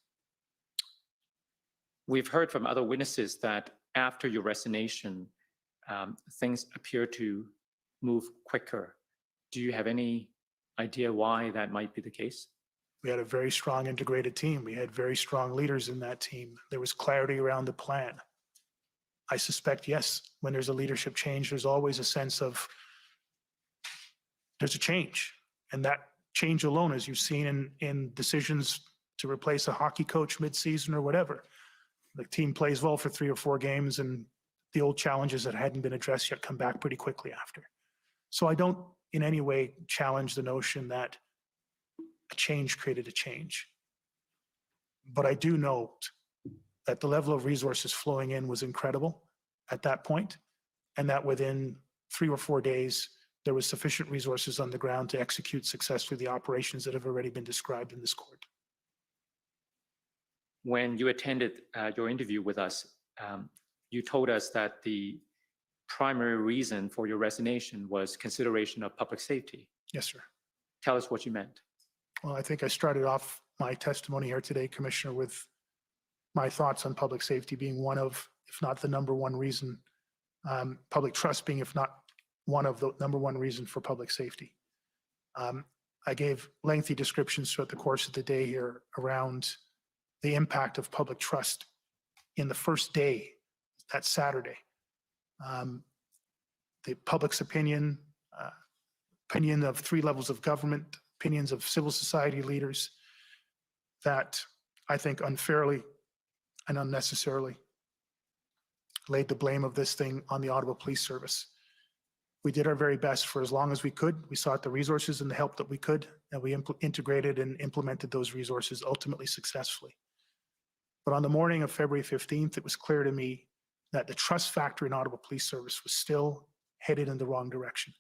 We've heard from other witnesses that after your resignation, things appear to move quicker. Do you have any idea why that might be the case? We had a very strong integrated team. We had very strong leaders in that team. There was clarity around the plan. I suspect, yes, when there's a leadership change, there's always a sense of there's a change. And that change alone, as you've seen in decisions to replace a hockey coach mid-season or whatever, the team plays well for 3 or 4 games, and the old challenges that hadn't been addressed yet come back pretty quickly after. So I don't in any way challenge the notion that a change created a change. But I do note that the level of resources flowing in was incredible at that point, and that within 3 or 4 days, there was sufficient resources on the ground to execute successfully the operations that have already been described in this court. When you attended your interview with us, you told us that the primary reason for your resignation was consideration of public safety. Yes, sir. Tell us what you meant. Well, I think I started off my testimony here today, Commissioner, with my thoughts on public safety being one of, if not the number one reason, public trust being, if not one of the number one reason for public safety. I gave lengthy descriptions throughout the course of the day here around the impact of public trust in the first day, that Saturday. The public's opinion, opinion of 3 levels of government, opinions of civil society leaders that I think unfairly and unnecessarily laid the blame of this thing on the Ottawa Police Service. We did our very best for as long as we could. We sought the resources and the help that we could, and we integrated and implemented those resources ultimately successfully. But on the morning of February 15th, it was clear to me that the trust factor in Ottawa Police Service was still headed in the wrong direction.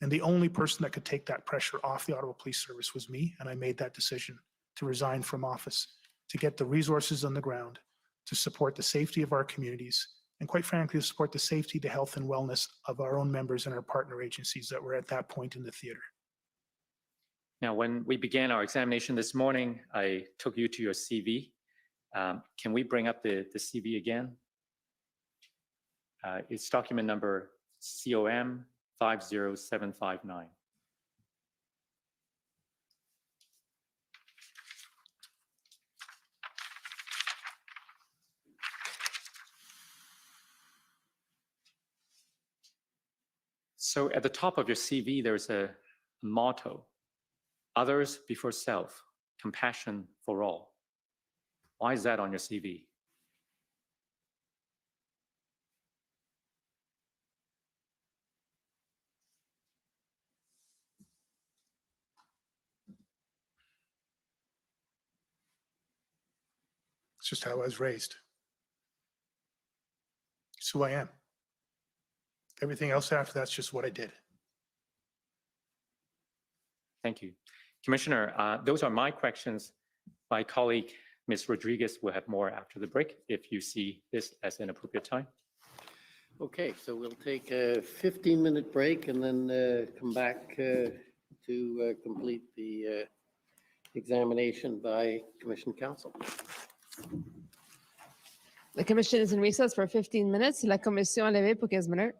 And the only person that could take that pressure off the Ottawa Police Service was me, and I made that decision to resign from office, to get the resources on the ground, to support the safety of our communities, and quite frankly, to support the safety, the health and wellness of our own members and our partner agencies that were at that point in the theater. Now, when we began our examination this morning, I took you to your CV. Can we bring up the CV again? It's document number COM 50759. So at the top of your CV, there's a motto: others before self, compassion for all. Why is that on your CV? It's just how I was raised. It's who I am. Everything else after that's just what I did. Thank you. Commissioner, those are my questions. My colleague, Ms. Rodriguez, will have more after the break if you see this as an appropriate time. Okay, so we'll take a 15-minute break and then come back to complete the examination by Commission Counsel. The commission is in recess for 15 minutes. La commission est levée pour 15 minutes.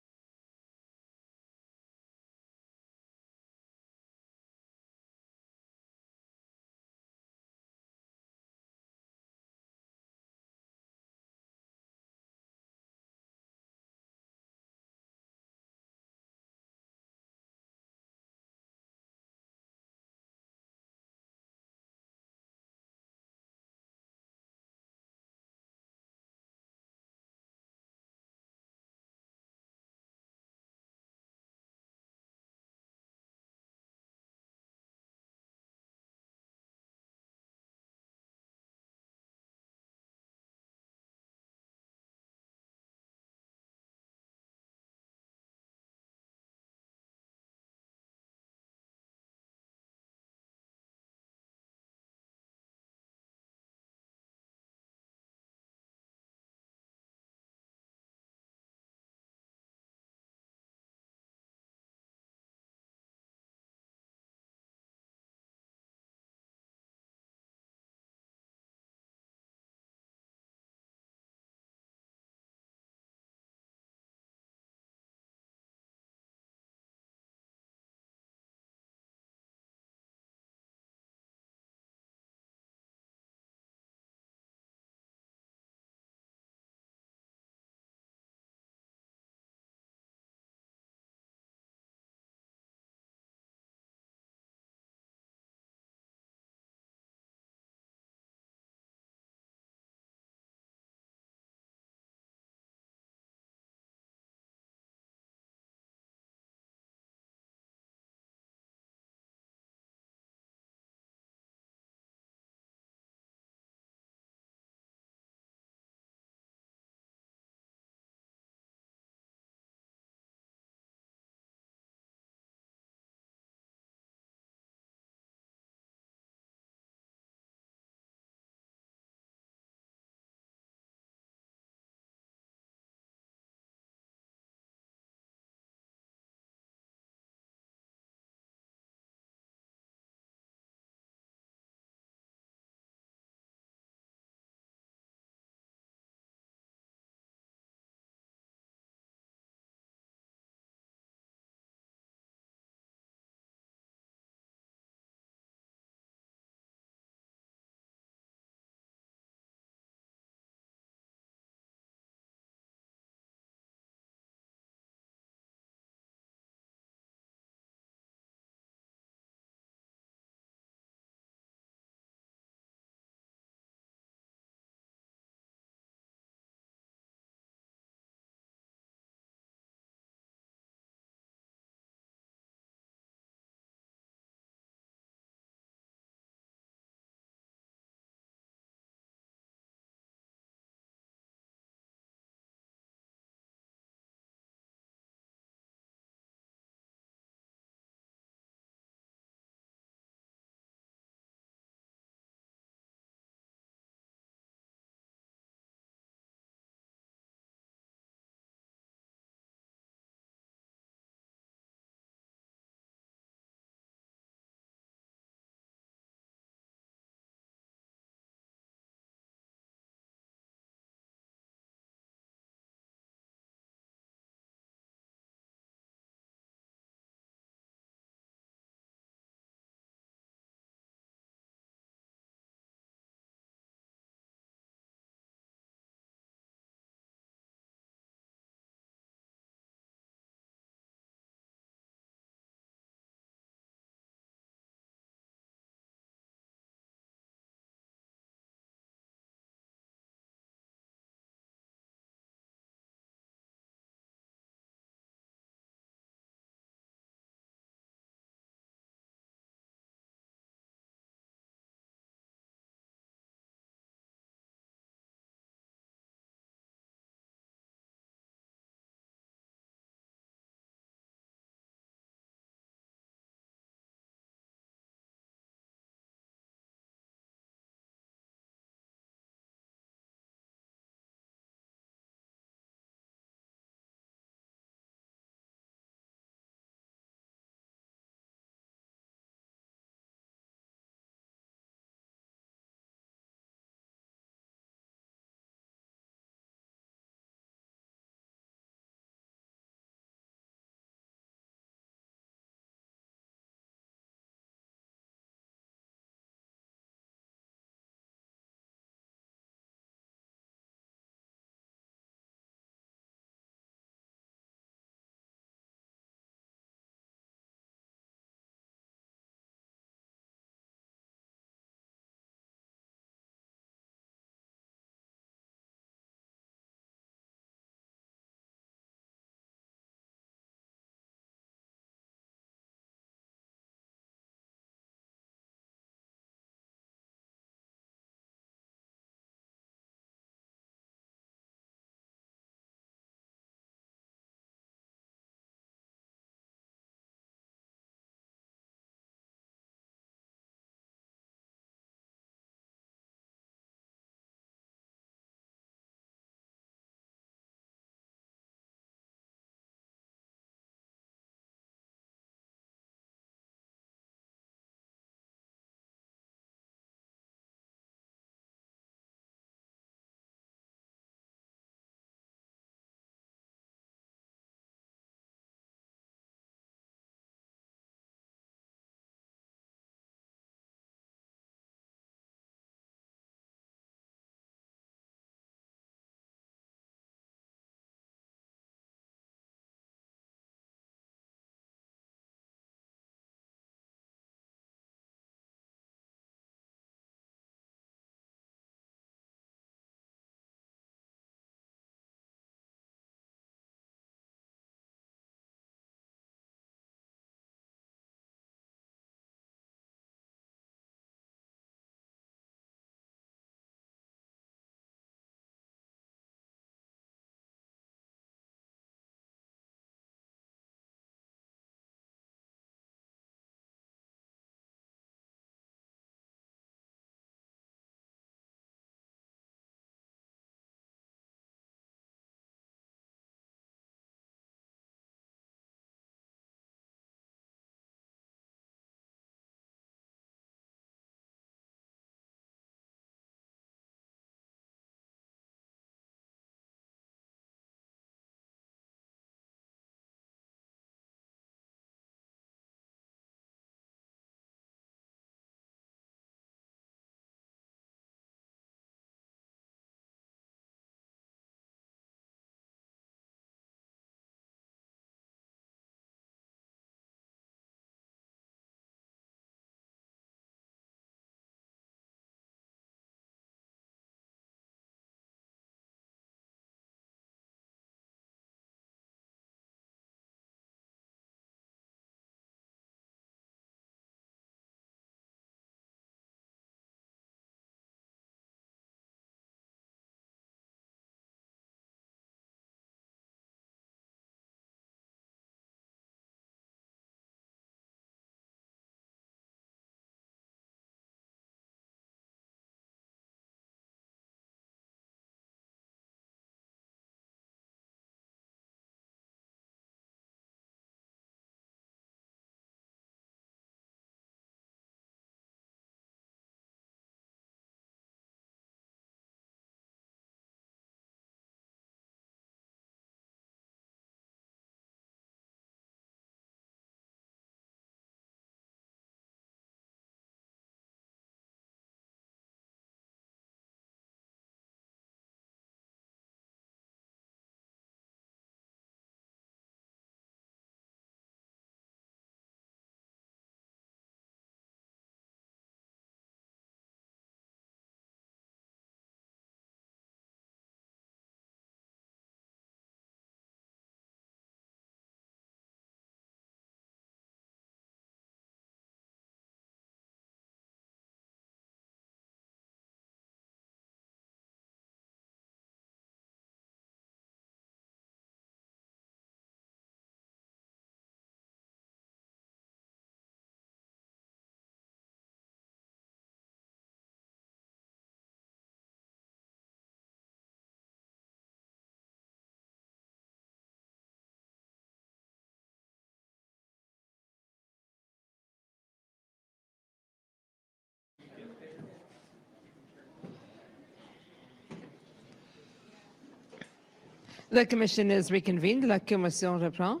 La commission is reconvened. La commission reprend.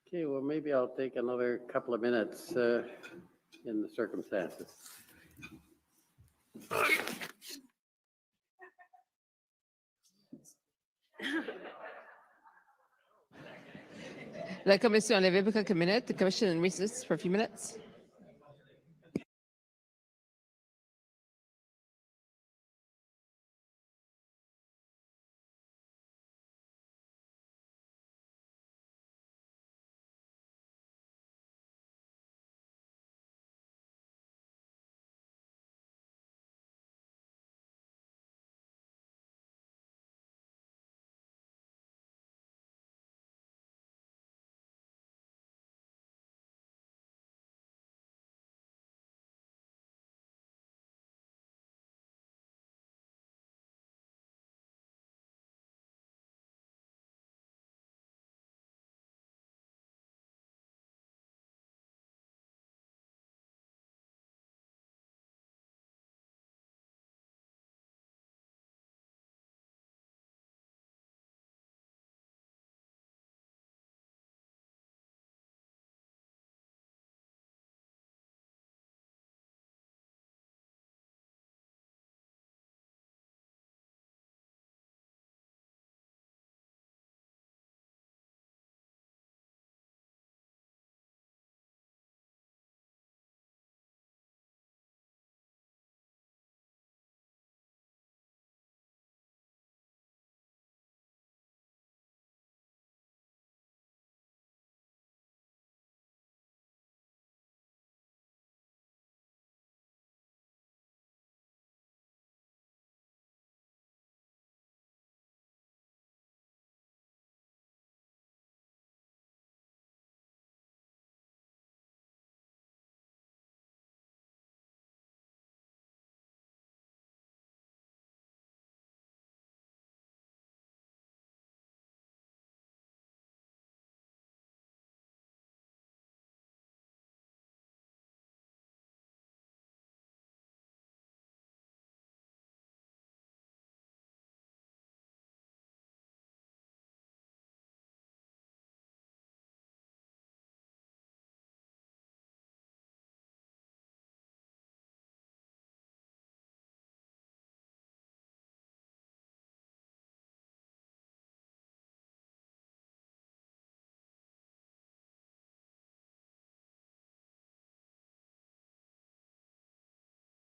Okay, well, maybe I'll take another couple of minutes in the circumstances. La commission est levée pour quelques minutes. The commission in recess for a few minutes.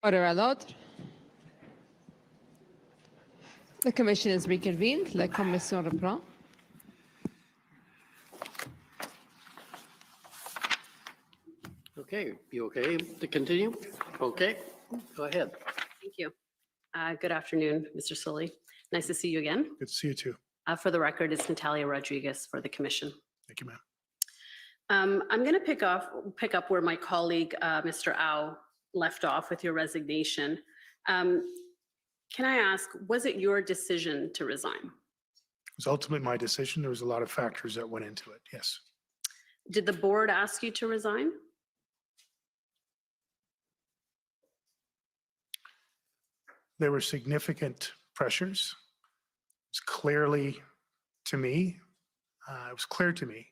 Order à l'ordre. The commission is reconvened. La commission reprend. Okay, you okay to continue? Okay, go ahead. Thank you. Good afternoon, Mr. Sully. Nice to see you again. Good to see you too. For the record, it's Natalia Rodriguez for the commission. Thank you, ma'am. I'm going to pick up where my colleague, Mr. Au, left off with your resignation. Can I ask, was it your decision to resign? It was ultimately my decision. There was a lot of factors that went into it. Yes. Did the board ask you to resign? There were significant pressures. It was clearly to me, it was clear to me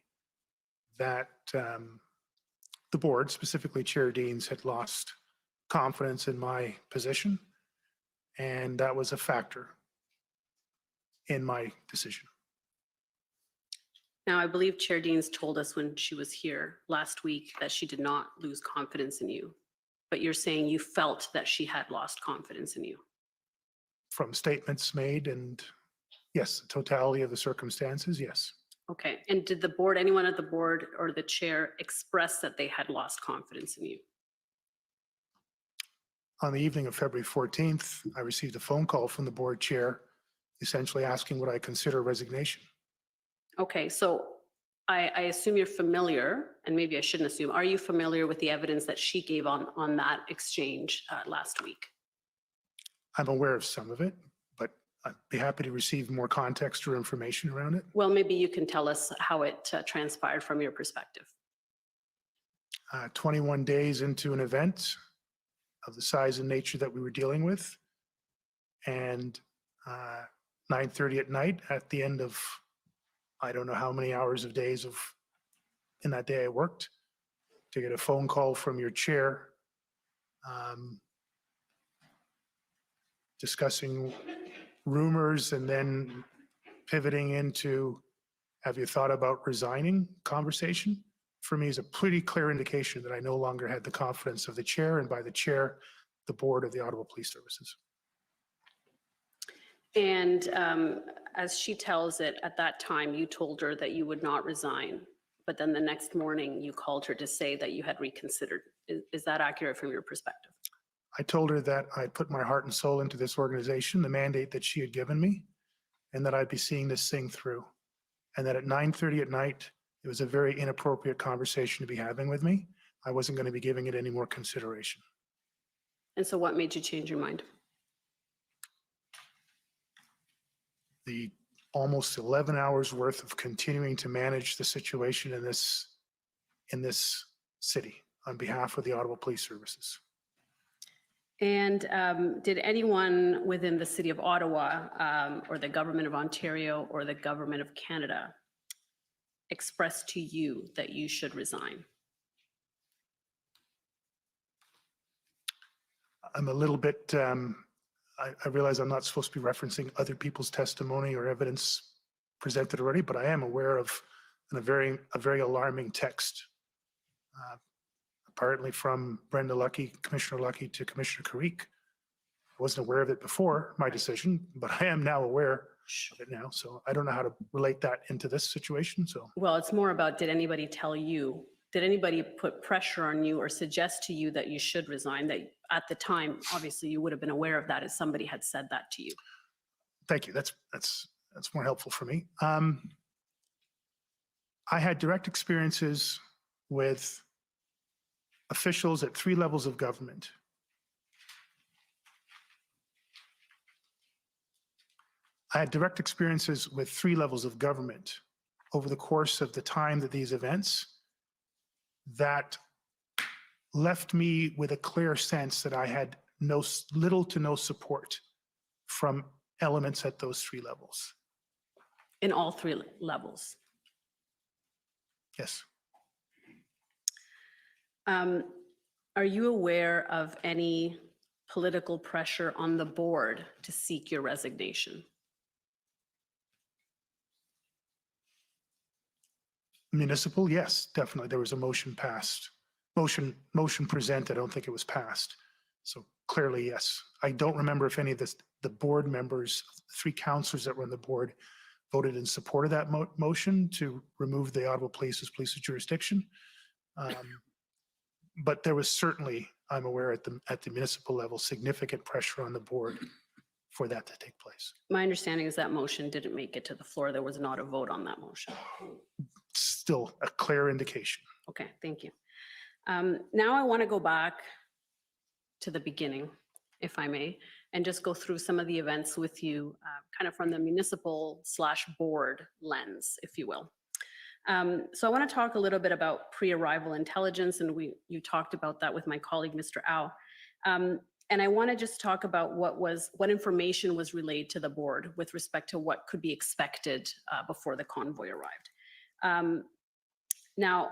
that the board, specifically Chair Deans, had lost confidence in my position, and that was a factor in my decision. Now, I believe Chair Deans told us when she was here last week that she did not lose confidence in you, but you're saying you felt that she had lost confidence in you. From statements made and yes, the totality of the circumstances, yes. Okay, and did the board, anyone at the board or the chair express that they had lost confidence in you? On the evening of February 14th, I received a phone call from the board chair, essentially asking what I consider resignation. Okay, so I assume you're familiar, and maybe I shouldn't assume, are you familiar with the evidence that she gave on that exchange last week? I'm aware of some of it, but I'd be happy to receive more context or information around it. Well, maybe you can tell us how it transpired from your perspective. 21 days into an event of the size and nature that we were dealing with, and 9:30 at night at the end of, I don't know how many hours of days of, in that day I worked, to get a phone call from your chair discussing rumors and then pivoting into, have you thought about resigning conversation, for me is a pretty clear indication that I no longer had the confidence of the chair, and by the chair, the board of the Ottawa Police Services. And as she tells it, at that time, you told her that you would not resign, but then the next morning you called her to say that you had reconsidered. Is that accurate from your perspective? I told her that I'd put my heart and soul into this organization, the mandate that she had given me, and that I'd be seeing this thing through. And that at 9:30 at night, it was a very inappropriate conversation to be having with me. I wasn't going to be giving it any more consideration. And so what made you change your mind? The almost 11 hours worth of continuing to manage the situation in this city on behalf of the Ottawa Police Services. And did anyone within the city of Ottawa or the government of Ontario or the government of Canada express to you that you should resign? I'm a little bit, I realize I'm not supposed to be referencing other people's testimony or evidence presented already, but I am aware of a very alarming text, apparently from Brenda Lucky, Commissioner Lucky, to Commissioner Carrique. I wasn't aware of it before my decision, but I am now aware of it now. So I don't know how to relate that into this situation. So Well, it's more about, did anybody tell you, did anybody put pressure on you or suggest to you that you should resign? That at the time, obviously you would have been aware of that if somebody had said that to you. thank you. That's more helpful for me. I had direct experiences with officials at 3 levels of government. I had direct experiences with 3 levels of government over the course of the time that these events that left me with a clear sense that I had little to no support from elements at those 3 levels. In all 3 levels. Yes. Are you aware of any political pressure on the board to seek your resignation? Municipal, yes, definitely. There was a motion passed. Motion presented. I don't think it was passed. So clearly, yes. I don't remember if any of the board members, 3 councillors that were on the board, voted in support of that motion to remove the Ottawa Police's jurisdiction. But there was certainly, I'm aware at the municipal level, significant pressure on the board for that to take place. My understanding is that motion didn't make it to the floor. There was not a vote on that motion. Still a clear indication. Okay, thank you. Now I want to go back to the beginning, if I may, and just go through some of the events with you, kind of from the municipal/board lens, if you will. So I want to talk a little bit about pre-arrival intelligence, and you talked about that with my colleague, Mr. Au. And I want to just talk about what information was relayed to the board with respect to what could be expected before the convoy arrived. Now,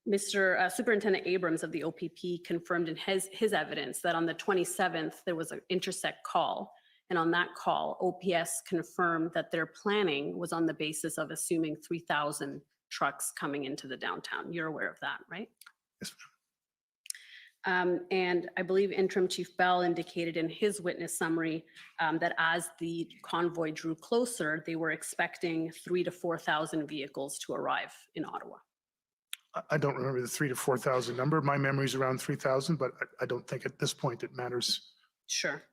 Mr. Superintendent Abrams of the OPP confirmed in his evidence that on the 27th, there was an intersect call. And on that call, OPS confirmed that their planning was on the basis of assuming 3,000 trucks coming into the downtown. You're aware of that, right? Yes, and I believe Interim Chief Bell indicated in his witness summary that as the convoy drew closer, they were expecting 3,000 to 4,000 vehicles to arrive in Ottawa. I don't remember the 3,000 to 4,000 number. My memory's around 3,000, but I don't think at this point it matters. Sure.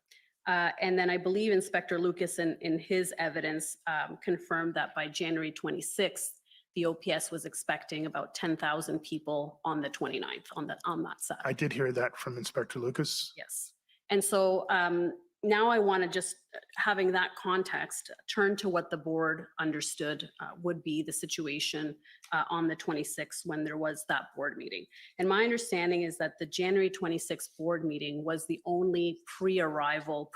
And then I believe Inspector Lucas in his evidence confirmed that by January 26th, the OPS was expecting about 10,000 people on the 29th on that side. I did hear that from Inspector Lucas. Yes. And so now I want to just, having that context, turn to what the board understood would be the situation on the 26th when there was that board meeting. And my understanding is that the January 26th board meeting was the only pre-arrival,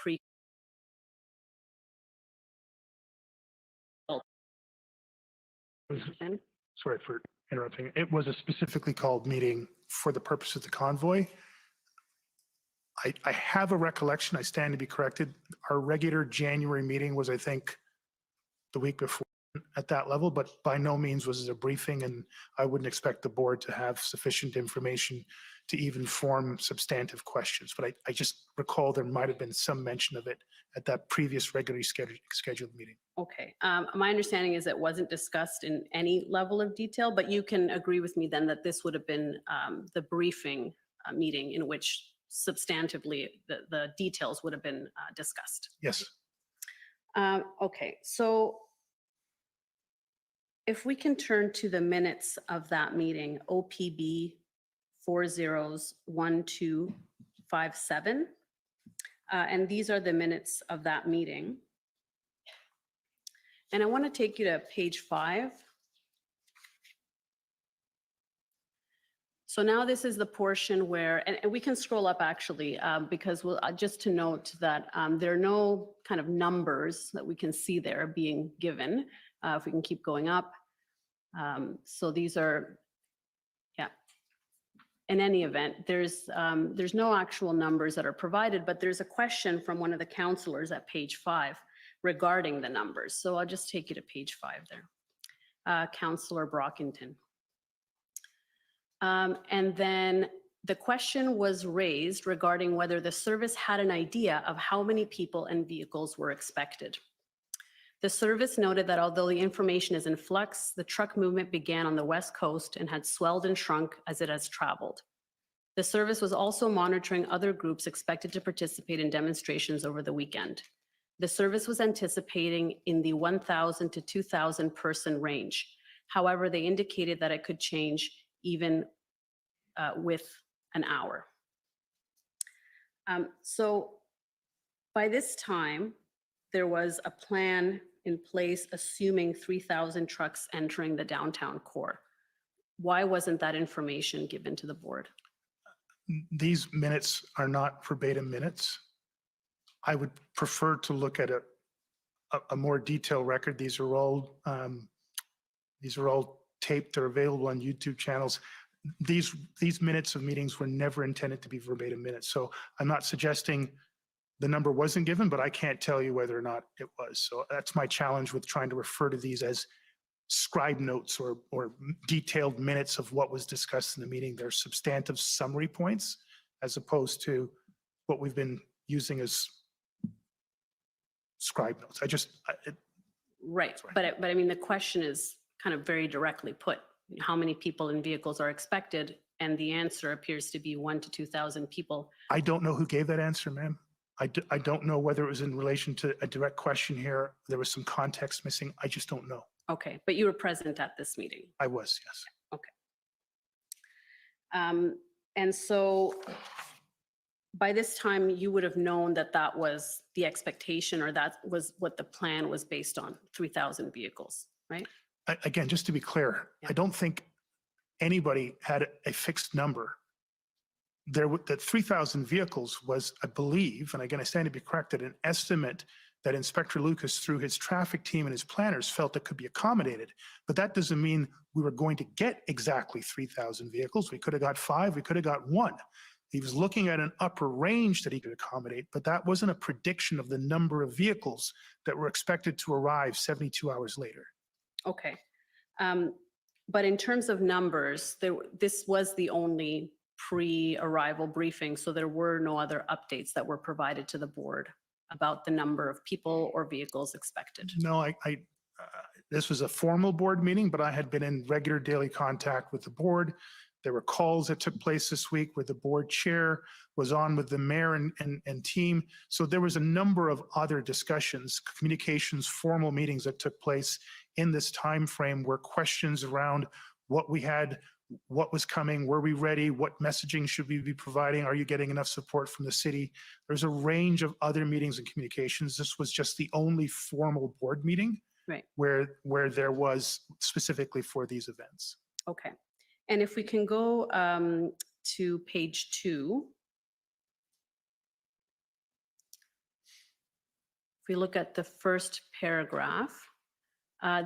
Sorry for interrupting. It was a specifically called meeting for the purpose of the convoy. I have a recollection, I stand to be corrected. Our regular January meeting was, I think, the week before at that level, but by no means was it a briefing, and I wouldn't expect the board to have sufficient information to even form substantive questions. But I just recall there might have been some mention of it at that previous regularly scheduled meeting. Okay. My understanding is it wasn't discussed in any level of detail, but you can agree with me then that this would have been the briefing meeting in which substantively the details would have been discussed. Yes. Okay, so if we can turn to the minutes of that meeting, OPB 401257, and these are the minutes of that meeting. And I want to take you to page 5. So now this is the portion where, and we can scroll up actually, because we'll, just to note that there are no kind of numbers that we can see there being given. If we can keep going up. So these are, yeah. In any event, there's no actual numbers that are provided, but there's a question from one of the counselors at page 5 regarding the numbers. So I'll just take you to page 5 there. Councillor Brockington. And then the question was raised regarding whether the service had an idea of how many people and vehicles were expected. The service noted that although the information is in flux, the truck movement began on the West Coast and had swelled and shrunk as it has traveled. The service was also monitoring other groups expected to participate in demonstrations over the weekend. The service was anticipating in the 1,000 to 2,000 person range. However, they indicated that it could change even with an hour. So by this time, there was a plan in place assuming 3,000 trucks entering the downtown core. Why wasn't that information given to the board? These minutes are not verbatim minutes. I would prefer to look at a more detailed record. These are all taped. They're available on YouTube channels. These minutes of meetings were never intended to be verbatim minutes. So I'm not suggesting the number wasn't given, but I can't tell you whether or not it was. So that's my challenge with trying to refer to these as scribe notes or detailed minutes of what was discussed in the meeting. They're substantive summary points as opposed to what we've been using as scribe notes. Right, but I mean, the question is kind of very directly put. How many people and vehicles are expected? And the answer appears to be 1,000 to 2,000 people. I don't know who gave that answer, ma'am. I don't know whether it was in relation to a direct question here. There was some context missing. I just don't know. Okay, but you were present at this meeting. I was, yes. Okay. And so by this time, you would have known that that was the expectation, or that was what the plan was based on, 3,000 vehicles, right? Again, just to be clear, Yeah. I don't think anybody had a fixed number. That 3,000 vehicles was, I believe, and again, I stand to be corrected, an estimate that Inspector Lucas, through his traffic team and his planners, felt that could be accommodated. But that doesn't mean we were going to get exactly 3,000 vehicles. We could have got 5, we could have got 1. He was looking at an upper range that he could accommodate, but that wasn't a prediction of the number of vehicles that were expected to arrive 72 hours later. Okay. But in terms of numbers, this was the only pre-arrival briefing, so there were no other updates that were provided to the board about the number of people or vehicles expected. No, this was a formal board meeting, but I had been in regular daily contact with the board. There were calls that took place this week where the board chair was on with the mayor and team. So there was a number of other discussions, communications, formal meetings that took place in this time frame where questions around what we had what was coming, were we ready, what messaging should we be providing, are you getting enough support from the city? There's a range of other meetings and communications. This was just the only formal board meeting Right. where there was specifically for these events. Okay. And if we can go to page 2. If we look at the first paragraph,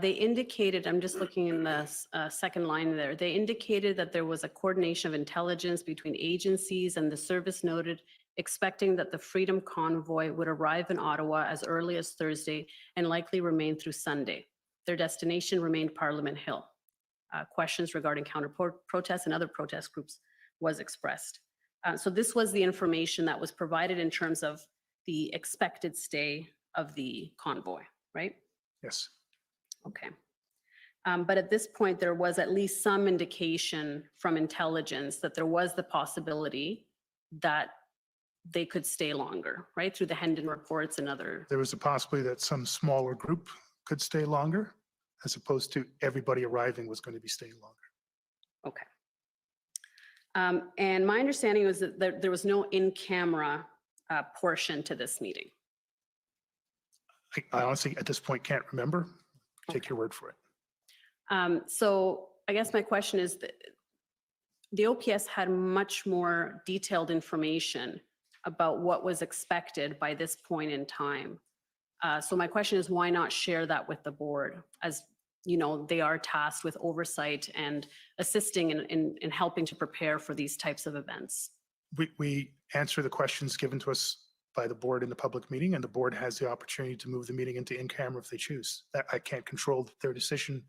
they indicated, I'm just looking in the second line there, they indicated that there was a coordination of intelligence between agencies, and the service noted expecting that the Freedom Convoy would arrive in Ottawa as early as Thursday and likely remain through Sunday. Their destination remained Parliament Hill. Questions regarding counter-protests and other protest groups was expressed. So this was the information that was provided in terms of the expected stay of the convoy, right? Yes. Okay. But at this point, there was at least some indication from intelligence that there was the possibility that they could stay longer, right? Through the Hendon reports and other. There was a possibility that some smaller group could stay longer, as opposed to everybody arriving was going to be staying longer. Okay. And my understanding was that there was no in-camera portion to this meeting. I honestly, at this point, can't remember. Take your word for it. So I guess my question is, the OPS had much more detailed information about what was expected by this point in time. So my question is, why not share that with the board? As you know, they are tasked with oversight and assisting in helping to prepare for these types of events. We answer the questions given to us by the board in the public meeting, and the board has the opportunity to move the meeting into in-camera if they choose. That I can't control their decision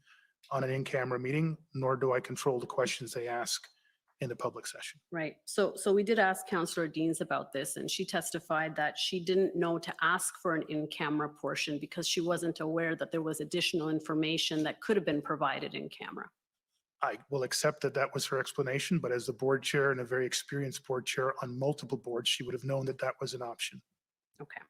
on an in-camera meeting, nor do I control the questions they ask in the public session. Right. So we did ask Councillor Deans about this, and she testified that she didn't know to ask for an in-camera portion because she wasn't aware that there was additional information that could have been provided in camera. I will accept that that was her explanation, but as the board chair and a very experienced board chair on multiple boards, she would have known that that was an option. Okay.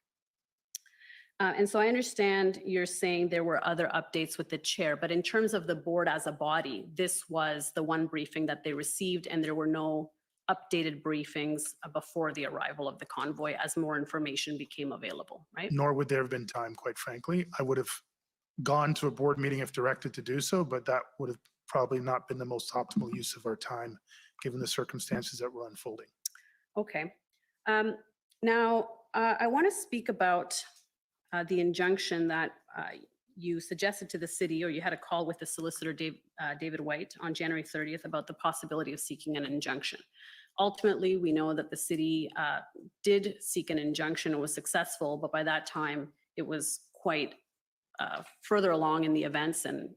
And so I understand you're saying there were other updates with the chair, but in terms of the board as a body, this was the one briefing that they received, and there were no updated briefings before the arrival of the convoy as more information became available, right? Nor would there have been time, quite frankly. I would have gone to a board meeting if directed to do so, but that would have probably not been the most optimal use of our time, given the circumstances that were unfolding. Okay. Now, I want to speak about the injunction that you suggested to the city, or you had a call with the solicitor, David White, on January 30th about the possibility of seeking an injunction. Ultimately, we know that the city did seek an injunction and was successful, but by that time, it was quite further along in the events, and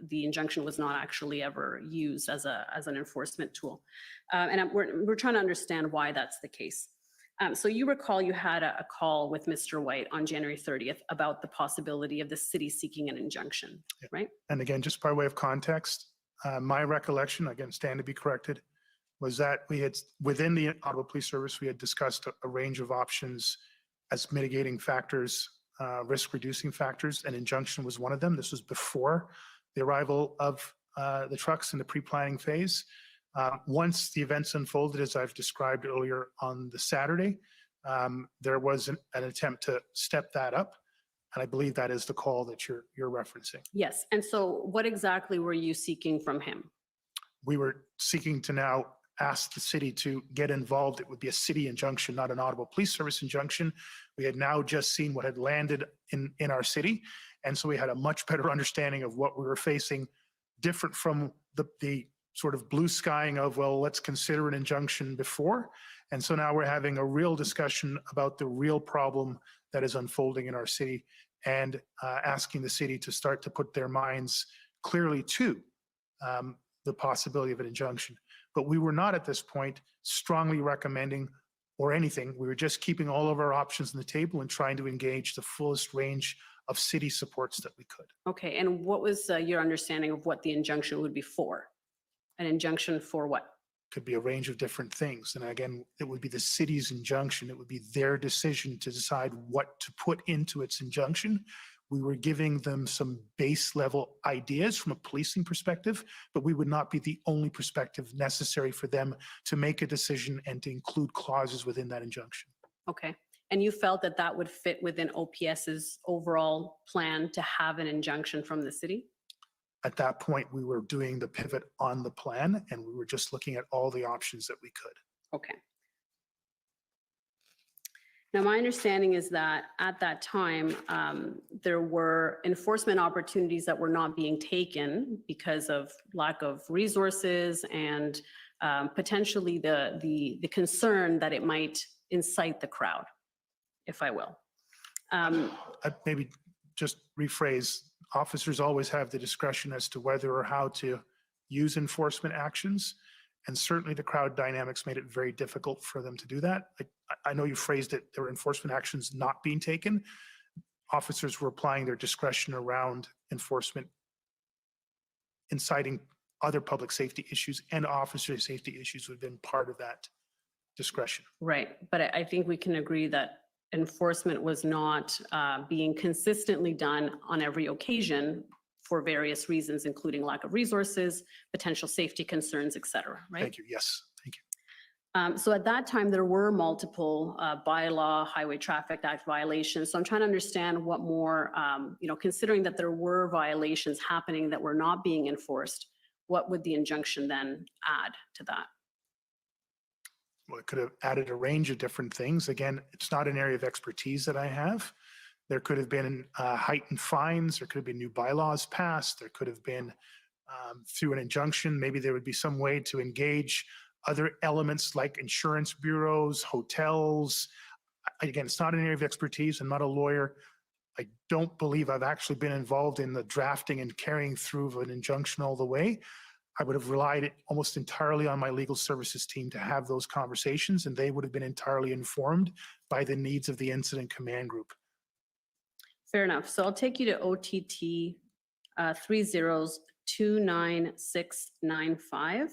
the injunction was not actually ever used as an enforcement tool. And we're trying to understand why that's the case. So you recall you had a call with Mr. White on January 30th about the possibility of the city seeking an injunction, right? And again, just by way of context, my recollection, again, stand to be corrected, was that we had, within the Ottawa Police Service, we had discussed a range of options as mitigating factors, risk reducing factors, and injunction was one of them. This was before the arrival of the trucks in the pre-planning phase. Once the events unfolded, as I've described earlier on the Saturday, there was an attempt to step that up. And I believe that is the call that you're referencing. Yes. And so what exactly were you seeking from him? We were seeking to now ask the city to get involved. It would be a city injunction, not an Ottawa Police Service injunction. We had now just seen what had landed in our city. And so we had a much better understanding of what we were facing, different from the sort of blue skying of, well, let's consider an injunction before. And so now we're having a real discussion about the real problem that is unfolding in our city, and asking the city to start to put their minds clearly to the possibility of an injunction. But we were not at this point strongly recommending or anything. We were just keeping all of our options on the table and trying to engage the fullest range of city supports that we could. Okay. And what was your understanding of what the injunction would be for? An injunction for what? Could be a range of different things. And again, it would be the city's injunction. It would be their decision to decide what to put into its injunction. We were giving them some base level ideas from a policing perspective, but we would not be the only perspective necessary for them to make a decision and to include clauses within that injunction. Okay. And you felt that that would fit within OPS's overall plan to have an injunction from the city? At that point, we were doing the pivot on the plan and we were just looking at all the options that we could. Okay. Now, my understanding is that at that time, there were enforcement opportunities that were not being taken because of lack of resources and potentially the concern that it might incite the crowd, if I will. I'd maybe just rephrase, officers always have the discretion as to whether or how to use enforcement actions. And certainly the crowd dynamics made it very difficult for them to do that. I know you phrased it, there were enforcement actions not being taken. Officers were applying their discretion around enforcement, inciting other public safety issues and officer safety issues would have been part of that discretion. Right. But I think we can agree that enforcement was not being consistently done on every occasion for various reasons, including lack of resources, potential safety concerns, et cetera, right? Thank you. Yes, thank you. So at that time, there were multiple bylaw, Highway Traffic Act violations. So I'm trying to understand what more, considering that there were violations happening that were not being enforced, what would the injunction then add to that? Well, it could have added a range of different things. Again, it's not an area of expertise that I have. There could have been heightened fines. There could have been new bylaws passed. There could have been through an injunction, maybe there would be some way to engage other elements like insurance bureaus, hotels. Again, it's not an area of expertise. I'm not a lawyer. I don't believe I've actually been involved in the drafting and carrying through of an injunction all the way. I would have relied almost entirely on my legal services team to have those conversations, and they would have been entirely informed by the needs of the incident command group. Fair enough. So I'll take you to OTT 3029695.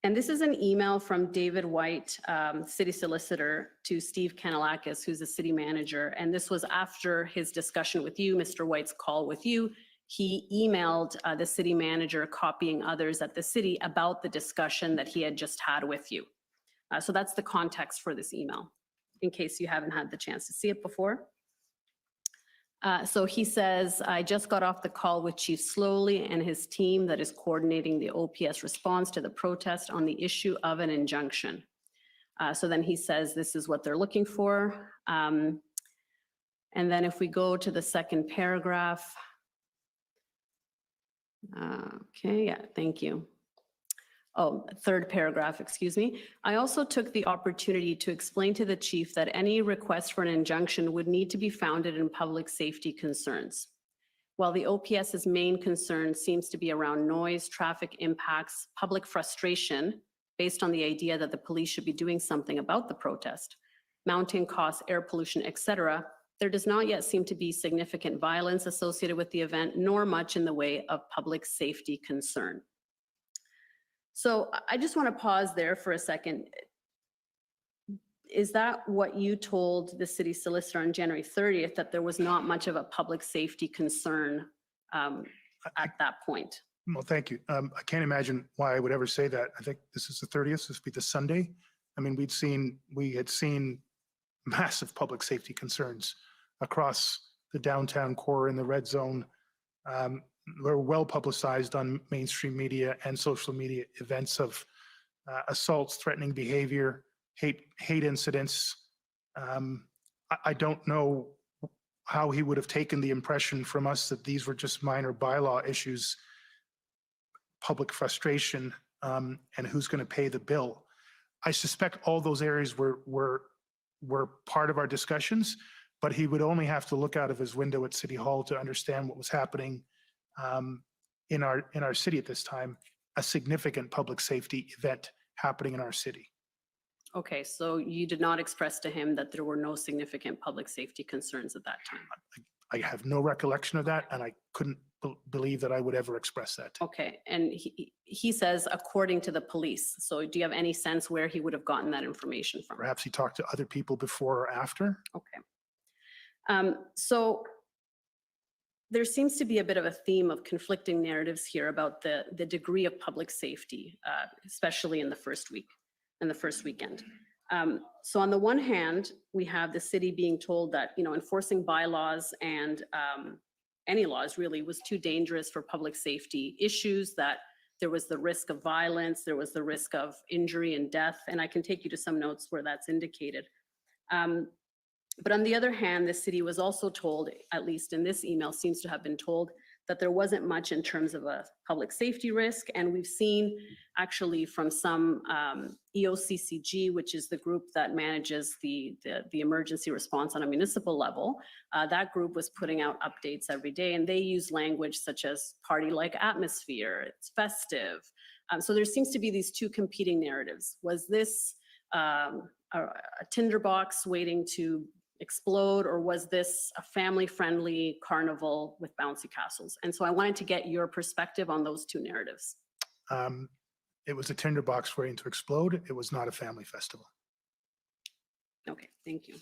And this is an email from David White, city solicitor, to Steve Kanalakis, who's the city manager. And this was after his discussion with you, Mr. White's call with you. He emailed the city manager, copying others at the city about the discussion that he had just had with you. So that's the context for this email, in case you haven't had the chance to see it before. So he says, I just got off the call with Chief Slowly and his team that is coordinating the OPS response to the protest on the issue of an injunction. So then he says, this is what they're looking for. And then if we go to the second paragraph. Okay, yeah, thank you. Oh, third paragraph, excuse me. I also took the opportunity to explain to the chief that any request for an injunction would need to be founded in public safety concerns. While the OPS's main concern seems to be around noise, traffic impacts, public frustration, based on the idea that the police should be doing something about the protest, mounting costs, air pollution, etc., there does not yet seem to be significant violence associated with the event, nor much in the way of public safety concern. So I just want to pause there for a second. Is that what you told the city solicitor on January 30th, that there was not much of a public safety concern at that point? Well, thank you. I can't imagine why I would ever say that. I think this is the 30th, this would be the Sunday. I mean, we had seen massive public safety concerns across the downtown core in the red zone. Were well publicized on mainstream media and social media events of assaults, threatening behavior, hate incidents. I don't know how he would have taken the impression from us that these were just minor bylaw issues, public frustration, and who's going to pay the bill. I suspect all those areas were part of our discussions, but he would only have to look out of his window at City Hall to understand what was happening in our city at this time, a significant public safety event happening in our city. Okay, so you did not express to him that there were no significant public safety concerns at that time? I have no recollection of that, and I couldn't believe that I would ever express that. Okay, and he says according to the police. So do you have any sense where he would have gotten that information from? Perhaps he talked to other people before or after. Okay. So there seems to be a bit of a theme of conflicting narratives here about the degree of public safety, especially in the first week and the first weekend. So on the one hand, we have the city being told that, you know, enforcing bylaws and any laws really was too dangerous for public safety issues, that there was the risk of violence, there was the risk of injury and death, and I can take you to some notes where that's indicated. But on the other hand, the city was also told, at least in this email, seems to have been told, that there wasn't much in terms of a public safety risk. And we've seen actually from some EOCCG, which is the group that manages the emergency response on a municipal level, that group was putting out updates every day, and they use language such as party-like atmosphere, it's festive. So there seems to be these two competing narratives. Was this a tinderbox waiting to explode, or was this a family-friendly carnival with bouncy castles? And so I wanted to get your perspective on those two narratives. It was a tinderbox waiting to explode. It was not a family festival. Okay, thank you.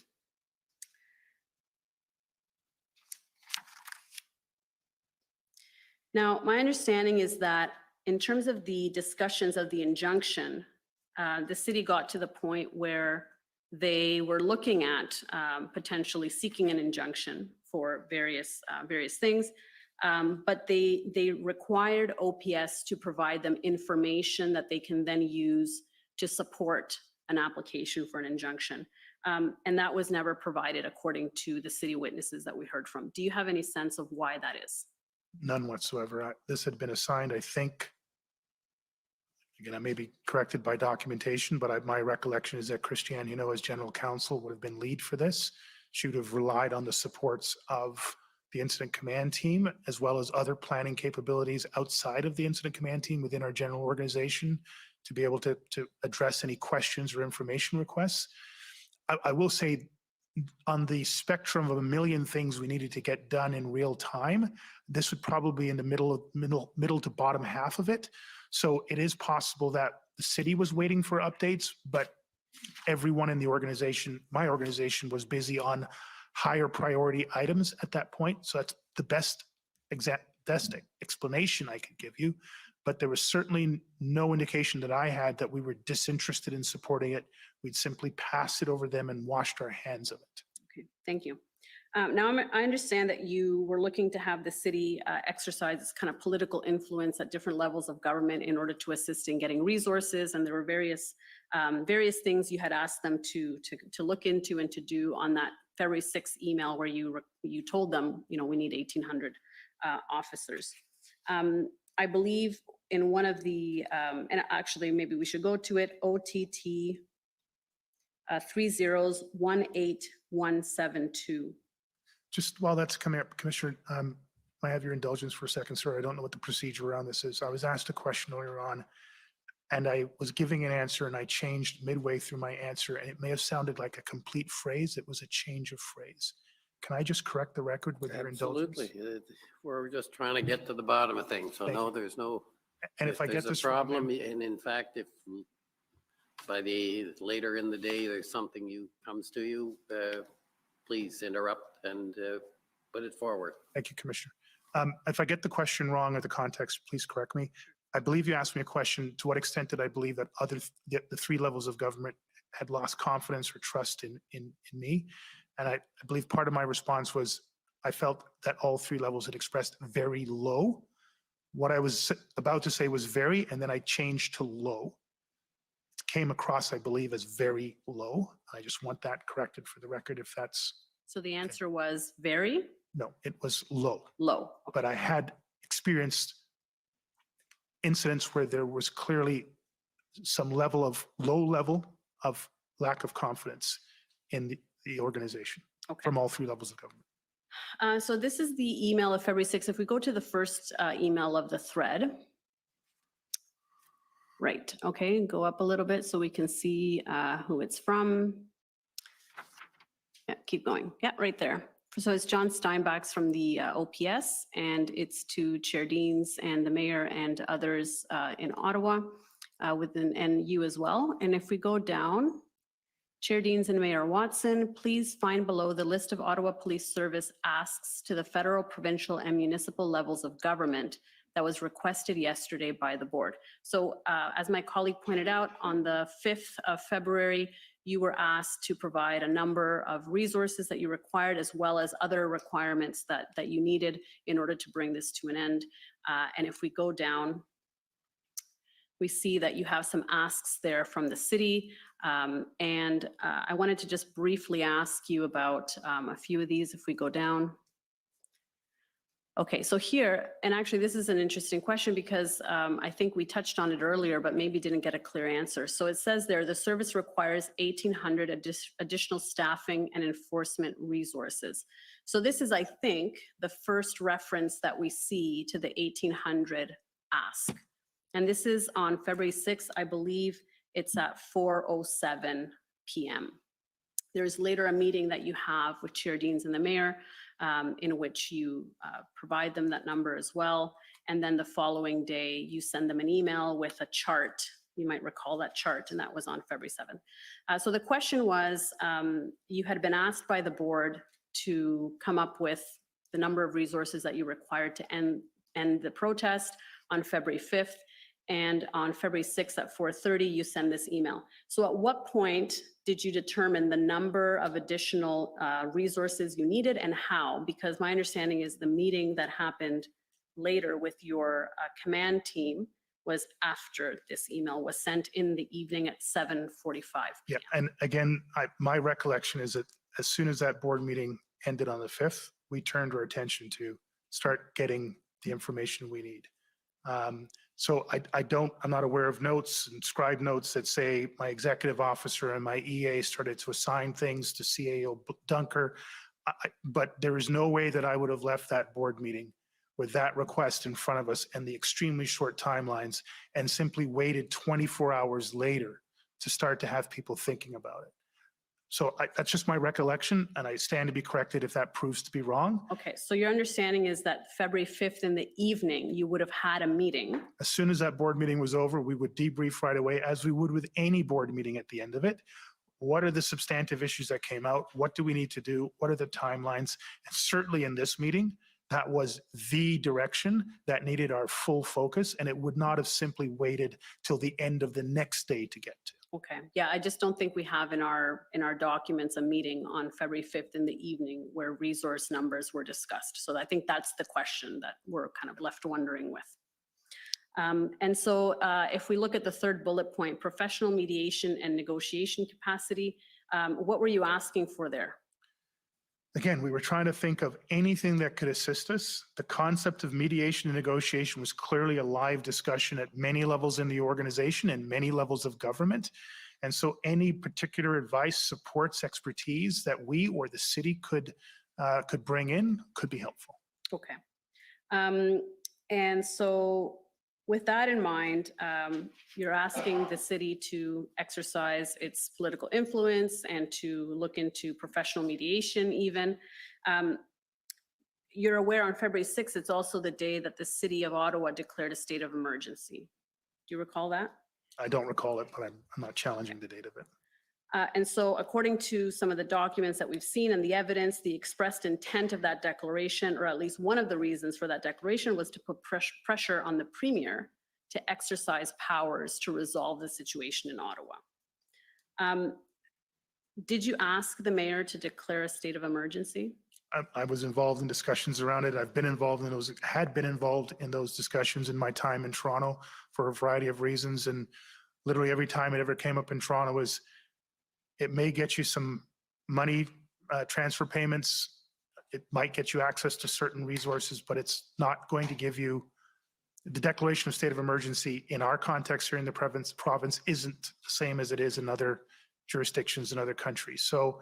Now, my understanding is that in terms of the discussions of the injunction, the city got to the point where they were looking at potentially seeking an injunction for various things, but they required OPS to provide them information that they can then use to support an application for an injunction. And that was never provided according to the city witnesses that we heard from. Do you have any sense of why that is? None whatsoever. This had been assigned, I think, again, I may be corrected by documentation, but my recollection is that Christiane, as general counsel, would have been lead for this. She would have relied on the supports of the incident command team, as well as other planning capabilities outside of the incident command team within our general organization to be able to address any questions or information requests. I will say, on the spectrum of a million things we needed to get done in real time, this would probably be in the middle to bottom half of it. So it is possible that the city was waiting for updates, but everyone in the organization, my organization, was busy on higher priority items at that point. So that's the best explanation I could give you. But there was certainly no indication that I had that we were disinterested in supporting it. We'd simply passed it over them and washed our hands of it. Okay, thank you. Now, I understand that you were looking to have the city exercise its kind of political influence at different levels of government in order to assist in getting resources, and there were various things you had asked them to look into and to do on that February 6th email where you told them, we need 1,800 officers. I believe in one of the, and actually maybe we should go to it, OTT 3018172. Just while that's coming up, Commissioner, I have your indulgence for a second, sir. I don't know what the procedure around this is. I was asked a question earlier on, and I was giving an answer, and I changed midway through my answer, and it may have sounded like a complete phrase. It was a change of phrase. Can I just correct the record with your indulgence? Absolutely. We're just trying to get to the bottom of things. So no, there's no. And if I get this wrong, problem, and in fact, if by the later in the day there's something comes to you, please interrupt and put it forward. Thank you, Commissioner. If I get the question wrong or the context, please correct me. I believe you asked me a question, to what extent did I believe that the three levels of government had lost confidence or trust in me? And I believe part of my response was I felt that all three levels had expressed very low. What I was about to say was very, and then I changed to low. It came across, I believe, as very low. I just want that corrected for the record if that's. So the answer was very? No, it was low. Low. But I had experienced incidents where there was clearly some low level of lack of confidence in the organization from all three levels of government. So this is the email of February 6th. If we go to the first email of the thread. Right, okay, go up a little bit so we can see who it's from. Yeah, keep going. Yeah, right there. So it's John Steinbach's from the OPS, and it's to Chair Deans and the mayor and others in Ottawa, and you as well. And if we go down, Chair Deans and Mayor Watson, please find below the list of Ottawa Police Service asks to the federal, provincial, and municipal levels of government that was requested yesterday by the board. So as my colleague pointed out, on the 5th of February, you were asked to provide a number of resources that you required, as well as other requirements that you needed in order to bring this to an end. And if we go down, we see that you have some asks there from the city. And I wanted to just briefly ask you about a few of these if we go down. Okay, so here, and actually this is an interesting question because I think we touched on it earlier, but maybe didn't get a clear answer. So it says there, the service requires 1,800 additional staffing and enforcement resources. So this is, I think, the first reference that we see to the 1,800 ask. And this is on February 6th, I believe it's at 4:07 p.m. There's later a meeting that you have with Chair Deans and the Mayor in which you provide them that number as well. And then the following day, you send them an email with a chart. You might recall that chart, and that was on February 7th. So the question was, you had been asked by the board to come up with the number of resources that you required to end the protest on February 5th. And on February 6th at 4:30, you send this email. So at what point did you determine the number of additional resources you needed and how? Because my understanding is the meeting that happened later with your command team was after this email was sent in the evening at 7:45 Yeah, p.m. and again, my recollection is that as soon as that board meeting ended on the 5th, we turned our attention to start getting the information we need. So I'm not aware of notes and scribe notes that say my executive officer and my EA started to assign things to CAO Dunker. But there is no way that I would have left that board meeting with that request in front of us and the extremely short timelines and simply waited 24 hours later to start to have people thinking about it. So that's just my recollection, and I stand to be corrected if that proves to be wrong. Okay, so your understanding is that February 5th in the evening, you would have had a meeting. As soon as that board meeting was over, we would debrief right away, as we would with any board meeting at the end of it. What are the substantive issues that came out? What do we need to do? What are the timelines? And certainly in this meeting, that was the direction that needed our full focus, and it would not have simply waited till the end of the next day to get to. Okay, yeah, I just don't think we have in our documents a meeting on February 5th in the evening where resource numbers were discussed. So I think that's the question that we're kind of left wondering with. And so if we look at the third bullet point, professional mediation and negotiation capacity, what were you asking for there? Again, we were trying to think of anything that could assist us. The concept of mediation and negotiation was clearly a live discussion at many levels in the organization and many levels of government. And so any particular advice, supports, expertise that we or the city could bring in could be helpful. Okay. And so with that in mind, you're asking the city to exercise its political influence and to look into professional mediation even. You're aware on February 6th, it's also the day that the city of Ottawa declared a state of emergency. Do you recall that? I don't recall it, but I'm not challenging the date of it. And so according to some of the documents that we've seen and the evidence, the expressed intent of that declaration, or at least one of the reasons for that declaration, was to put pressure on the premier to exercise powers to resolve the situation in Ottawa. Did you ask the mayor to declare a state of emergency? I was involved in discussions around it. I've been involved in those, had been involved in those discussions in my time in Toronto for a variety of reasons. And literally every time it ever came up in Toronto was, it may get you some money transfer payments. It might get you access to certain resources, but it's not going to give you the declaration of state of emergency in our context here in the province isn't the same as it is in other jurisdictions in other countries. So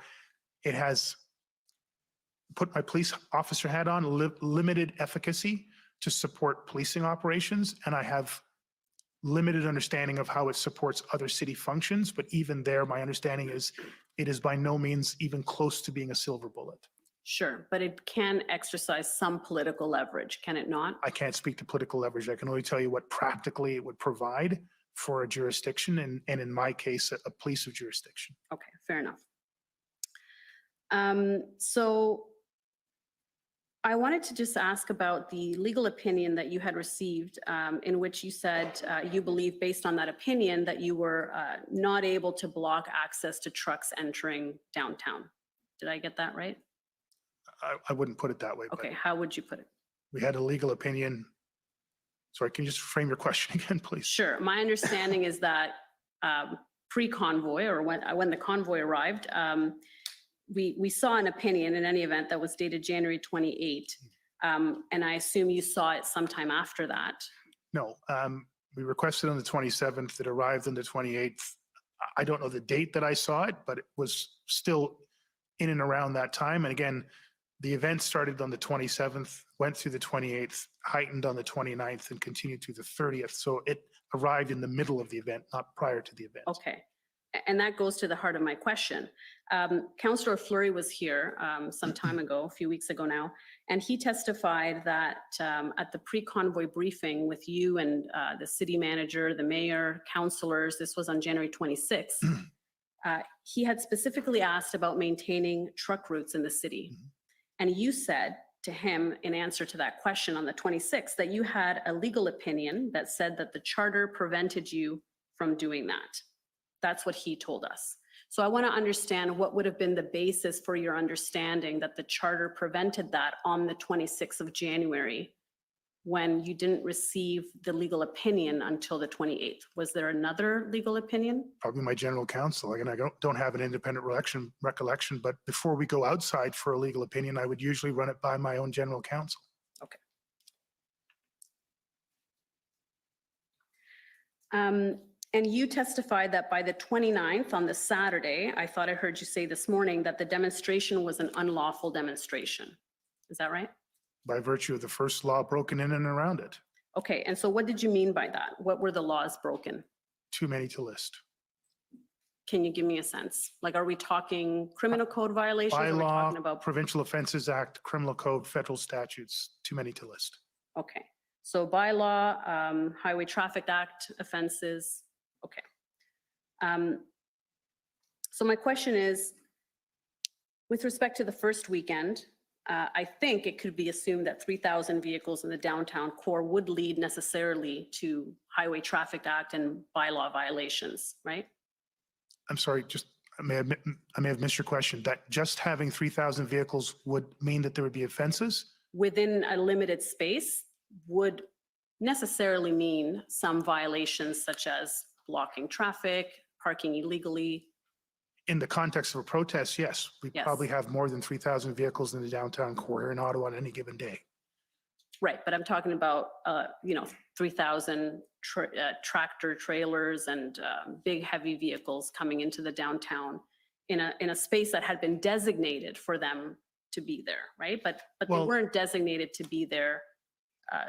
it has put my police officer hat on, limited efficacy to support policing operations, and I have limited understanding of how it supports other city functions, but even there, my understanding is it is by no means even close to being a silver bullet. Sure, but it can exercise some political leverage, can it not? I can't speak to political leverage. I can only tell you what practically it would provide for a jurisdiction, and in my case, a police of jurisdiction. Okay, fair enough. So I wanted to just ask about the legal opinion that you had received, in which you said you believe, based on that opinion, that you were not able to block access to trucks entering downtown. Did I get that right? I wouldn't put it that way, but Okay, how would you put it? we had a legal opinion. Sorry, can you just frame your question again, please? Sure. My understanding is that pre-convoy, or when the convoy arrived, we saw an opinion in any event that was dated January 28. And I assume you saw it sometime after that. No, we requested on the 27th. It arrived on the 28th. I don't know the date that I saw it, but it was still in and around that time. And again, the event started on the 27th, went through the 28th, heightened on the 29th, and continued through the 30th. So it arrived in the middle of the event, not prior to the event. Okay. And that goes to the heart of my question. Councillor Fleury was here some time ago, a few weeks ago now, and he testified that at the pre-convoy briefing with you and the city manager, the mayor, councillors, this was on January 26th, he had specifically asked about maintaining truck routes in the city. And you said to him, in answer to that question on the 26th, that you had a legal opinion that said that the charter prevented you from doing that. That's what he told us. So I want to understand what would have been the basis for your understanding that the charter prevented that on the 26th of January when you didn't receive the legal opinion until the 28th. Was there another legal opinion? Probably my general counsel. Again, I don't have an independent recollection, but before we go outside for a legal opinion, I would usually run it by my own general counsel. Okay. And you testified that by the 29th, on the Saturday, I thought I heard you say this morning that the demonstration was an unlawful demonstration. Is that right? By virtue of the first law broken in and around it. Okay, and so what did you mean by that? What were the laws broken? Too many to list. Can you give me a sense? Like, are we talking criminal code violations? Are we talking Bylaw, about? Provincial Offences Act, Criminal Code, federal statutes, too many to list. Okay, so bylaw, Highway Traffic Act offenses. Okay. So my question is, with respect to the first weekend, I think it could be assumed that 3,000 vehicles in the downtown core would lead necessarily to Highway Traffic Act and bylaw violations, right? I'm sorry, just I may have missed your question. That just having 3,000 vehicles would mean that there would be offenses? Within a limited space would necessarily mean some violations such as blocking traffic, parking illegally. In the context of a protest, yes, we Yes. probably have more than 3,000 vehicles in the downtown core here in Ottawa on any given day. Right, but I'm talking about, 3,000 tractor trailers and big heavy vehicles coming into the downtown in a space that had been designated for them to be there, right? But they Well- weren't designated to be there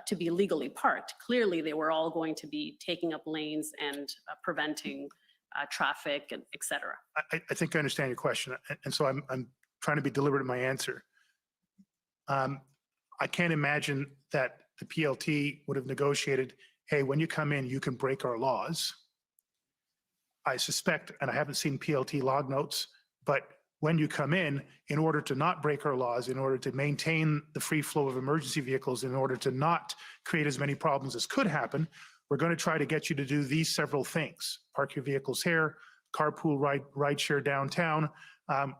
to be legally parked. Clearly, they were all going to be taking up lanes and preventing traffic, and et cetera. I think I understand your question, and so I'm trying to be deliberate in my answer. I can't imagine that the PLT would have negotiated, hey, when you come in, you can break our laws. I suspect, and I haven't seen PLT log notes, but when you come in order to not break our laws, in order to maintain the free flow of emergency vehicles, in order to not create as many problems as could happen, we're going to try to get you to do these several things. Park your vehicles here, carpool, ride share downtown.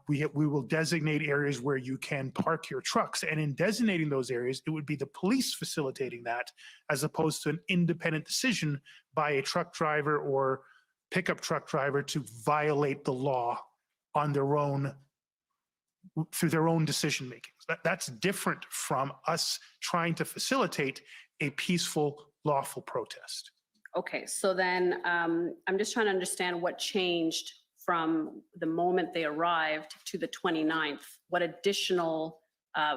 We will designate areas where you can park your trucks. And in designating those areas, it would be the police facilitating that as opposed to an independent decision by a truck driver or pickup truck driver to violate the law on their own, through their own decision making. That's different from us trying to facilitate a peaceful, lawful protest. Okay, so then I'm just trying to understand what changed from the moment they arrived to the 29th. What additional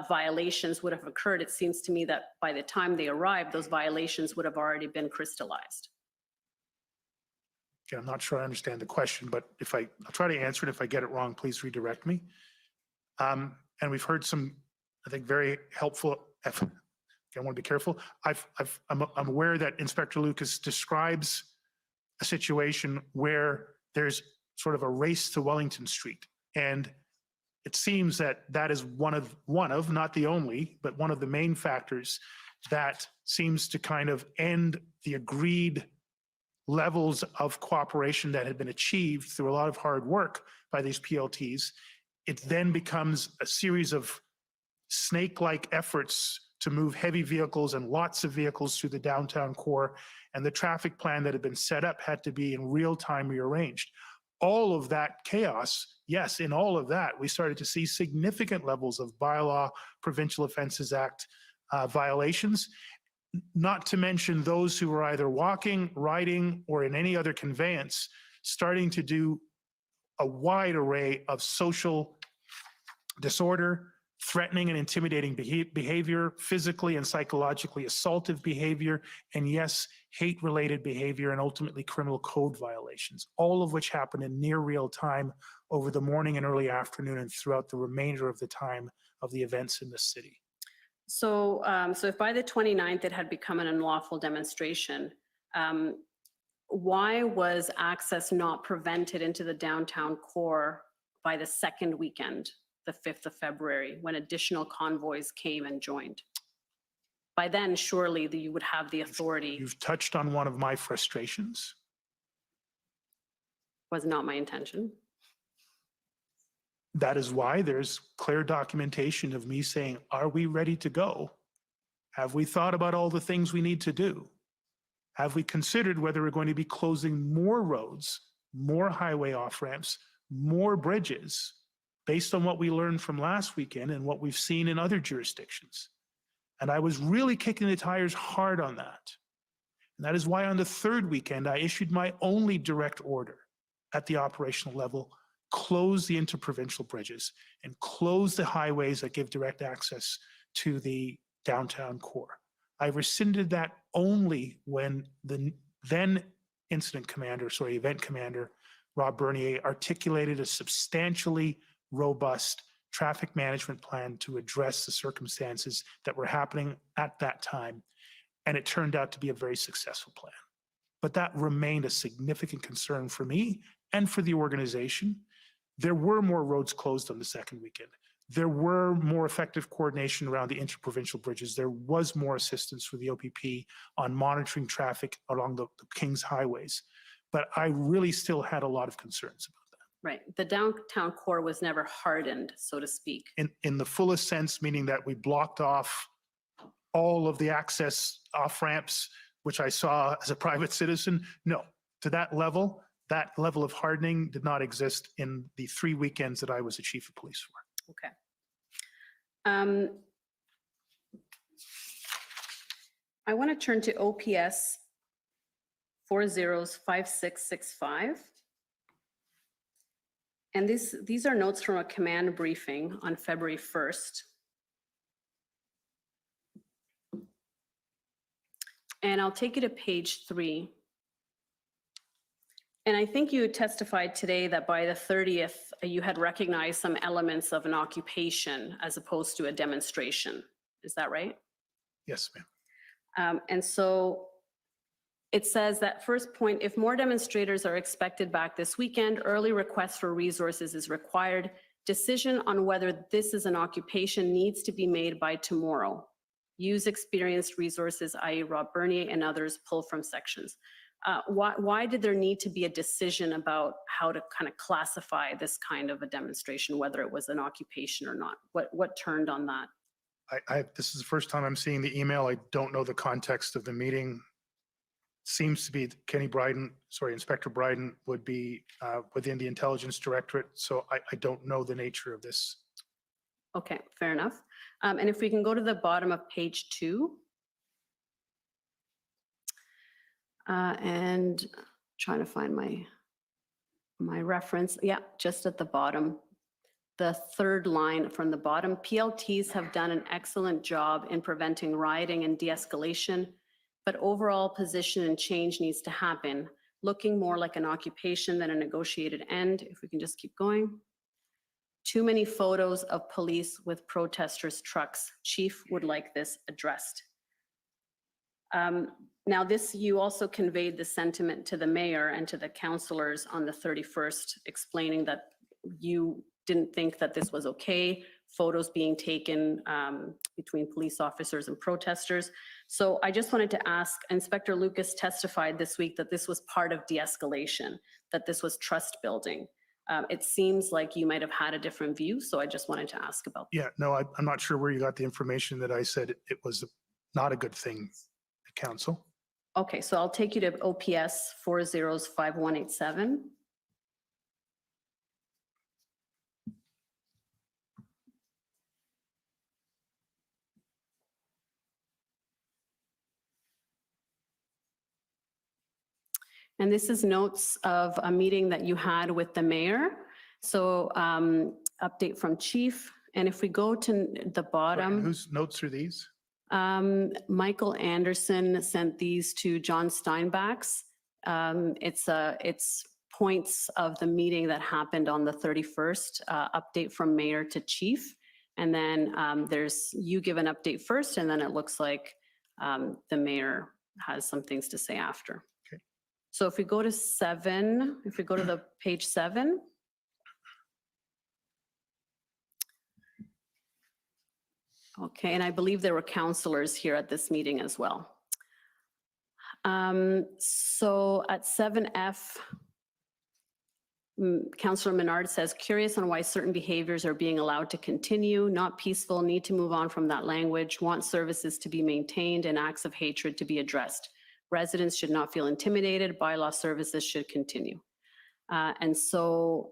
violations would have occurred? It seems to me that by the time they arrived, those violations would have already been crystallized. Okay, I'm not sure I understand the question, but I'll try to answer it. If I get it wrong, please redirect me. And we've heard some, I think, very helpful. I want to be careful. I'm aware that Inspector Lucas describes a situation where there's sort of a race to Wellington Street. And it seems that that is one of, not the only, but one of the main factors that seems to kind of end the agreed levels of cooperation that had been achieved through a lot of hard work by these PLTs. It then becomes a series of snake-like efforts to move heavy vehicles and lots of vehicles through the downtown core, and the traffic plan that had been set up had to be in real time rearranged. All of that chaos, yes, in all of that, we started to see significant levels of bylaw, Provincial Offences Act violations, not to mention those who were either walking, riding, or in any other conveyance, starting to do a wide array of social disorder, threatening and intimidating behavior, physically and psychologically assaultive behavior, and yes, hate-related behavior and ultimately criminal code violations, all of which happened in near real time over the morning and early afternoon and throughout the remainder of the time of the events in the city. So, so if by the 29th it had become an unlawful demonstration, why was access not prevented into the downtown core by the second weekend, the 5th of February, when additional convoys came and joined? By then, surely you would have the authority. You've touched on one of my frustrations. Was not my intention. That is why there's clear documentation of me saying, are we ready to go? Have we thought about all the things we need to do? Have we considered whether we're going to be closing more roads, more highway off-ramps, more bridges, based on what we learned from last weekend and what we've seen in other jurisdictions? And I was really kicking the tires hard on that. And that is why on the third weekend, I issued my only direct order at the operational level: close the interprovincial bridges and close the highways that give direct access to the downtown core. I rescinded that only when the then event commander, Rob Bernier, articulated a substantially robust traffic management plan to address the circumstances that were happening at that time. And it turned out to be a very successful plan. But that remained a significant concern for me and for the organization. There were more roads closed on the second weekend. There were more effective coordination around the interprovincial bridges. There was more assistance for the OPP on monitoring traffic along the King's highways. But I really still had a lot of concerns about that. Right. The downtown core was never hardened, so to speak. In the fullest sense, meaning that we blocked off all of the access off-ramps, which I saw as a private citizen. No, to that level of hardening did not exist in the 3 weekends that I was a chief of police for. Okay. I want to turn to OPS 405665. And these are notes from a command briefing on February 1st. And I'll take you to page 3. And I think you testified today that by the 30th, you had recognized some elements of an occupation as opposed to a demonstration. Is that right? Yes, ma'am. And so it says that first point, if more demonstrators are expected back this weekend, early request for resources is required. Decision on whether this is an occupation needs to be made by tomorrow. Use experienced resources, i.e. Rob Bernier and others, pull from sections. Why did there need to be a decision about how to kind of classify this kind of a demonstration, whether it was an occupation or not? What turned on that? This is the first time I'm seeing the email. I don't know the context of the meeting. Seems to be Inspector Bryden would be within the Intelligence Directorate. So I don't know the nature of this. Okay, fair enough. And if we can go to the bottom of page 2. And trying to find my reference. Yeah, just at the bottom. The third line from the bottom, PLTs have done an excellent job in preventing rioting and de-escalation, but overall position and change needs to happen, looking more like an occupation than a negotiated end. If we can just keep going. Too many photos of police with protesters' trucks. Chief would like this addressed. Now this, you also conveyed the sentiment to the mayor and to the councillors on the 31st, explaining that you didn't think that this was okay, photos being taken between police officers and protesters. So I just wanted to ask, Inspector Lucas testified this week that this was part of de-escalation, that this was trust building. It seems like you might have had a different view, so I just wanted to ask about that. Yeah, no, I'm not sure where you got the information that I said it was not a good thing, council. Okay, so I'll take you to OPS 405187. And this is notes of a meeting that you had with the mayor. So update from chief. And if we go to the bottom. Whose notes are these? Michael Anderson sent these to John Steinbach's. It's points of the meeting that happened on the 31st, update from mayor to chief. And then you give an update first, and then it looks like the mayor has some things to say after. Okay. So if we go to 7, if we go to the page 7. Okay, and I believe there were counselors here at this meeting as well. So at 7F, Councillor Menard says, curious on why certain behaviors are being allowed to continue, not peaceful, need to move on from that language, want services to be maintained and acts of hatred to be addressed. Residents should not feel intimidated, bylaw services should continue. And so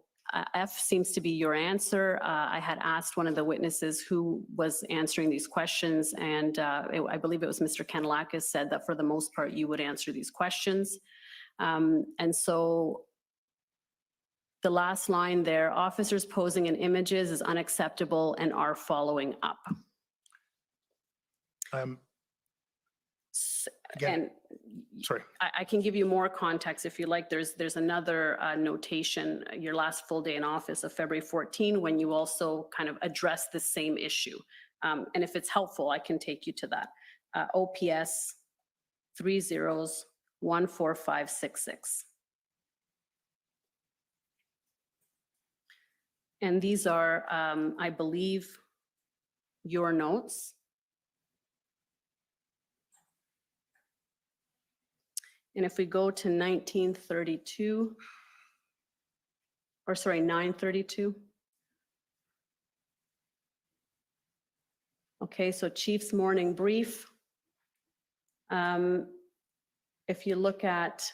F seems to be your answer. I had asked one of the witnesses who was answering these questions, and I believe it was Mr. Kanalakis said that for the most part you would answer these questions. And so the last line there, officers posing in images is unacceptable and are following up. Again, And sorry. I can give you more context if you like. There's another notation, your last full day in office of February 14, when you also kind of address the same issue. And if it's helpful, I can take you to that. OPS 30-14566. And these are, I believe, your notes. And if we go to 1932, or sorry, 932. Okay, so Chief's morning brief. If you look at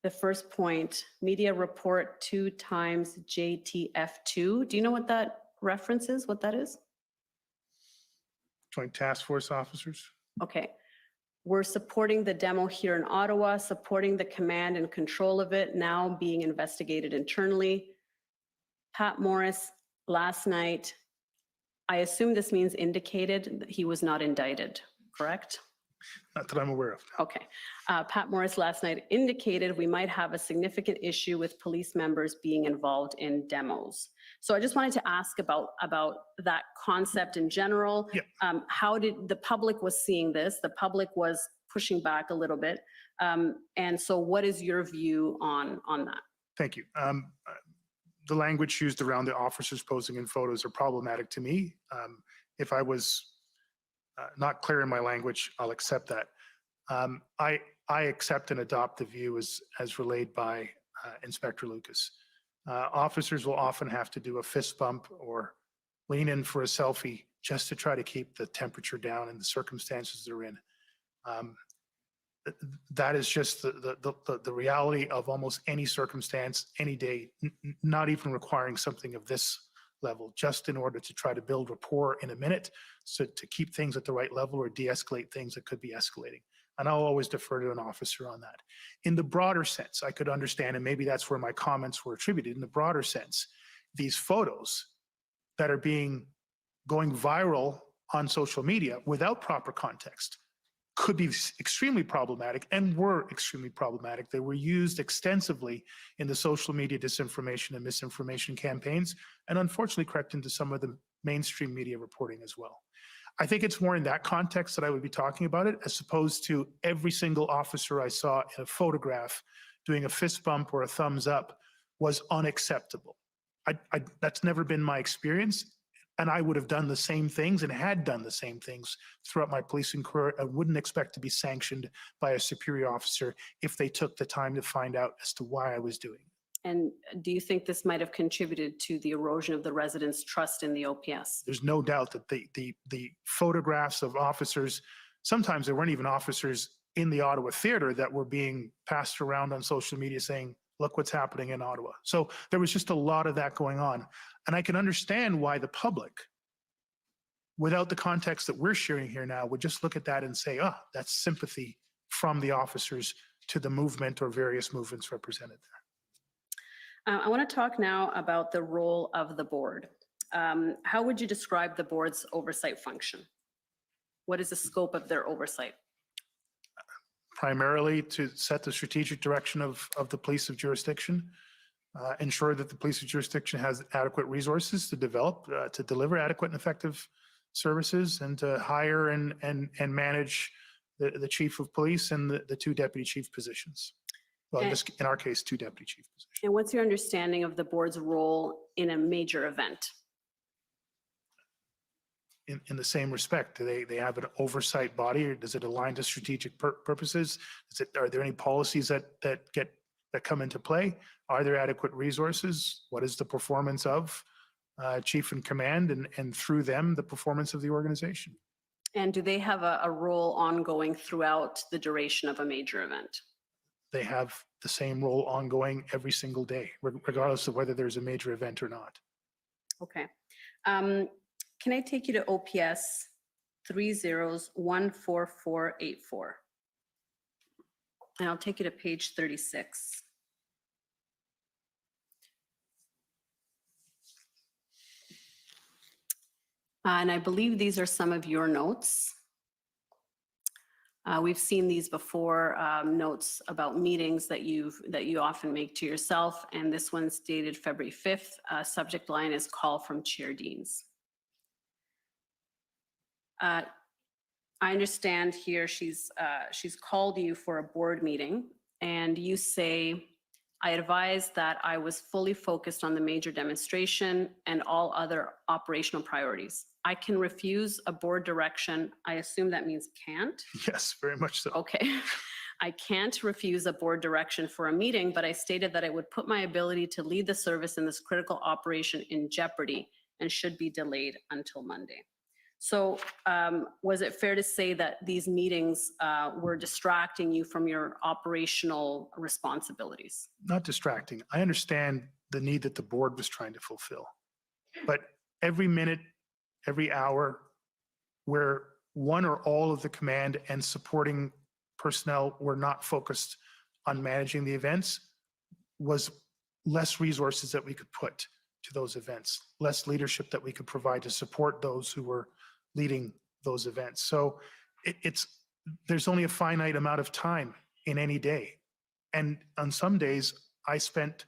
the first point, media report 2 times JTF2. Do you know what that reference is, what that is? Joint Task Force officers. Okay. We're supporting the demo here in Ottawa, supporting the command and control of it, now being investigated internally. Pat Morris, last night, I assume this means indicated that he was not indicted, correct? Not that I'm aware of. Okay. Pat Morris last night indicated we might have a significant issue with police members being involved in demos. So I just wanted to ask about that concept in general. Yeah. How did the public was seeing this? The public was pushing back a little bit. And so what is your view on that? Thank you. The language used around the officers posing in photos are problematic to me. If I was not clear in my language, I'll accept that. I accept and adopt the view as relayed by Inspector Lucas. Officers will often have to do a fist bump or lean in for a selfie just to try to keep the temperature down in the circumstances they're in. That is just the reality of almost any circumstance, any day, not even requiring something of this level, just in order to try to build rapport in a minute, so to keep things at the right level or de-escalate things that could be escalating. And I'll always defer to an officer on that. In the broader sense, I could understand, and maybe that's where my comments were attributed, in the broader sense, these photos that are going viral on social media without proper context could be extremely problematic and were extremely problematic. They were used extensively in the social media disinformation and misinformation campaigns, and unfortunately crept into some of the mainstream media reporting as well. I think it's more in that context that I would be talking about it, as opposed to every single officer I saw in a photograph doing a fist bump or a thumbs up was unacceptable. That's never been my experience. And I would have done the same things and had done the same things throughout my policing career. I wouldn't expect to be sanctioned by a superior officer if they took the time to find out as to why I was doing it. And do you think this might have contributed to the erosion of the residents' trust in the OPS? There's no doubt that the photographs of officers, sometimes there weren't even officers in the Ottawa theater that were being passed around on social media saying, look what's happening in Ottawa. So there was just a lot of that going on. And I can understand why the public, without the context that we're sharing here now, would just look at that and say, oh, that's sympathy from the officers to the movement or various movements represented there. I want to talk now about the role of the board. How would you describe the board's oversight function? What is the scope of their oversight? Primarily to set the strategic direction of the police of jurisdiction, ensure that the police of jurisdiction has adequate resources to develop, to deliver adequate and effective services, and to hire and manage the chief of police and the two deputy chief positions. Well, in our case, two deputy chief positions. And what's your understanding of the board's role in a major event? In the same respect, do they have an oversight body, or does it align to strategic purposes? Are there any policies that come into play? Are there adequate resources? What is the performance of chief in command, and through them, the performance of the organization? And do they have a role ongoing throughout the duration of a major event? They have the same role ongoing every single day, regardless of whether there's a major event or not. Okay. Can I take you to OPS 3014484? And I'll take you to page 36. And I believe these are some of your notes. We've seen these before, notes about meetings that you often make to yourself. And this one's dated February 5th. Subject line is call from Chair Deans. I understand here she's called you for a board meeting, and you say, I advise that I was fully focused on the major demonstration and all other operational priorities. I can refuse a board direction. I assume that means can't? Yes, very much so. Okay. I can't refuse a board direction for a meeting, but I stated that it would put my ability to lead the service in this critical operation in jeopardy and should be delayed until Monday. So was it fair to say that these meetings were distracting you from your operational responsibilities? Not distracting. I understand the need that the board was trying to fulfill. But every minute, every hour, where one or all of the command and supporting personnel were not focused on managing the events, was less resources that we could put to those events, less leadership that we could provide to support those who were leading those events. So there's only a finite amount of time in any day. And on some days, I spent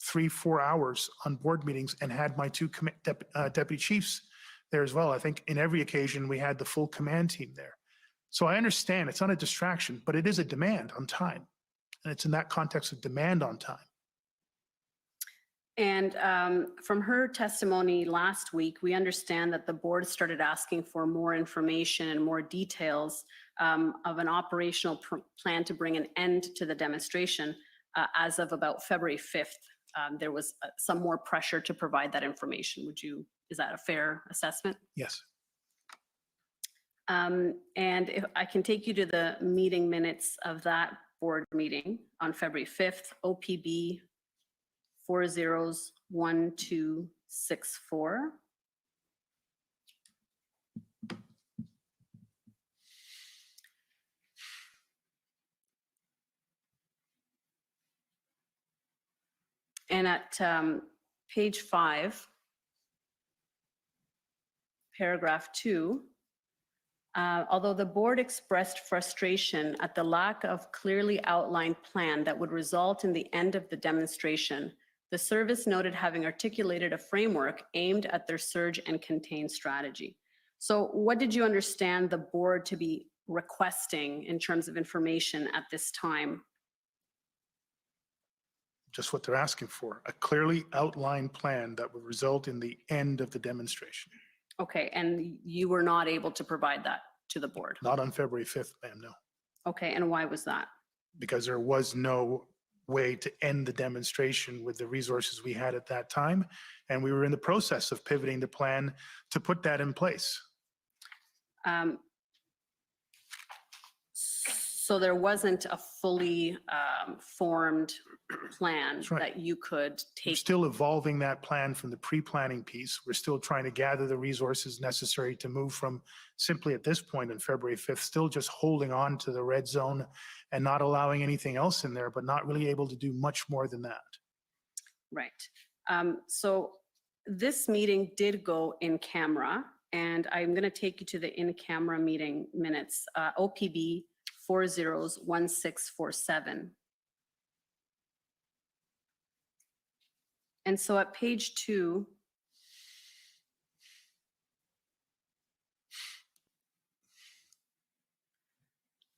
3-4 hours on board meetings and had my two deputy chiefs there as well. I think in every occasion, we had the full command team there. So I understand it's not a distraction, but it is a demand on time. And it's in that context of demand on time. And from her testimony last week, we understand that the board started asking for more information and more details of an operational plan to bring an end to the demonstration as of about February 5th. There was some more pressure to provide that information. Is that a fair assessment? Yes. And if I can take you to the meeting minutes of that board meeting on February 5th, OPB 401264. And at page 5, paragraph 2, although the board expressed frustration at the lack of clearly outlined plan that would result in the end of the demonstration, the service noted having articulated a framework aimed at their surge and contain strategy. So what did you understand the board to be requesting in terms of information at this time? Just what they're asking for, a clearly outlined plan that would result in the end of the demonstration. Okay, and you were not able to provide that to the board? Not on February 5th, ma'am, no. Okay, and why was that? Because there was no way to end the demonstration with the resources we had at that time. And we were in the process of pivoting the plan to put that in place. So there wasn't a fully formed plan That's right. that you could We're take? still evolving that plan from the pre-planning piece. We're still trying to gather the resources necessary to move from simply at this point on February 5th, still just holding on to the red zone and not allowing anything else in there, but not really able to do much more than that. Right. So this meeting did go in camera, and I'm going to take you to the in-camera meeting minutes, OPB 401647. And so at page 2,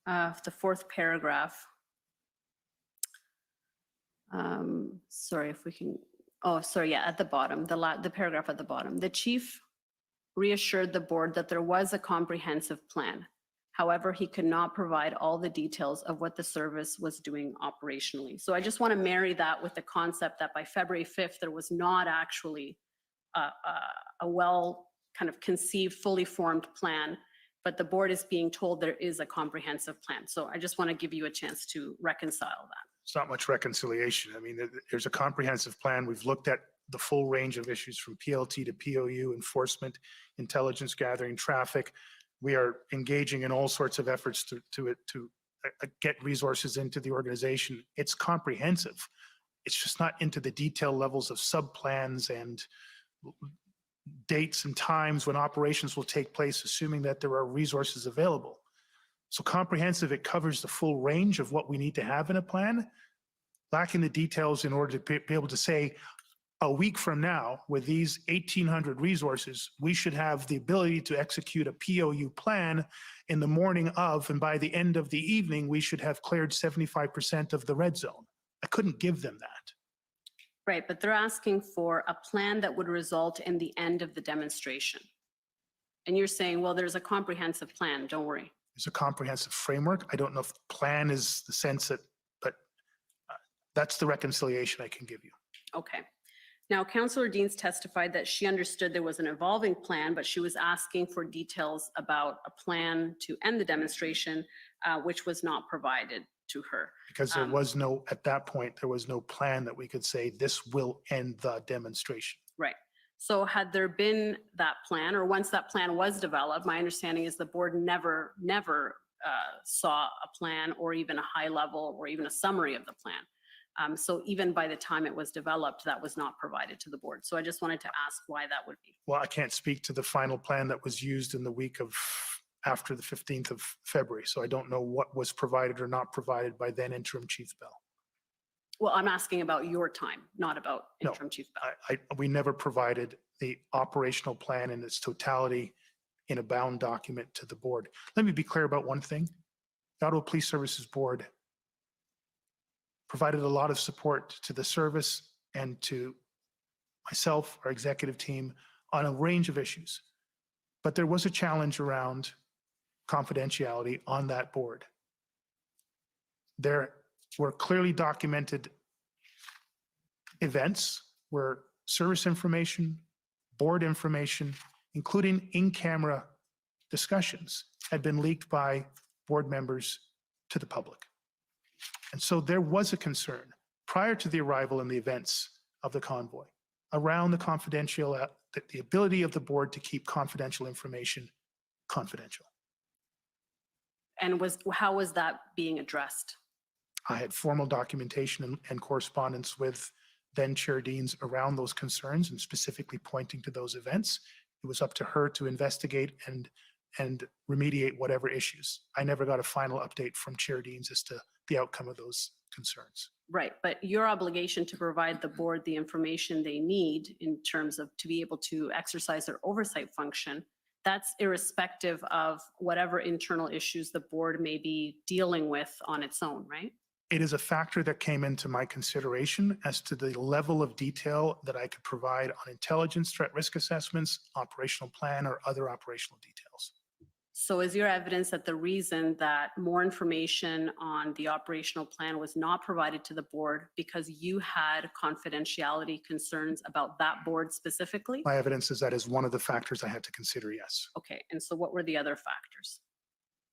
the fourth paragraph. Sorry, if we can, oh, sorry, yeah, at the bottom, the paragraph at the bottom. The chief reassured the board that there was a comprehensive plan. However, he could not provide all the details of what the service was doing operationally. So I just want to marry that with the concept that by February 5th, there was not actually a well kind of conceived, fully formed plan, but the board is being told there is a comprehensive plan. So I just want to give you a chance to reconcile that. It's not much reconciliation. I mean, there's a comprehensive plan. We've looked at the full range of issues from PLT to POU, enforcement, intelligence gathering, traffic. We are engaging in all sorts of efforts to get resources into the organization. It's comprehensive. It's just not into the detail levels of sub-plans and dates and times when operations will take place, assuming that there are resources available. So comprehensive, it covers the full range of what we need to have in a plan, lacking the details in order to be able to say, a week from now, with these 1,800 resources, we should have the ability to execute a POU plan in the morning of, and by the end of the evening, we should have cleared 75% of the red zone. I couldn't give them that. Right, but they're asking for a plan that would result in the end of the demonstration. And you're saying, well, there's a comprehensive plan, don't worry. There's a comprehensive framework. I don't know if plan is the sense that, but that's the reconciliation I can give you. Okay. Now, Councillor Deans testified that she understood there was an evolving plan, but she was asking for details about a plan to end the demonstration, which was not provided to her. Because there was no, at that point, there was no plan that we could say this will end the demonstration. Right. So had there been that plan, or once that plan was developed, my understanding is the board never saw a plan or even a high level or even a summary of the plan. So even by the time it was developed, that was not provided to the board. So I just wanted to ask why that would be. Well, I can't speak to the final plan that was used in the week of after the 15th of February. So I don't know what was provided or not provided by then Interim Chief Bell. Well, I'm asking about your time, not about No, Interim Chief Bell. We never provided the operational plan in its totality in a bound document to the board. Let me be clear about one thing. The Ottawa Police Services Board provided a lot of support to the service and to myself, our executive team, on a range of issues. But there was a challenge around confidentiality on that board. There were clearly documented events where service information, board information, including in-camera discussions, had been leaked by board members to the public. And so there was a concern prior to the arrival and the events of the convoy around the confidential, the ability of the board to keep confidential information confidential. And how was that being addressed? I had formal documentation and correspondence with then Chair Deans around those concerns and specifically pointing to those events. It was up to her to investigate and remediate whatever issues. I never got a final update from Chair Deans as to the outcome of those concerns. Right, but your obligation to provide the board the information they need in terms of to be able to exercise their oversight function That's irrespective of whatever internal issues the board may be dealing with on its own, right? It is a factor that came into my consideration as to the level of detail that I could provide on intelligence, threat risk assessments, operational plan, or other operational details. So is your evidence that the reason that more information on the operational plan was not provided to the board because you had confidentiality concerns about that board specifically? My evidence is that is one of the factors I had to consider, yes. Okay, and so what were the other factors?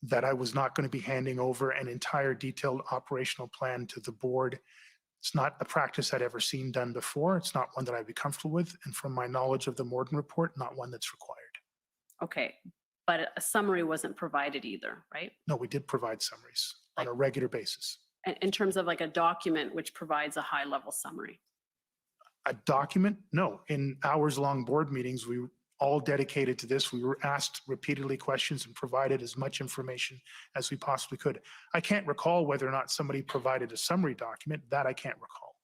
That I was not going to be handing over an entire detailed operational plan to the board. It's not a practice I'd ever seen done before. It's not one that I'd be comfortable with. And from my knowledge of the Morden report, not one that's required. Okay, but a summary wasn't provided either, right? No, we did provide summaries on a regular basis. In terms of like a document which provides a high-level summary. A document? No. In hours-long board meetings, we were all dedicated to this. We were asked repeatedly questions and provided as much information as we possibly could. I can't recall whether or not somebody provided a summary document. That I can't recall.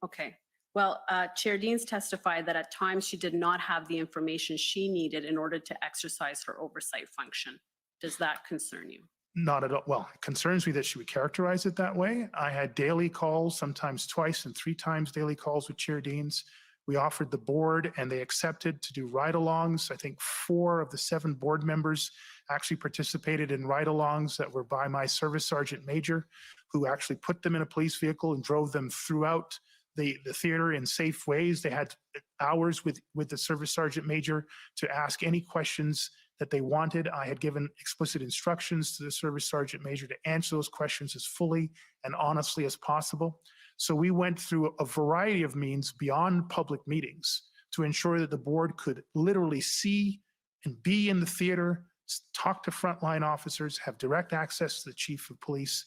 Okay, well, Chair Deans testified that at times she did not have the information she needed in order to exercise her oversight function. Does that concern you? Not at all. Well, it concerns me that she would characterize it that way. I had daily calls, sometimes twice and 3 times daily calls with Chair Deans. We offered the board and they accepted to do ride-alongs. I think 4 of the 7 board members actually participated in ride-alongs that were by my service sergeant major, who actually put them in a police vehicle and drove them throughout the theater in safe ways. They had hours with the service sergeant major to ask any questions that they wanted. I had given explicit instructions to the service sergeant major to answer those questions as fully and honestly as possible. So we went through a variety of means beyond public meetings to ensure that the board could literally see and be in the theater, talk to frontline officers, have direct access to the chief of police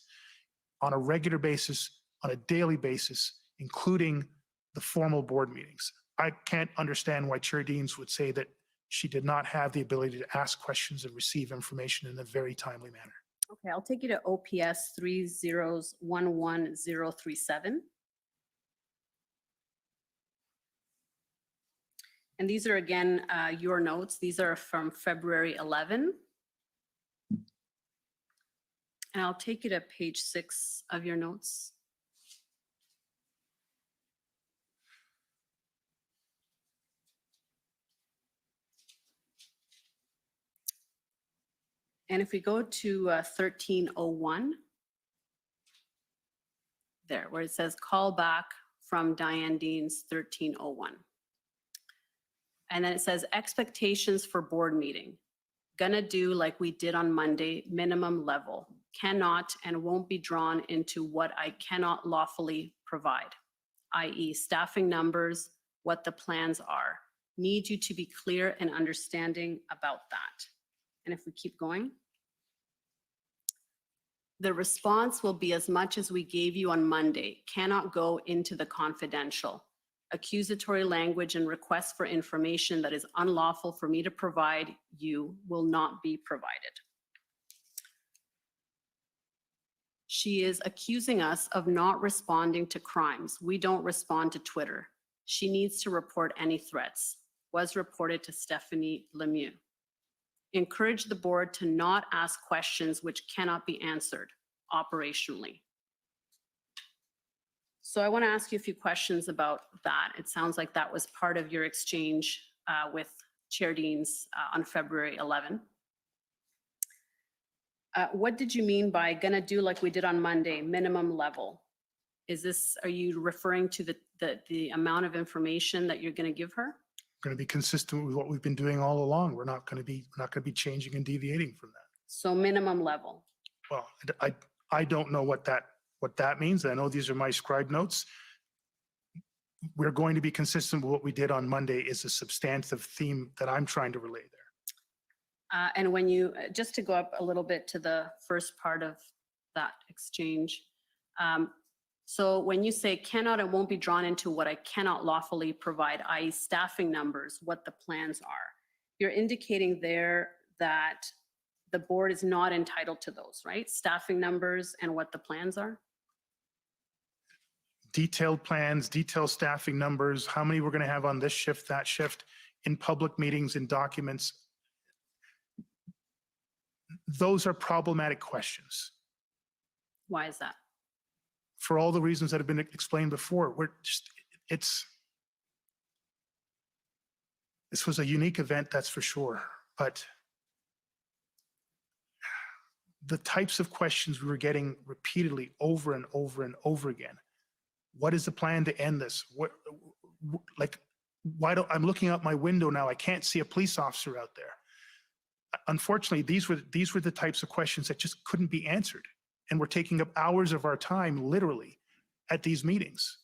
on a regular basis, on a daily basis, including the formal board meetings. I can't understand why Chair Deans would say that she did not have the ability to ask questions and receive information in a very timely manner. Okay, I'll take you to OPS 3011037. And these are again, your notes. These are from February 11. And I'll take you to page 6 of your notes. And if we go to 1301, there, where it says call back from Diane Dean's 1301. And then it says expectations for board meeting. Gonna do like we did on Monday, minimum level. Cannot and won't be drawn into what I cannot lawfully provide, i.e. staffing numbers, what the plans are. Need you to be clear and understanding about that. And if we keep going, the response will be as much as we gave you on Monday, cannot go into the confidential. Accusatory language and requests for information that is unlawful for me to provide you will not be provided. She is accusing us of not responding to crimes. We don't respond to Twitter. She needs to report any threats. Was reported to Stephanie Lemieux. Encourage the board to not ask questions which cannot be answered operationally. So I want to ask you a few questions about that. It sounds like that was part of your exchange with Chair Deans on February 11. What did you mean by gonna do like we did on Monday, minimum level? Are you referring to the amount of information that you're gonna give her? Going to be consistent with what we've been doing all along. We're not going to be changing and deviating from that. So minimum level. Well, I don't know what that means. I know these are my scribe notes. We're going to be consistent with what we did on Monday is a substantive theme that I'm trying to relay there. And when you, just to go up a little bit to the first part of that exchange. So when you say cannot and won't be drawn into what I cannot lawfully provide, i.e. staffing numbers, what the plans are, you're indicating there that the board is not entitled to those, right? Staffing numbers and what the plans are? Detailed plans, detailed staffing numbers, how many we're going to have on this shift, that shift, in public meetings, in documents. Those are problematic questions Why is that? for all the reasons that have been explained before. This was a unique event, that's for sure, but the types of questions we were getting repeatedly over and over and over again. What is the plan to end this? I'm looking out my window now, I can't see a police officer out there. Unfortunately, these were the types of questions that just couldn't be answered. And we're taking up hours of our time, literally, at these meetings.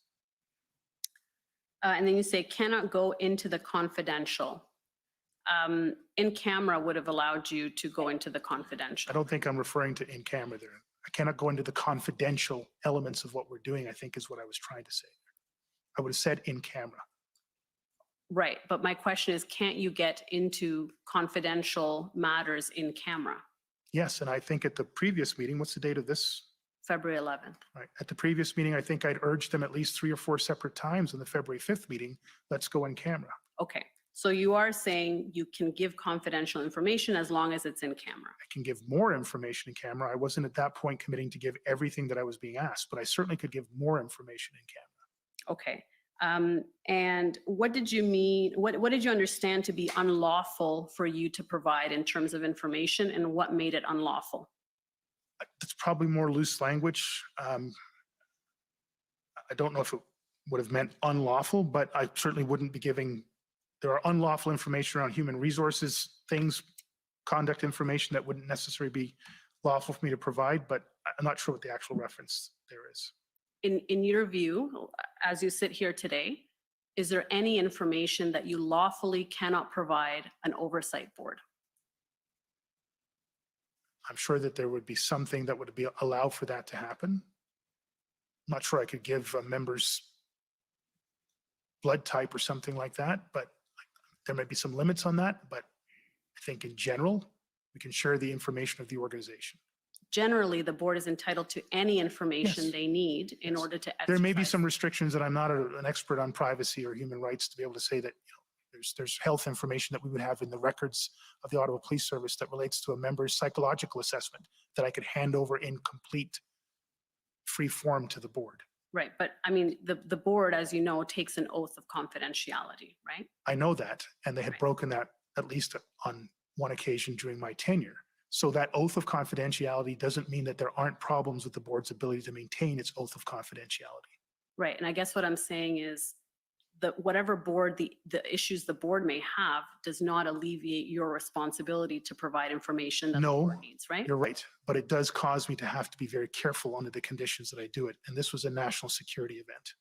And then you say cannot go into the confidential. In camera would have allowed you to go into the confidential. I don't think I'm referring to in camera there. I cannot go into the confidential elements of what we're doing, I think is what I was trying to say. I would have said in camera. Right, but my question is, can't you get into confidential matters in camera? Yes, and I think at the previous meeting, what's the date of this? February 11th. Right. At the previous meeting, I think I'd urged them at least 3 or 4 separate times on the February 5th meeting, let's go in camera. Okay, so you are saying you can give confidential information as long as it's in camera. I can give more information in camera. I wasn't at that point committing to give everything that I was being asked, but I certainly could give more information in camera. Okay, and what did you mean, what did you understand to be unlawful for you to provide in terms of information, and what made it unlawful? That's probably more loose language. I don't know if it would have meant unlawful, but I certainly wouldn't be giving, there are unlawful information around human resources, things, conduct information that wouldn't necessarily be lawful for me to provide, but I'm not sure what the actual reference there is. In your view, as you sit here today, is there any information that you lawfully cannot provide an oversight board? I'm sure that there would be something that would be allow for that to happen. I'm not sure I could give a member's blood type or something like that, but there might be some limits on that. But I think in general, we can share the information of the organization. Generally, the board is entitled to any information Yes. they need in Yes. order to exercise. There may be some restrictions that I'm not an expert on privacy or human rights to be able to say that, there's health information that we would have in the records of the Ottawa Police Service that relates to a member's psychological assessment that I could hand over in complete free form to the board. Right, but I mean, the board, as you know, takes an oath of confidentiality, right? I know that, and they had Right. broken that at least on one occasion during my tenure. So that oath of confidentiality doesn't mean that there aren't problems with the board's ability to maintain its oath of confidentiality. Right, and I guess what I'm saying is that whatever board, the issues the board may have does not alleviate your responsibility to provide information that the No, board needs, right? You're right, but it does cause me to have to be very careful under the conditions that I do it. And this was a national security event.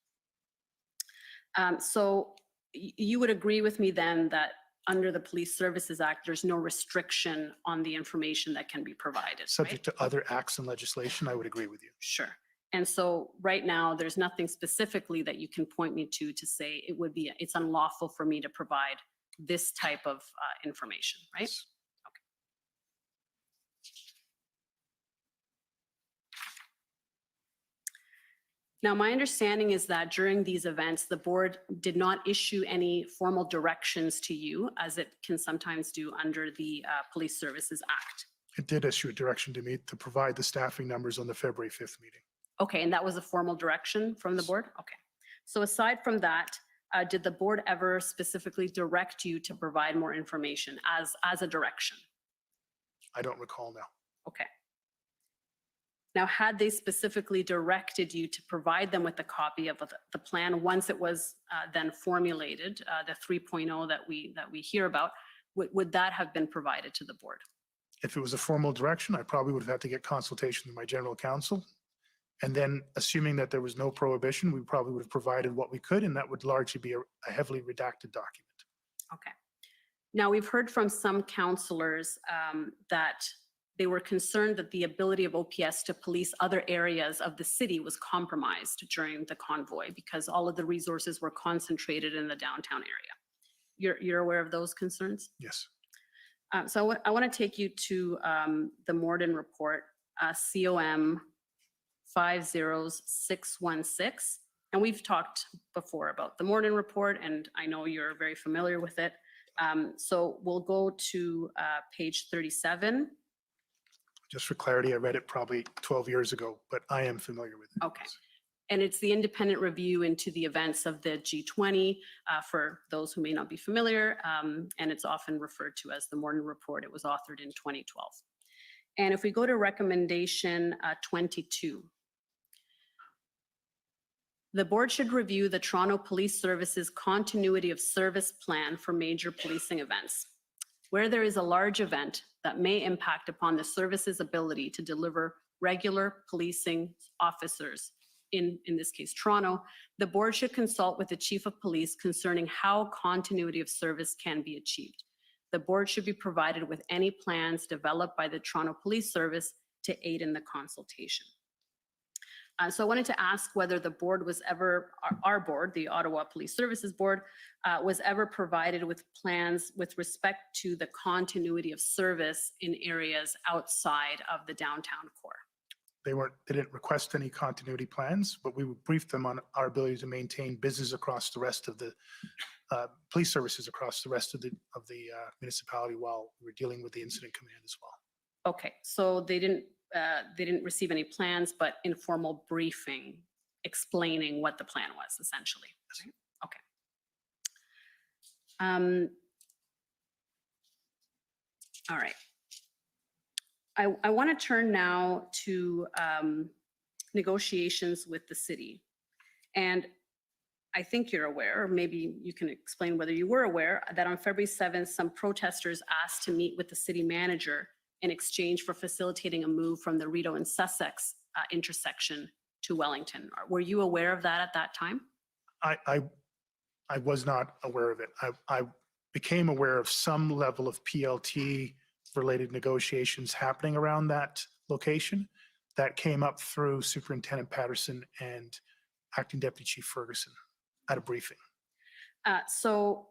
So you would agree with me then that under the Police Services Act, there's no restriction on the information that can be provided, right? Subject to other acts and legislation, I would agree with you. Sure. And so right now, there's nothing specifically that you can point me to say it's unlawful for me to provide this type of information, right? Yes. Now, my understanding is that during these events, the board did not issue any formal directions to you, as it can sometimes do under the Police Services Act. It did issue a direction to me to provide the staffing numbers on the February 5th meeting. Okay, and that was a formal direction from the board? Okay. So aside from that, did the board ever specifically direct you to provide more information as a direction? I don't recall now. Okay. Now, had they specifically directed you to provide them with a copy of the plan once it was then formulated, the 3.0 that we hear about, would that have been provided to the board? If it was a formal direction, I probably would have had to get consultation with my general counsel. And then assuming that there was no prohibition, we probably would have provided what we could, and that would largely be a heavily redacted document. Okay. Now, we've heard from some counselors that they were concerned that the ability of OPS to police other areas of the city was compromised during the convoy because all of the resources were concentrated in the downtown area. You're aware of those concerns? Yes. So I want to take you to the Morden report, COM 50616. And we've talked before about the Morden report, and I know you're very familiar with it. So we'll go to page 37. Just for clarity, I read it probably 12 years ago, but I am familiar with it. Okay. And it's the independent review into the events of the G20, for those who may not be familiar, and it's often referred to as the Morton Report. It was authored in 2012. And if we go to recommendation 22, the board should review the Toronto Police Service's continuity of service plan for major policing events. Where there is a large event that may impact upon the service's ability to deliver regular policing officers, in this case Toronto, the board should consult with the chief of police concerning how continuity of service can be achieved. The board should be provided with any plans developed by the Toronto Police Service to aid in the consultation. So I wanted to ask whether the board was ever, our board, the Ottawa Police Services Board, was ever provided with plans with respect to the continuity of service in areas outside of the downtown core. They didn't request any continuity plans, but we briefed them on our ability to maintain business across the rest of the police services across the rest of the municipality while we were dealing with the incident command as well. Okay, so they didn't receive any plans, but informal briefing explaining what the plan was, essentially. Right? Okay. All right. I want to turn now to negotiations with the city. And I think you're aware, or maybe you can explain whether you were aware, that on February 7th, some protesters asked to meet with the city manager in exchange for facilitating a move from the Rideau and Sussex intersection to Wellington. Were you aware of that at that time? I was not aware of it. I became aware of some level of PLT related negotiations happening around that location. That came up through Superintendent Patterson and Acting Deputy Chief Ferguson at a briefing. So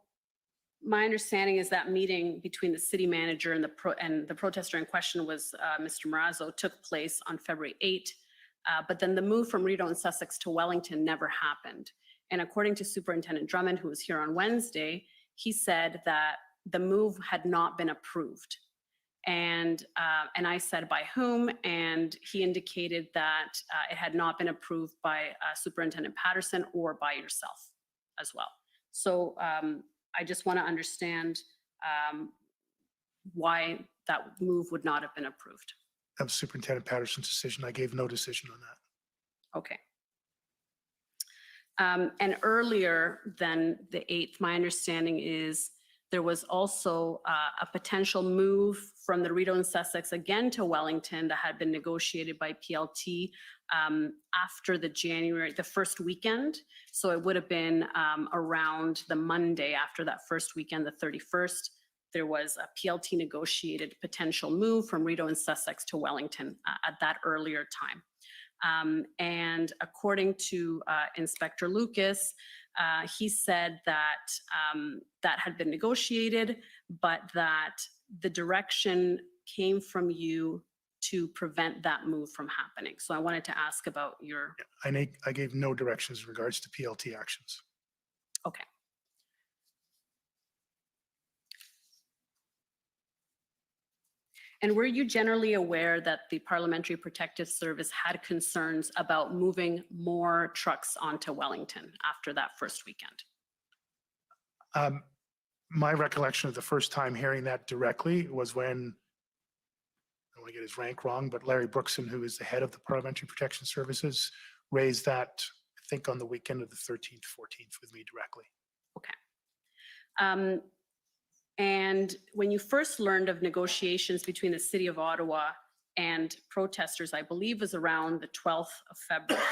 my understanding is that meeting between the city manager and the protester in question was Mr. Marazzo, took place on February 8, but then the move from Rideau and Sussex to Wellington never happened. And according to Superintendent Drummond, who was here on Wednesday, he said that the move had not been approved. And I said by whom, and he indicated that it had not been approved by Superintendent Patterson or by yourself as well. So I just want to understand why that move would not have been approved. That was Superintendent Patterson's decision. I gave no decision on that. Okay. And earlier than the 8th, my understanding is there was also a potential move from the Rideau and Sussex again to Wellington that had been negotiated by PLT after the first weekend. So it would have been around the Monday after that first weekend, the 31st. There was a PLT negotiated potential move from Rideau and Sussex to Wellington at that earlier time. And according to Inspector Lucas, he said that that had been negotiated, but that the direction came from you to prevent that move from happening. So I wanted to ask about your... I gave no directions in regards to PLT actions. Okay. And were you generally aware that the Parliamentary Protective Service had concerns about moving more trucks onto Wellington after that first weekend? My recollection of the first time hearing that directly was when, I don't want to get his rank wrong, but Larry Brookson, who is the head of the Parliamentary Protection Services, raised that, I think, on the weekend of the 13th, 14th with me directly. Okay. And when you first learned of negotiations between the City of Ottawa and protesters, I believe was around the 12th of February.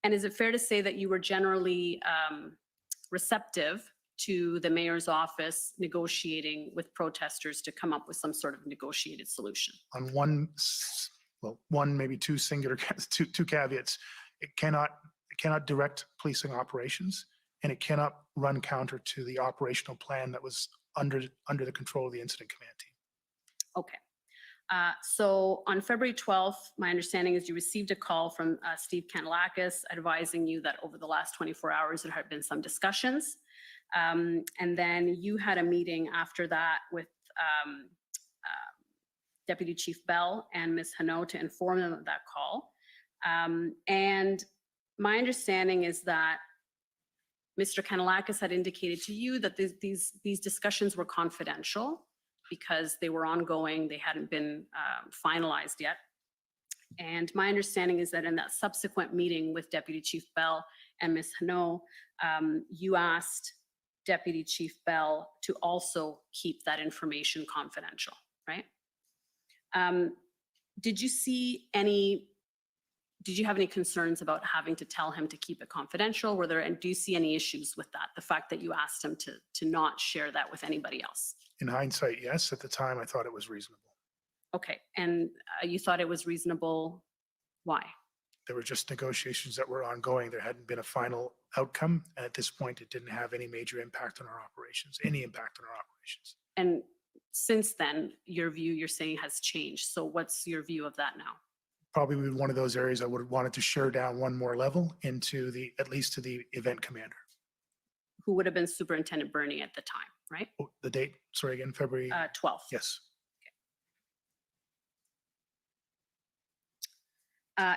And is it fair to say that you were generally receptive to the mayor's office negotiating with protesters to come up with some sort of negotiated solution? On one, maybe two singular, two caveats. It cannot direct policing operations, and it cannot run counter to the operational plan that was under the control of the incident command team. Okay. So on February 12th, my understanding is you received a call from Steve Kandelakis advising you that over the last 24 hours there had been some discussions. And then you had a meeting after that with Deputy Chief Bell and Ms. Hano to inform them of that call. And my understanding is that Mr. Kanalakis had indicated to you that these discussions were confidential because they were ongoing, they hadn't been finalized yet. And my understanding is that in that subsequent meeting with Deputy Chief Bell and Ms. Hano, you asked Deputy Chief Bell to also keep that information confidential, right? Did you have any concerns about having to tell him to keep it confidential? And do you see any issues with that? The fact that you asked him to not share that with anybody else? In hindsight, yes. At the time, I thought it was reasonable. Okay, and you thought it was reasonable, why? There were just negotiations that were ongoing. There hadn't been a final outcome. And at this point, it didn't have any major impact on our operations, any impact on our operations. And since then, your view, you're saying, has changed. So what's your view of that now? Probably one of those areas I would have wanted to share down one more level into at least to the event commander. Who would have been Superintendent Bernie at the time, right? Oh, the date, sorry again, February? 12th. Yes.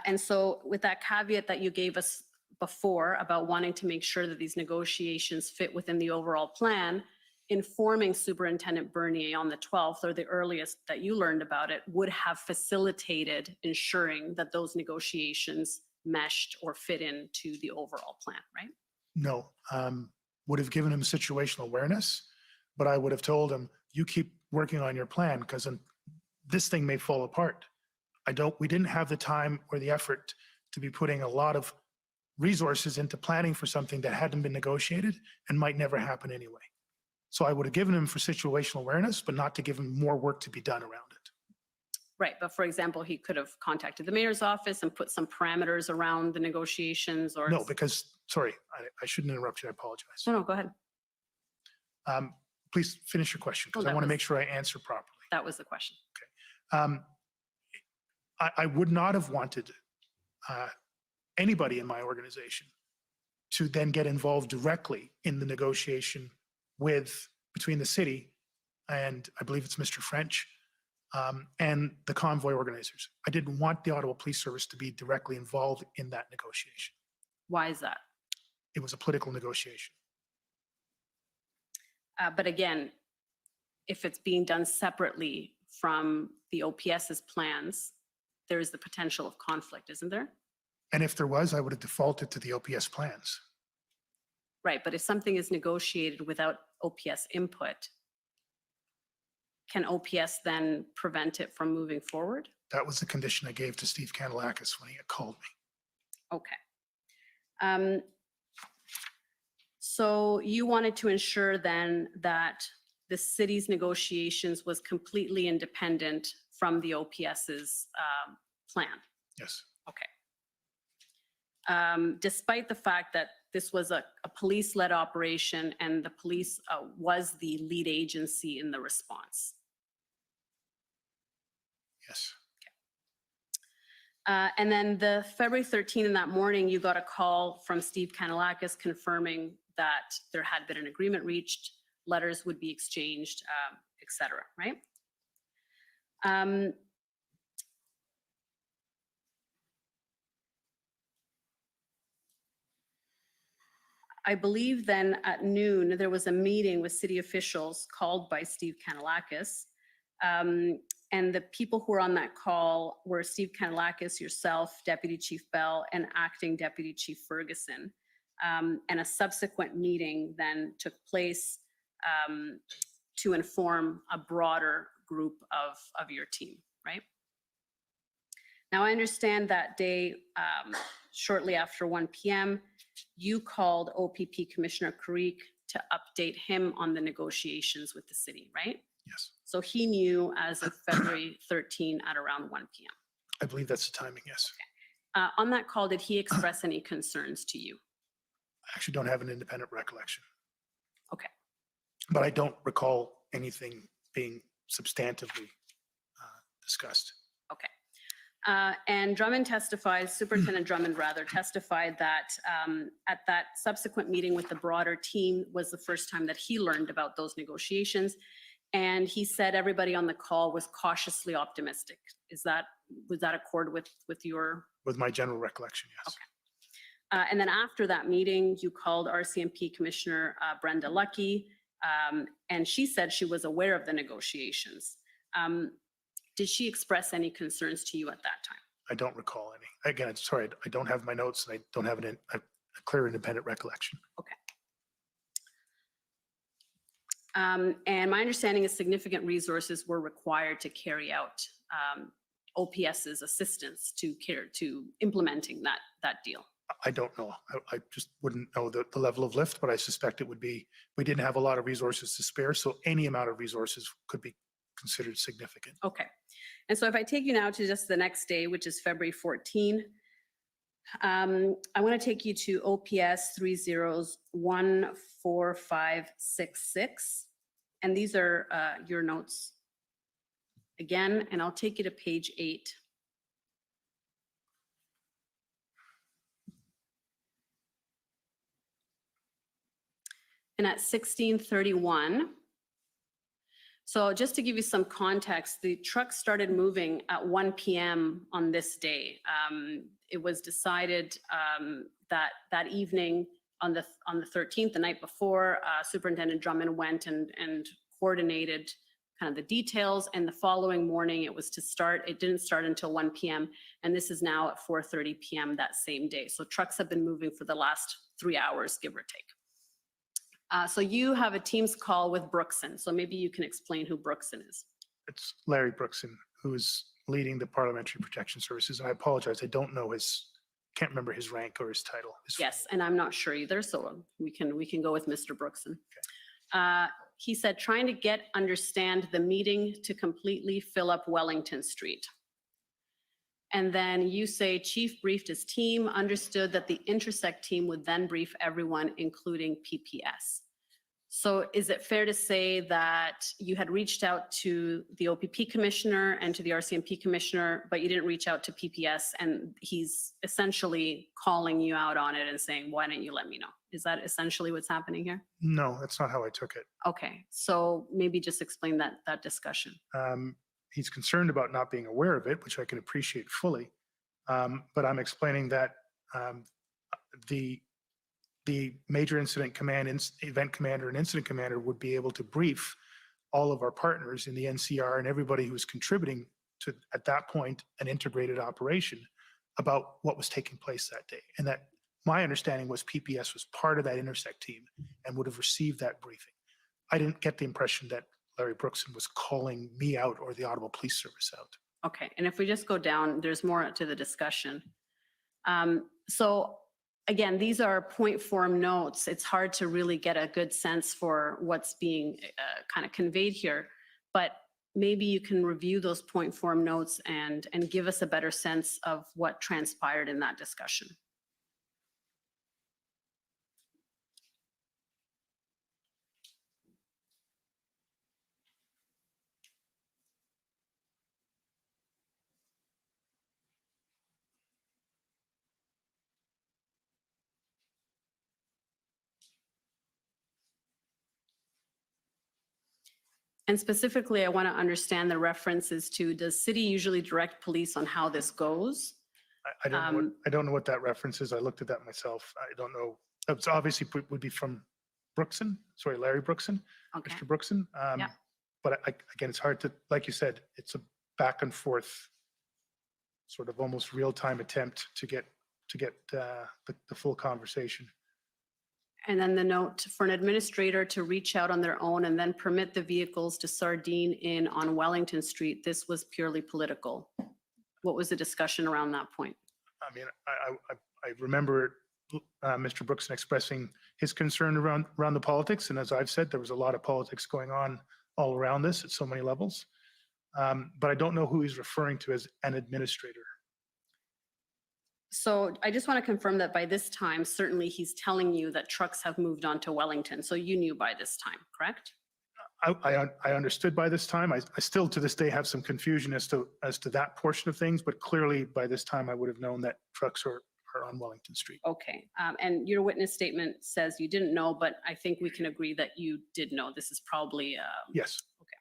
And so with that caveat that you gave us before about wanting to make sure that these negotiations fit within the overall plan, informing Superintendent Bernier on the 12th, or the earliest that you learned about it, would have facilitated ensuring that those negotiations meshed or fit into the overall plan, right? No, would have given him situational awareness, but I would have told him, you keep working on your plan because this thing may fall apart. We didn't have the time or the effort to be putting a lot of resources into planning for something that hadn't been negotiated and might never happen anyway. So I would have given him for situational awareness, but not to give him more work to be done around it. Right, but for example, he could have contacted the mayor's office and put some parameters around the negotiations or... No, because, sorry, I shouldn't interrupt you, I apologize. No, go ahead. Please finish your question, because I want to make sure I answer properly. That was the question. I would not have wanted anybody in my organization to then get involved directly in the negotiation between the city and I believe it's Mr. French and the convoy organizers. I didn't want the Ottawa Police Service to be directly involved in that negotiation. Why is that? It was a political negotiation. But again, if it's being done separately from the OPS's plans, there is the potential of conflict, isn't there? And if there was, I would have defaulted to the OPS plans. Right, but if something is negotiated without OPS input, can OPS then prevent it from moving forward? That was the condition I gave to Steve Kanalakis when he had called me. Okay. So you wanted to ensure then that the city's negotiations was completely independent from the OPS's plan? Yes. Okay. Despite the fact that this was a police-led operation and the police was the lead agency in the response? Yes. And then the February 13th in that morning, you got a call from Steve Kanalakis confirming that there had been an agreement reached, letters would be exchanged, et cetera, right? I believe then at noon, there was a meeting with city officials called by Steve Kanalakis. And the people who were on that call were Steve Kanalakis, yourself, Deputy Chief Bell, and Acting Deputy Chief Ferguson. And a subsequent meeting then took place to inform a broader group of your team, right? Now, I understand that day, shortly after 1 p.m., you called OPP Commissioner Karik to update him on the negotiations with the city, right? Yes. So he knew as of February 13 at around 1 p.m. I believe that's the timing, yes. On that call, did he express any concerns to you? I actually don't have an independent recollection. Okay. But I don't recall anything being substantively discussed. Okay. And Drummond testified, Superintendent Drummond rather, testified that at that subsequent meeting with the broader team was the first time that he learned about those negotiations. And he said everybody on the call was cautiously optimistic. Was that accord with your? With my general recollection, yes. And then after that meeting, you called RCMP Commissioner Brenda Lucky, and she said she was aware of the negotiations. Did she express any concerns to you at that time? I don't recall any. Again, I'm sorry, I don't have my notes and I don't have a clear independent recollection. Okay. And my understanding is significant resources were required to carry out OPS's assistance to implementing that deal. I don't know. I just wouldn't know the level of lift, but I suspect it would be, we didn't have a lot of resources to spare, so any amount of resources could be considered significant. Okay. And so if I take you now to just the next day, which is February 14, I want to take you to OPS 30145566. And these are your notes again, and I'll take you to page 8. And at 16:31, so just to give you some context, the truck started moving at 1 p.m. on this day. It was decided that evening on the 13th, the night before, Superintendent Drummond went and coordinated kind of the details, and the following morning it was to start. It didn't start until 1 p.m. and this is now at 4:30 p.m. that same day. So trucks have been moving for the last 3 hours, give or take. So you have a Teams call with Brookson. So maybe you can explain who Brookson is. It's Larry Brookson, who is leading the Parliamentary Protection Services. And I apologize, I don't know can't remember his rank or his title. Yes, and I'm not sure either. So we can go with Mr. Brookson. Okay. He said, trying to understand the meeting to completely fill up Wellington Street. And then you say Chief briefed his team, understood that the Intersect team would then brief everyone, including PPS. So is it fair to say that you had reached out to the OPP commissioner and to the RCMP commissioner, but you didn't reach out to PPS, and he's essentially calling you out on it and saying, why didn't you let me know? Is that essentially what's happening here? No, that's not how I took it. Okay, so maybe just explain that discussion. He's concerned about not being aware of it, which I can appreciate fully. But I'm explaining that the major incident command, event commander and incident commander would be able to brief all of our partners in the NCR and everybody who was contributing to, at that point, an integrated operation about what was taking place that day. And that my understanding was PPS was part of that Intersect team and would have received that briefing. I didn't get the impression that Larry Brookson was calling me out or the Ottawa Police Service out. Okay, and if we just go down, there's more to the discussion. So again, these are point form notes. It's hard to really get a good sense for what's being kind of conveyed here, but maybe you can review those point form notes and give us a better sense of what transpired in that discussion. And specifically, I want to understand the references to, does city usually direct police on how this goes? I don't know what that reference is. I looked at that myself. I don't know. It's obviously would be from Brookson. Sorry, Larry Brookson, Okay. Mr. Brookson. Yeah. But again, it's hard to, like you said, it's a back and forth, sort of almost real time attempt to get the full conversation. And then the note for an administrator to reach out on their own and then permit the vehicles to sardine in on Wellington Street. This was purely political. What was the discussion around that point? I mean, I remember Mr. Brookson expressing his concern around the politics. And as I've said, there was a lot of politics going on all around this at so many levels. But I don't know who he's referring to as an administrator. So I just want to confirm that by this time, certainly he's telling you that trucks have moved on to Wellington. So you knew by this time, correct? I understood by this time. I still to this day have some confusion as to that portion of things, but clearly by this time I would have known that trucks are on Wellington Street. Okay. And your witness statement says you didn't know, but I think we can agree that you did know. This is probably Yes. okay.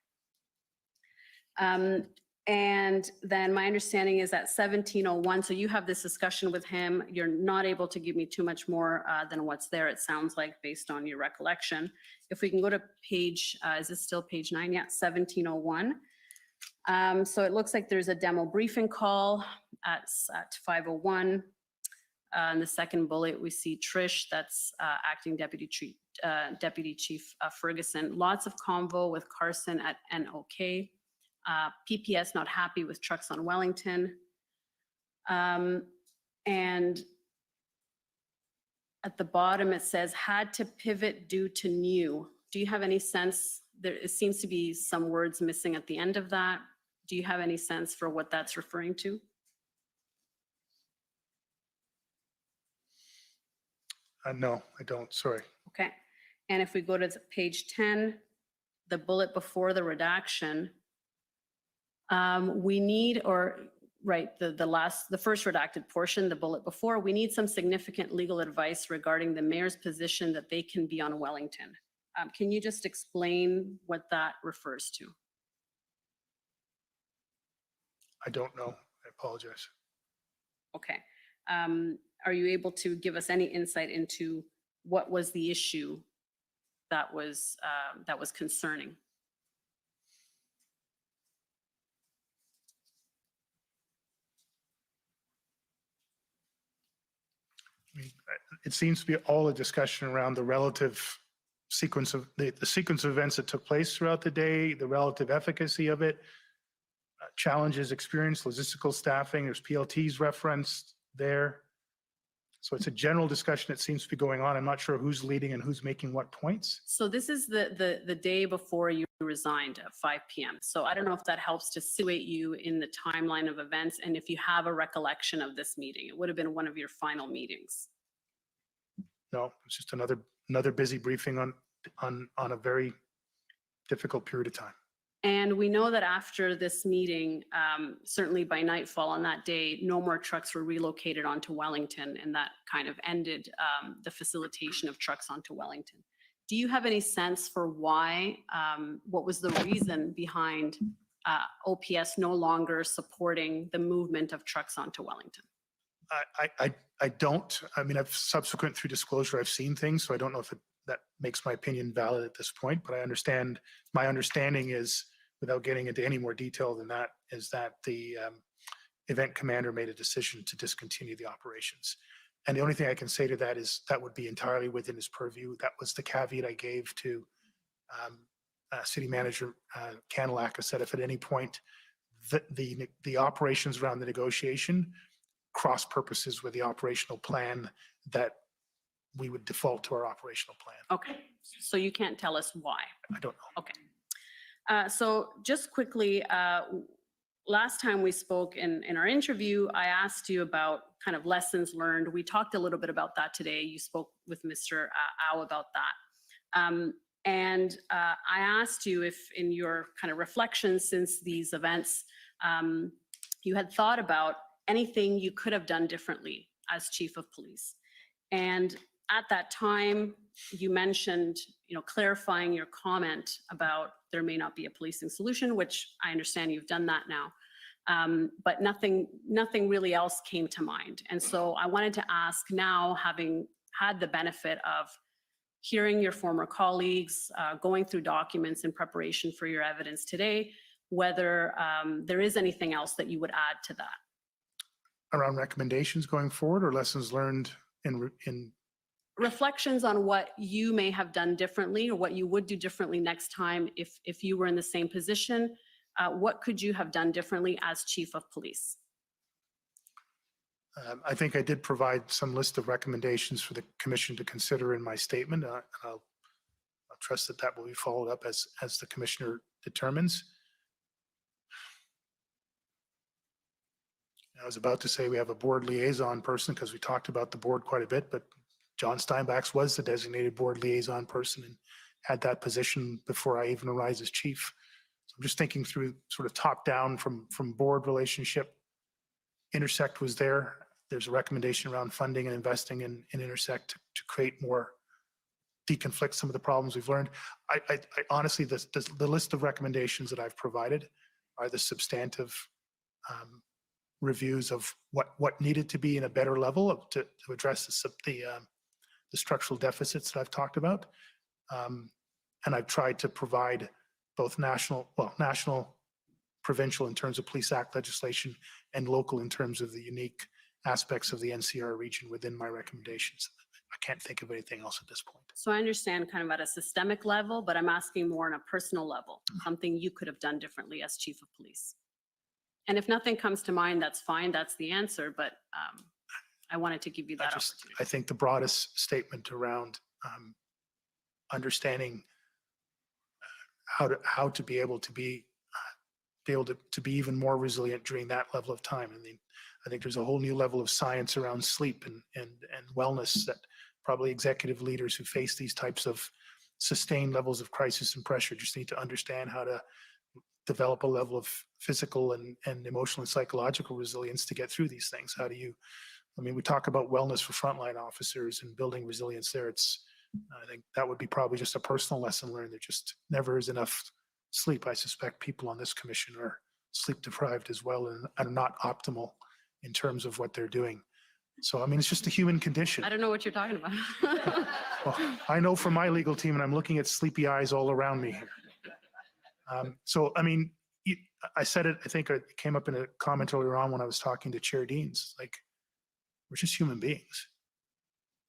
And then my understanding is at 17:01, so you have this discussion with him. You're not able to give me too much more than what's there, it sounds like, based on your recollection. If we can go to page, is this still page 9? Yeah, 17:01. So it looks like there's a demo briefing call at 5:01. In the second bullet, we see Trish, that's acting Deputy Chief Ferguson. Lots of convo with Carson at NOK. PPS not happy with trucks on Wellington. And at the bottom, it says, had to pivot due to new. Do you have any sense? There seems to be some words missing at the end of that. Do you have any sense for what that's referring to? No, I don't, sorry. Okay. And if we go to page 10, the bullet before the redaction, we need, or right, the first redacted portion, the bullet before, we need some significant legal advice regarding the mayor's position that they can be on Wellington. Can you just explain what that refers to? I don't know. I apologize. Okay. Are you able to give us any insight into what was the issue that was concerning? I mean, it seems to be all a discussion around the relative sequence of the sequence of events that took place throughout the day, the relative efficacy of it, challenges experienced, logistical staffing, there's PLTs referenced there. So it's a general discussion that seems to be going on. I'm not sure who's leading and who's making what points. So this is the day before you resigned at 5 p.m. So I don't know if that helps to situate you in the timeline of events and if you have a recollection of this meeting. It would have been one of your final meetings. No, it's just another busy briefing on a very difficult period of time. And we know that after this meeting, certainly by nightfall on that day, no more trucks were relocated onto Wellington, and that kind of ended the facilitation of trucks onto Wellington. Do you have any sense for why, what was the reason behind OPS no longer supporting the movement of trucks onto Wellington? I don't. I mean, I've subsequent through disclosure, I've seen things, so I don't know if that makes my opinion valid at this point, but my understanding is, without getting into any more detail than that, is that the event commander made a decision to discontinue the operations. And the only thing I can say to that is that would be entirely within his purview. That was the caveat I gave to City Manager Canalac. I said if at any point the operations around the negotiation cross purposes with the operational plan, that we would default to our operational plan. Okay, so you can't tell us why? I don't know. Okay. So just quickly, last time we spoke in our interview, I asked you about kind of lessons learned. We talked a little bit about that today. You spoke with Mr. Au about that. And I asked you if in your kind of reflections since these events, you had thought about anything you could have done differently as chief of police. And at that time, you mentioned, clarifying your comment about there may not be a policing solution, which I understand you've done that now. But nothing really else came to mind. And so I wanted to ask now, having had the benefit of hearing your former colleagues, going through documents in preparation for your evidence today, whether there is anything else that you would add to that. Around recommendations going forward or lessons learned in reflections on what you may have done differently or what you would do differently next time if you were in the same position. What could you have done differently as chief of police? I think I did provide some list of recommendations for the commission to consider in my statement. I'll trust that will be followed up as the commissioner determines. I was about to say we have a board liaison person because we talked about the board quite a bit, but John Steinbach's was the designated board liaison person and had that position before I even arrived as chief. So I'm just thinking through sort of top down from board relationship. Intersect was there. There's a recommendation around funding and investing in Intersect to create more, deconflict some of the problems we've learned. I honestly, the list of recommendations that I've provided are the substantive reviews of what needed to be in a better level to address the structural deficits that I've talked about. And I've tried to provide both national, provincial in terms of Police Act legislation and local in terms of the unique aspects of the NCR region within my recommendations. I can't think of anything else at this point. So I understand kind of at a systemic level, but I'm asking more on a personal level, something you could have done differently as chief of police. And if nothing comes to mind, that's fine. That's the answer. But I wanted to give you that opportunity. I think the broadest statement around understanding how to be able to be even more resilient during that level of time. I mean, I think there's a whole new level of science around sleep and wellness that probably executive leaders who face these types of sustained levels of crisis and pressure just need to understand how to develop a level of physical and emotional and psychological resilience to get through these things. How do you, I mean, we talk about wellness for frontline officers and building resilience there. I think that would be probably just a personal lesson learned. There just never is enough sleep. I suspect people on this commission are sleep deprived as well and are not optimal in terms of what they're doing. So, I mean, it's just a human condition. I don't know what you're talking about. Well, I know from my legal team, and I'm looking at sleepy eyes all around me here. So, I mean, I said it, I think it came up in a comment earlier on when I was talking to Chair Deans, like, we're just human beings.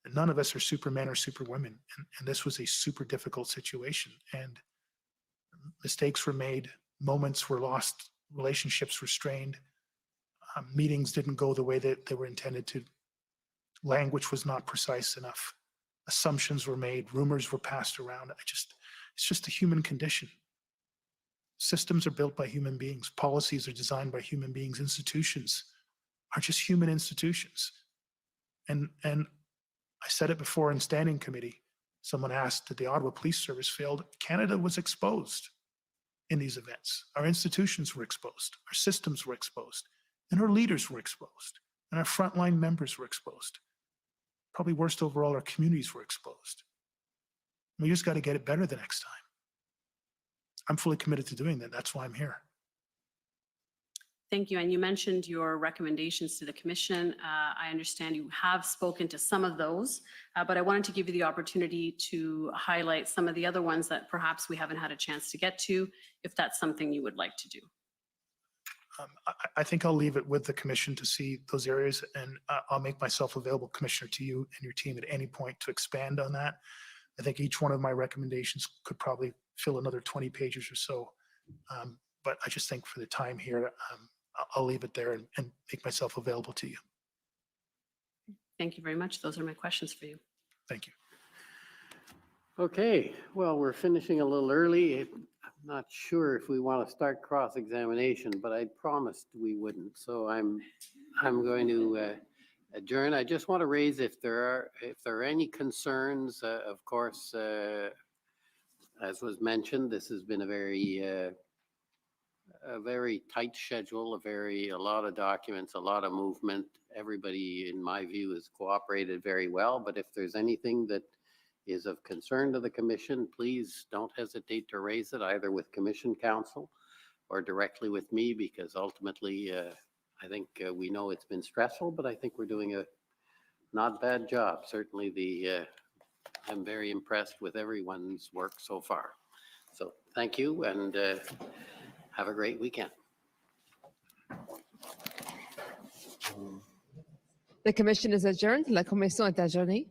And none of us are supermen or superwomen. And this was a super difficult situation. And mistakes were made, moments were lost, relationships were strained, meetings didn't go the way that they were intended to, language was not precise enough, assumptions were made, rumors were passed around. It's just a human condition. Systems are built by human beings, policies are designed by human beings, institutions are just human institutions. And I said it before in standing committee, someone asked, did the Ottawa Police Service fail? Canada was exposed in these events. Our institutions were exposed, our systems were exposed, and our leaders were exposed, and our frontline members were exposed. Probably worst overall, our communities were exposed. We just got to get it better the next time. I'm fully committed to doing that. That's why I'm here. Thank you. And you mentioned your recommendations to the commission. I understand you have spoken to some of those, but I wanted to give you the opportunity to highlight some of the other ones that perhaps we haven't had a chance to get to, if that's something you would like to do. I think I'll leave it with the commission to see those areas, and I'll make myself available, Commissioner, to you and your team at any point to expand on that. I think each one of my recommendations could probably fill another 20 pages or so. But I just think for the time here, I'll leave it there and make myself available to you. Thank you very much. Those are my questions for you. Thank you. Okay, well, we're finishing a little early. I'm not sure if we want to start cross-examination, but I promised we wouldn't. So I'm going to adjourn. I just want to raise if there are any concerns. Of course, as was mentioned, this has been a very tight schedule, a lot of documents, a lot of movement. Everybody, in my view, has cooperated very well. But if there's anything that is of concern to the commission, please don't hesitate to raise it either with commission counsel or directly with me, because ultimately I think we know it's been stressful, but I think we're doing a not bad job. Certainly I'm very impressed with everyone's work so far. So thank you, and have a great weekend. The commission is adjourned. La commission est adjournée.